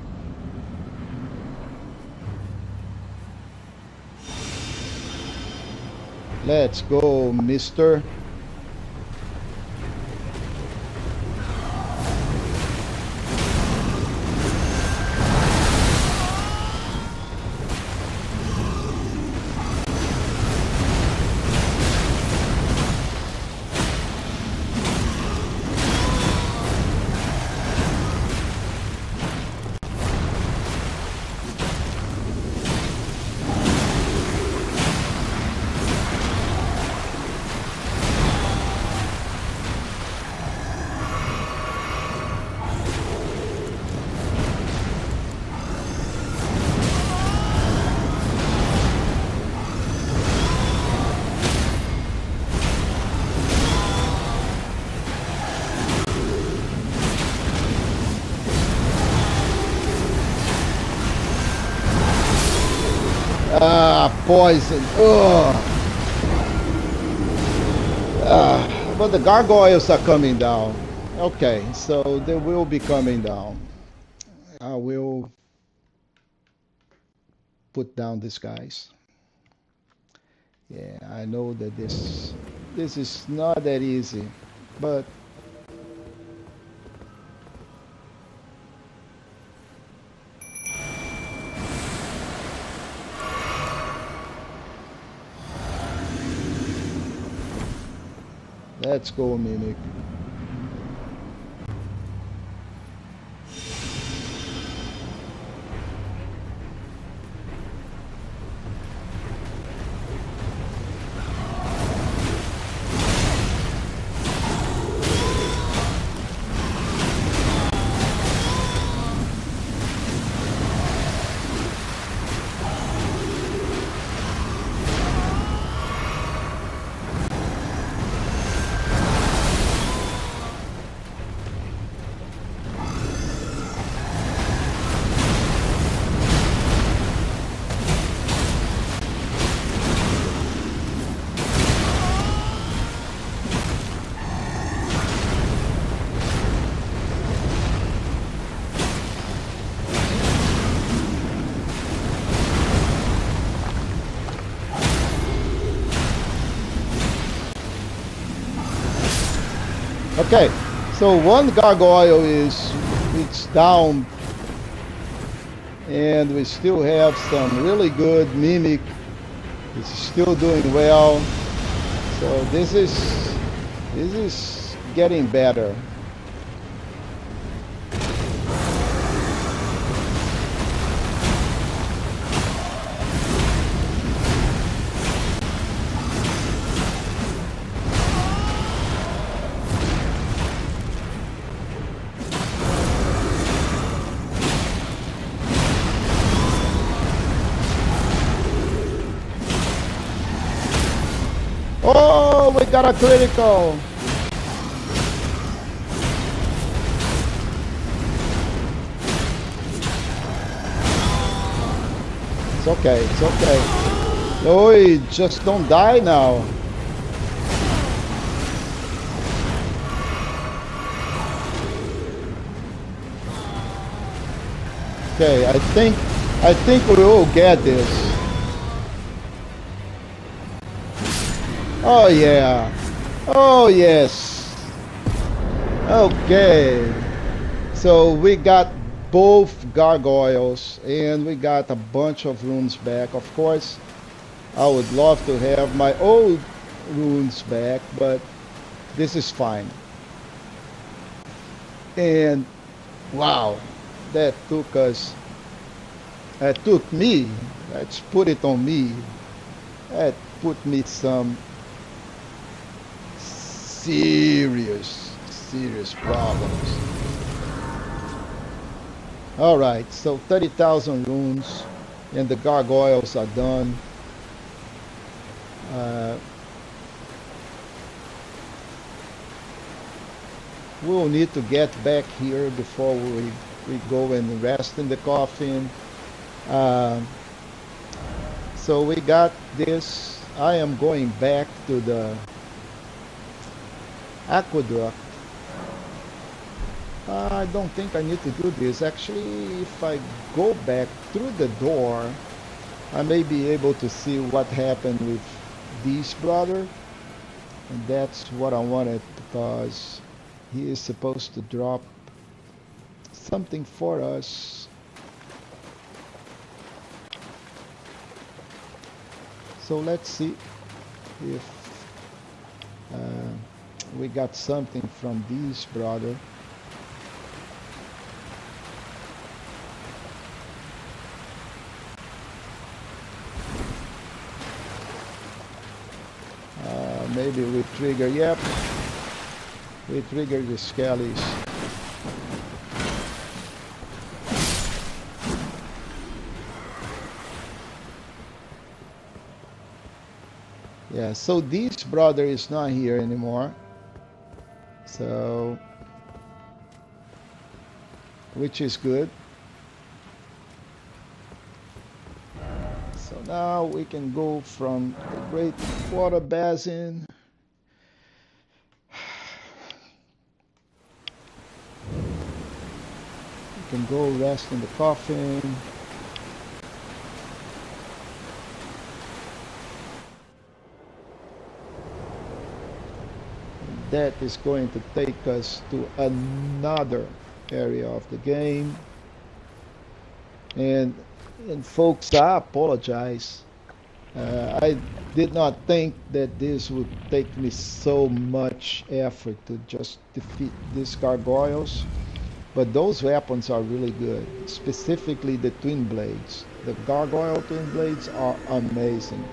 Let's go, mister. Poison. But the gargoyles are coming down. Okay, so they will be coming down. I will put down these guys. Yeah, I know that this is not that easy, but let's go, Mimic. Okay, so one gargoyle is it's down, and we still have some really good mimic. It's still doing well. So this is getting better. Oh, we got a critical. It's okay, it's okay. No, just don't die now. Okay, I think we will get this. Oh yeah. Oh yes. Okay. So we got both gargoyles and we got a bunch of runes back. Of course, I would love to have my old runes back, but this is fine. And wow, that took me, let's put it on me, that put me some serious problems. All right, so 30,000 runes and the gargoyles are done. We'll need to get back here before we go and rest in the coffin. So we got this. I am going back to the Aqueduct. I don't think I need to do this. Actually, if I go back through the door, I may be able to see what happened with this brother. And that's what I wanted, because he is supposed to drop something for us. So let's see if we got something from this brother. Maybe we trigger, yep, we trigger the skellies. Yeah, so this brother is not here anymore. So, which is good. So now we can go from the Great Water Basin. We can go rest in the coffin. That is going to take us to another area of the game. And folks, I apologize. I did not think that this would take me so much effort to just defeat these gargoyles. But those weapons are really good, specifically the twin blades. The gargoyle twin blades are amazing.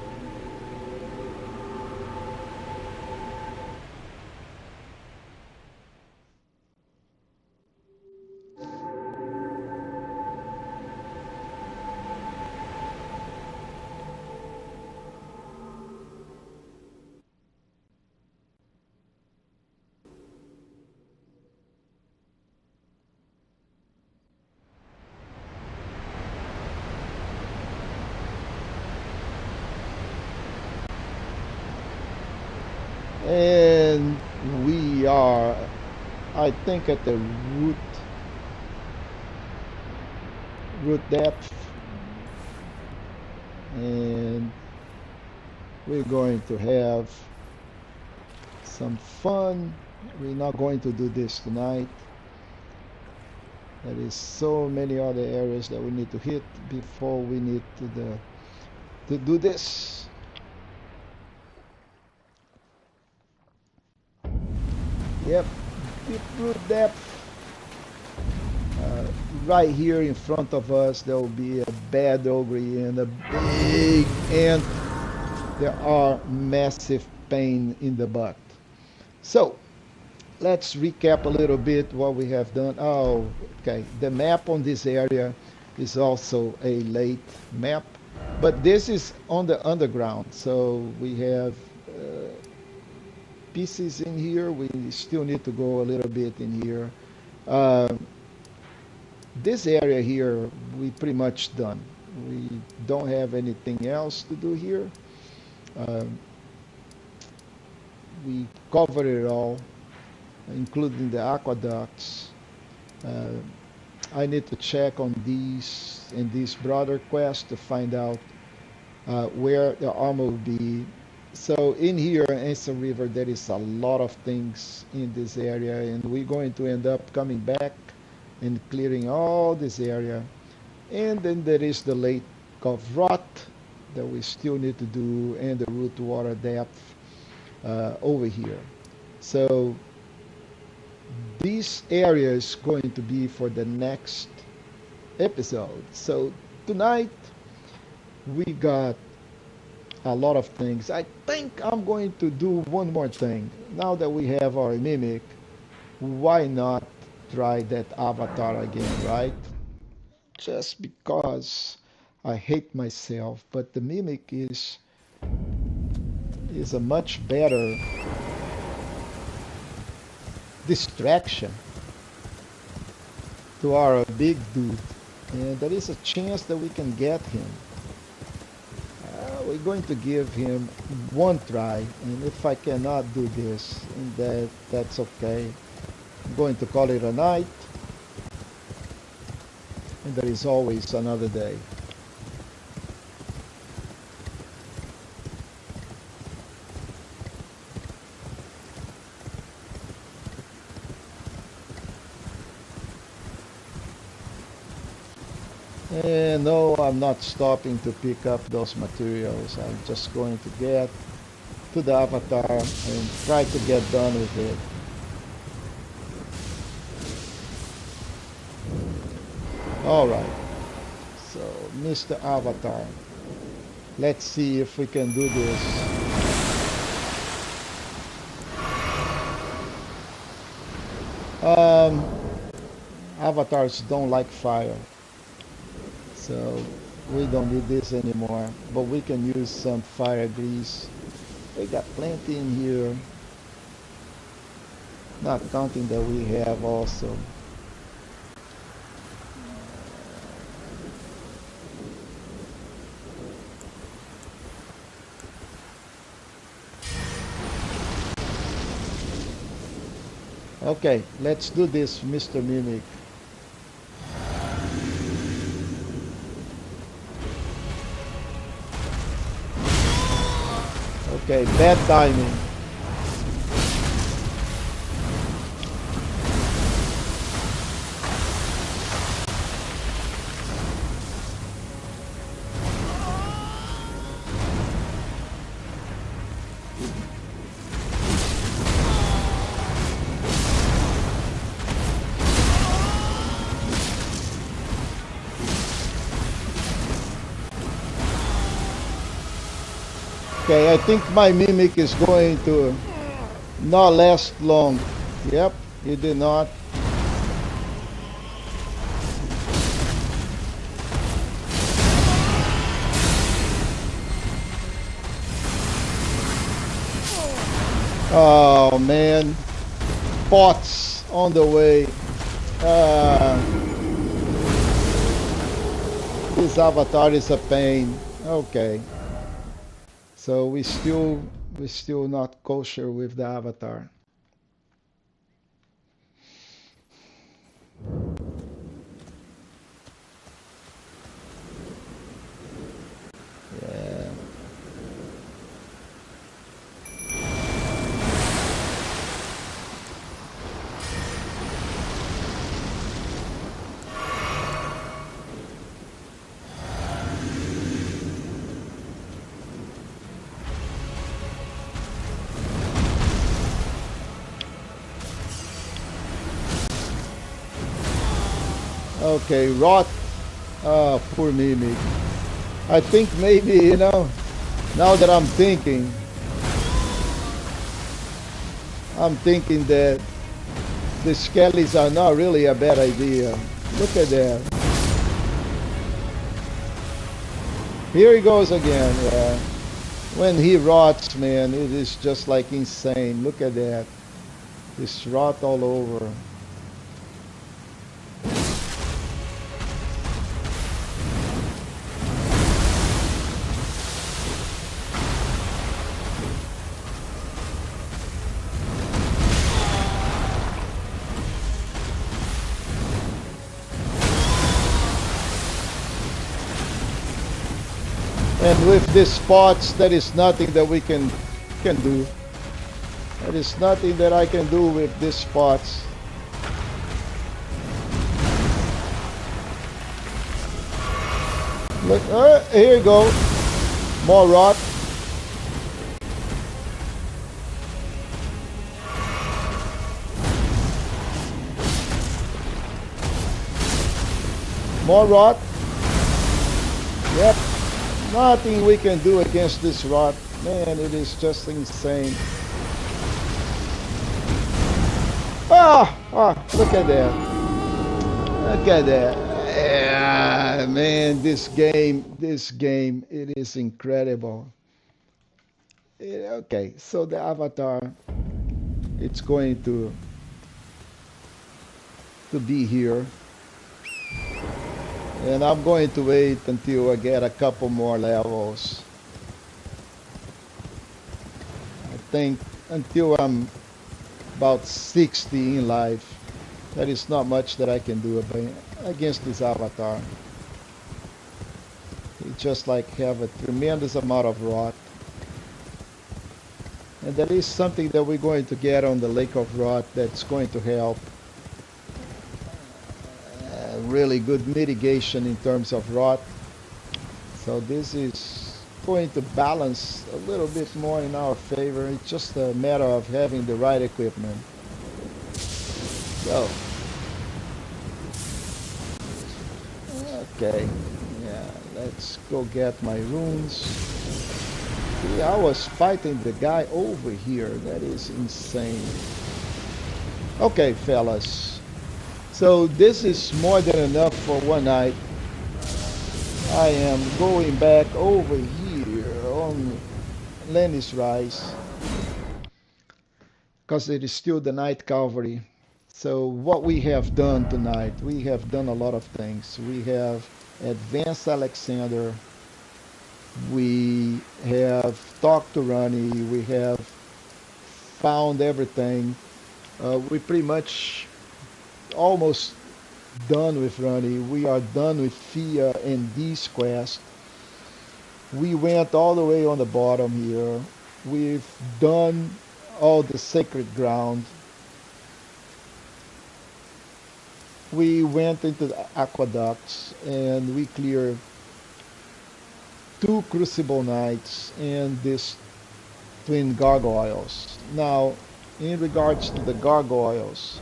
And we are, I think, at the root depth, and we're going to have some fun We're not going to do this tonight. There is so many other areas that we need to hit before we need to do this. Yep, deep root depth. Right here in front of us, there will be a bad ogre and a big ant. There are massive pain in the butt. So let's recap a little bit what we have done. Oh, okay. The map on this area is also a late map, but this is on the underground. So we have pieces in here. We still need to go a little bit in here. This area here, we pretty much done. We don't have anything else to do here. We covered it all, including the aqueducts. I need to check on these in this broader quest to find out where the armor will be. So in here, Ansa River, there is a lot of things in this area, and we're going to end up coming back and clearing all this area. And then there is the Lake of Rot that we still need to do, and the root water depth over here. So this area is going to be for the next episode. So tonight we got a lot of things. I think I'm going to do one more thing. Now that we have our mimic, why not try that avatar again, right? Just because I hate myself, but the mimic is a much better distraction to our big dude, and there is a chance that we can get him. We're going to give him one try, and if I cannot do this, that's okay. I'm going to call it a night, and there is always another day. And no, I'm not stopping to pick up those materials. I'm just going to get to the avatar and try to get done with it. Alright, so Mr. Avatar, let's see if we can do this. Avatars don't like fire, so we don't need this anymore, but we can use some fire grease. We got plenty in here, not counting that we have also. Okay, let's do this, Mr. Mimic. Okay, bad timing. Okay, I think my mimic is going to not last long. Yep, he did not. Oh man, bots on the way. This avatar is a pain. Okay. So we still not kosher with the avatar. Yeah. Okay, rot. Poor Mimic. I think maybe, now that I'm thinking that the skellies are not really a bad idea. Look at that. Here he goes again, yeah. When he rots, man, it is just like insane. Look at that. This rot all over. And with these spots, there is nothing that we can do. There is nothing that I can do with these spots. Look, here you go. More rot. More rot. Yep. Nothing we can do against this rot. Man, it is just insane. Look at that. Look at that. Yeah, man, this game, it is incredible. Yeah, okay, so the avatar, it's going to be here. And I'm going to wait until I get a couple more levels. I think until I'm about 60 in life, there is not much that I can do against this avatar. It just like have a tremendous amount of rot. And there is something that we're going to get on the Lake of Rot that's going to help. Really good mitigation in terms of rot. So this is going to balance a little bit more in our favor. It's just a matter of having the right equipment. So, okay, yeah, let's go get my runes. See, I was fighting the guy over here. That is insane. Okay, fellas. So this is more than enough for one night. I am going back over here on Lenny's Rise because it is still the night cavalry. So what we have done tonight, we have done a lot of things. We have advanced Alexander. We have talked to Ranni. We have found everything. We pretty much almost done with Ranni. We are done with Fia and Dee's quest. We went all the way on the bottom here. We've done all the sacred ground. We went into the Aqueducts and we cleared 2 Crucible Knights and these twin gargoyles. Now, in regards to the gargoyles,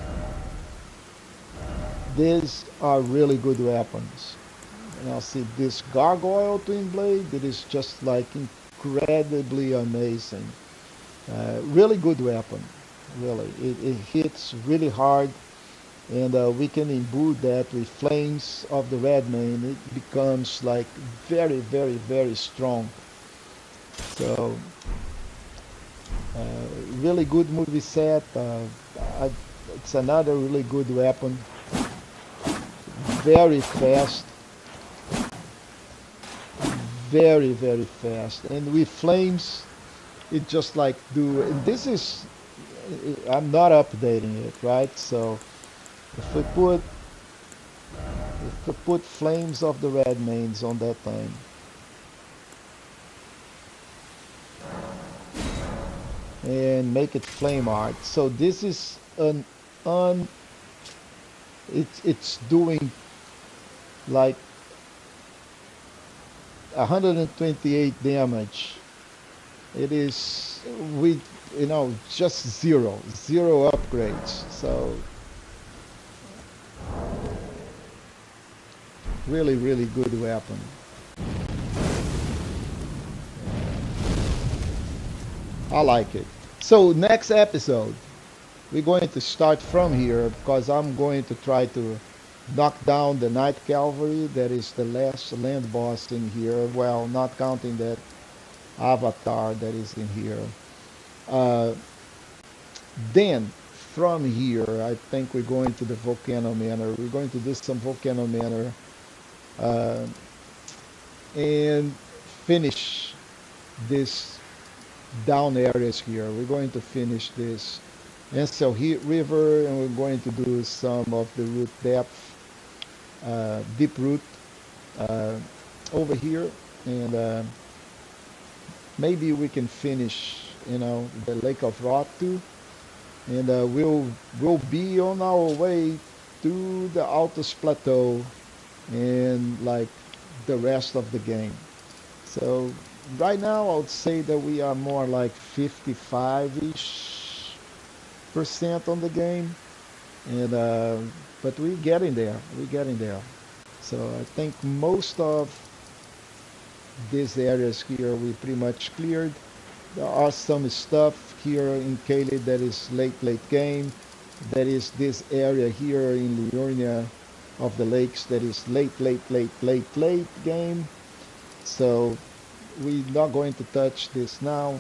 these are really good weapons. Now see this gargoyle twin blade, it is just like incredibly amazing. Really good weapon, really. It hits really hard, and we can imbue that with flames of the red mane. It becomes like very, very, very strong. So really good movie set. It's another really good weapon. Very fast, very, very fast, and with flames it just like do, and this is, I'm not updating it, right? So if we put flames of the red manes on that thing, and make it flame art, so this is it's doing like 128 damage. It is with, just zero upgrades. So Really, really good weapon. I like it. So next episode, we're going to start from here because I'm going to try to knock down the Night Cavalry. That is the last land boss in here. Well, not counting that avatar that is in here. Uh, then from here, I think we're going to the Volcano Manor. We're going to do some Volcano Manor uh, and finish this down areas here. We're going to finish this Ansel Heat River, and we're going to do some of the root depth, deep root uh, over here, and maybe we can finish, the Lake of Rot too, and we'll be on our way to the Altus Plateau and like the rest of the game. So right now, I would say that we are more like 55-ish% on the game, and but we're getting there. We're getting there. So I think most of these areas here we pretty much cleared. There are some stuff here in Caelid that is late game. That is this area here in Liurnia of the lakes that is late game. So we're not going to touch this now.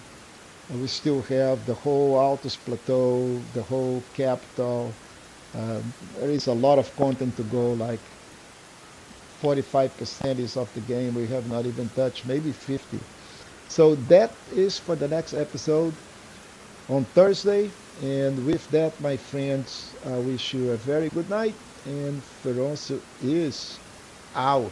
We still have the whole Altus Plateau, the whole capital. There is a lot of content to go, like 45% is of the game we have not even touched, maybe 50. So that is for the next episode on Thursday. And with that, my friends, I wish you a very good night, and Feroncio is out.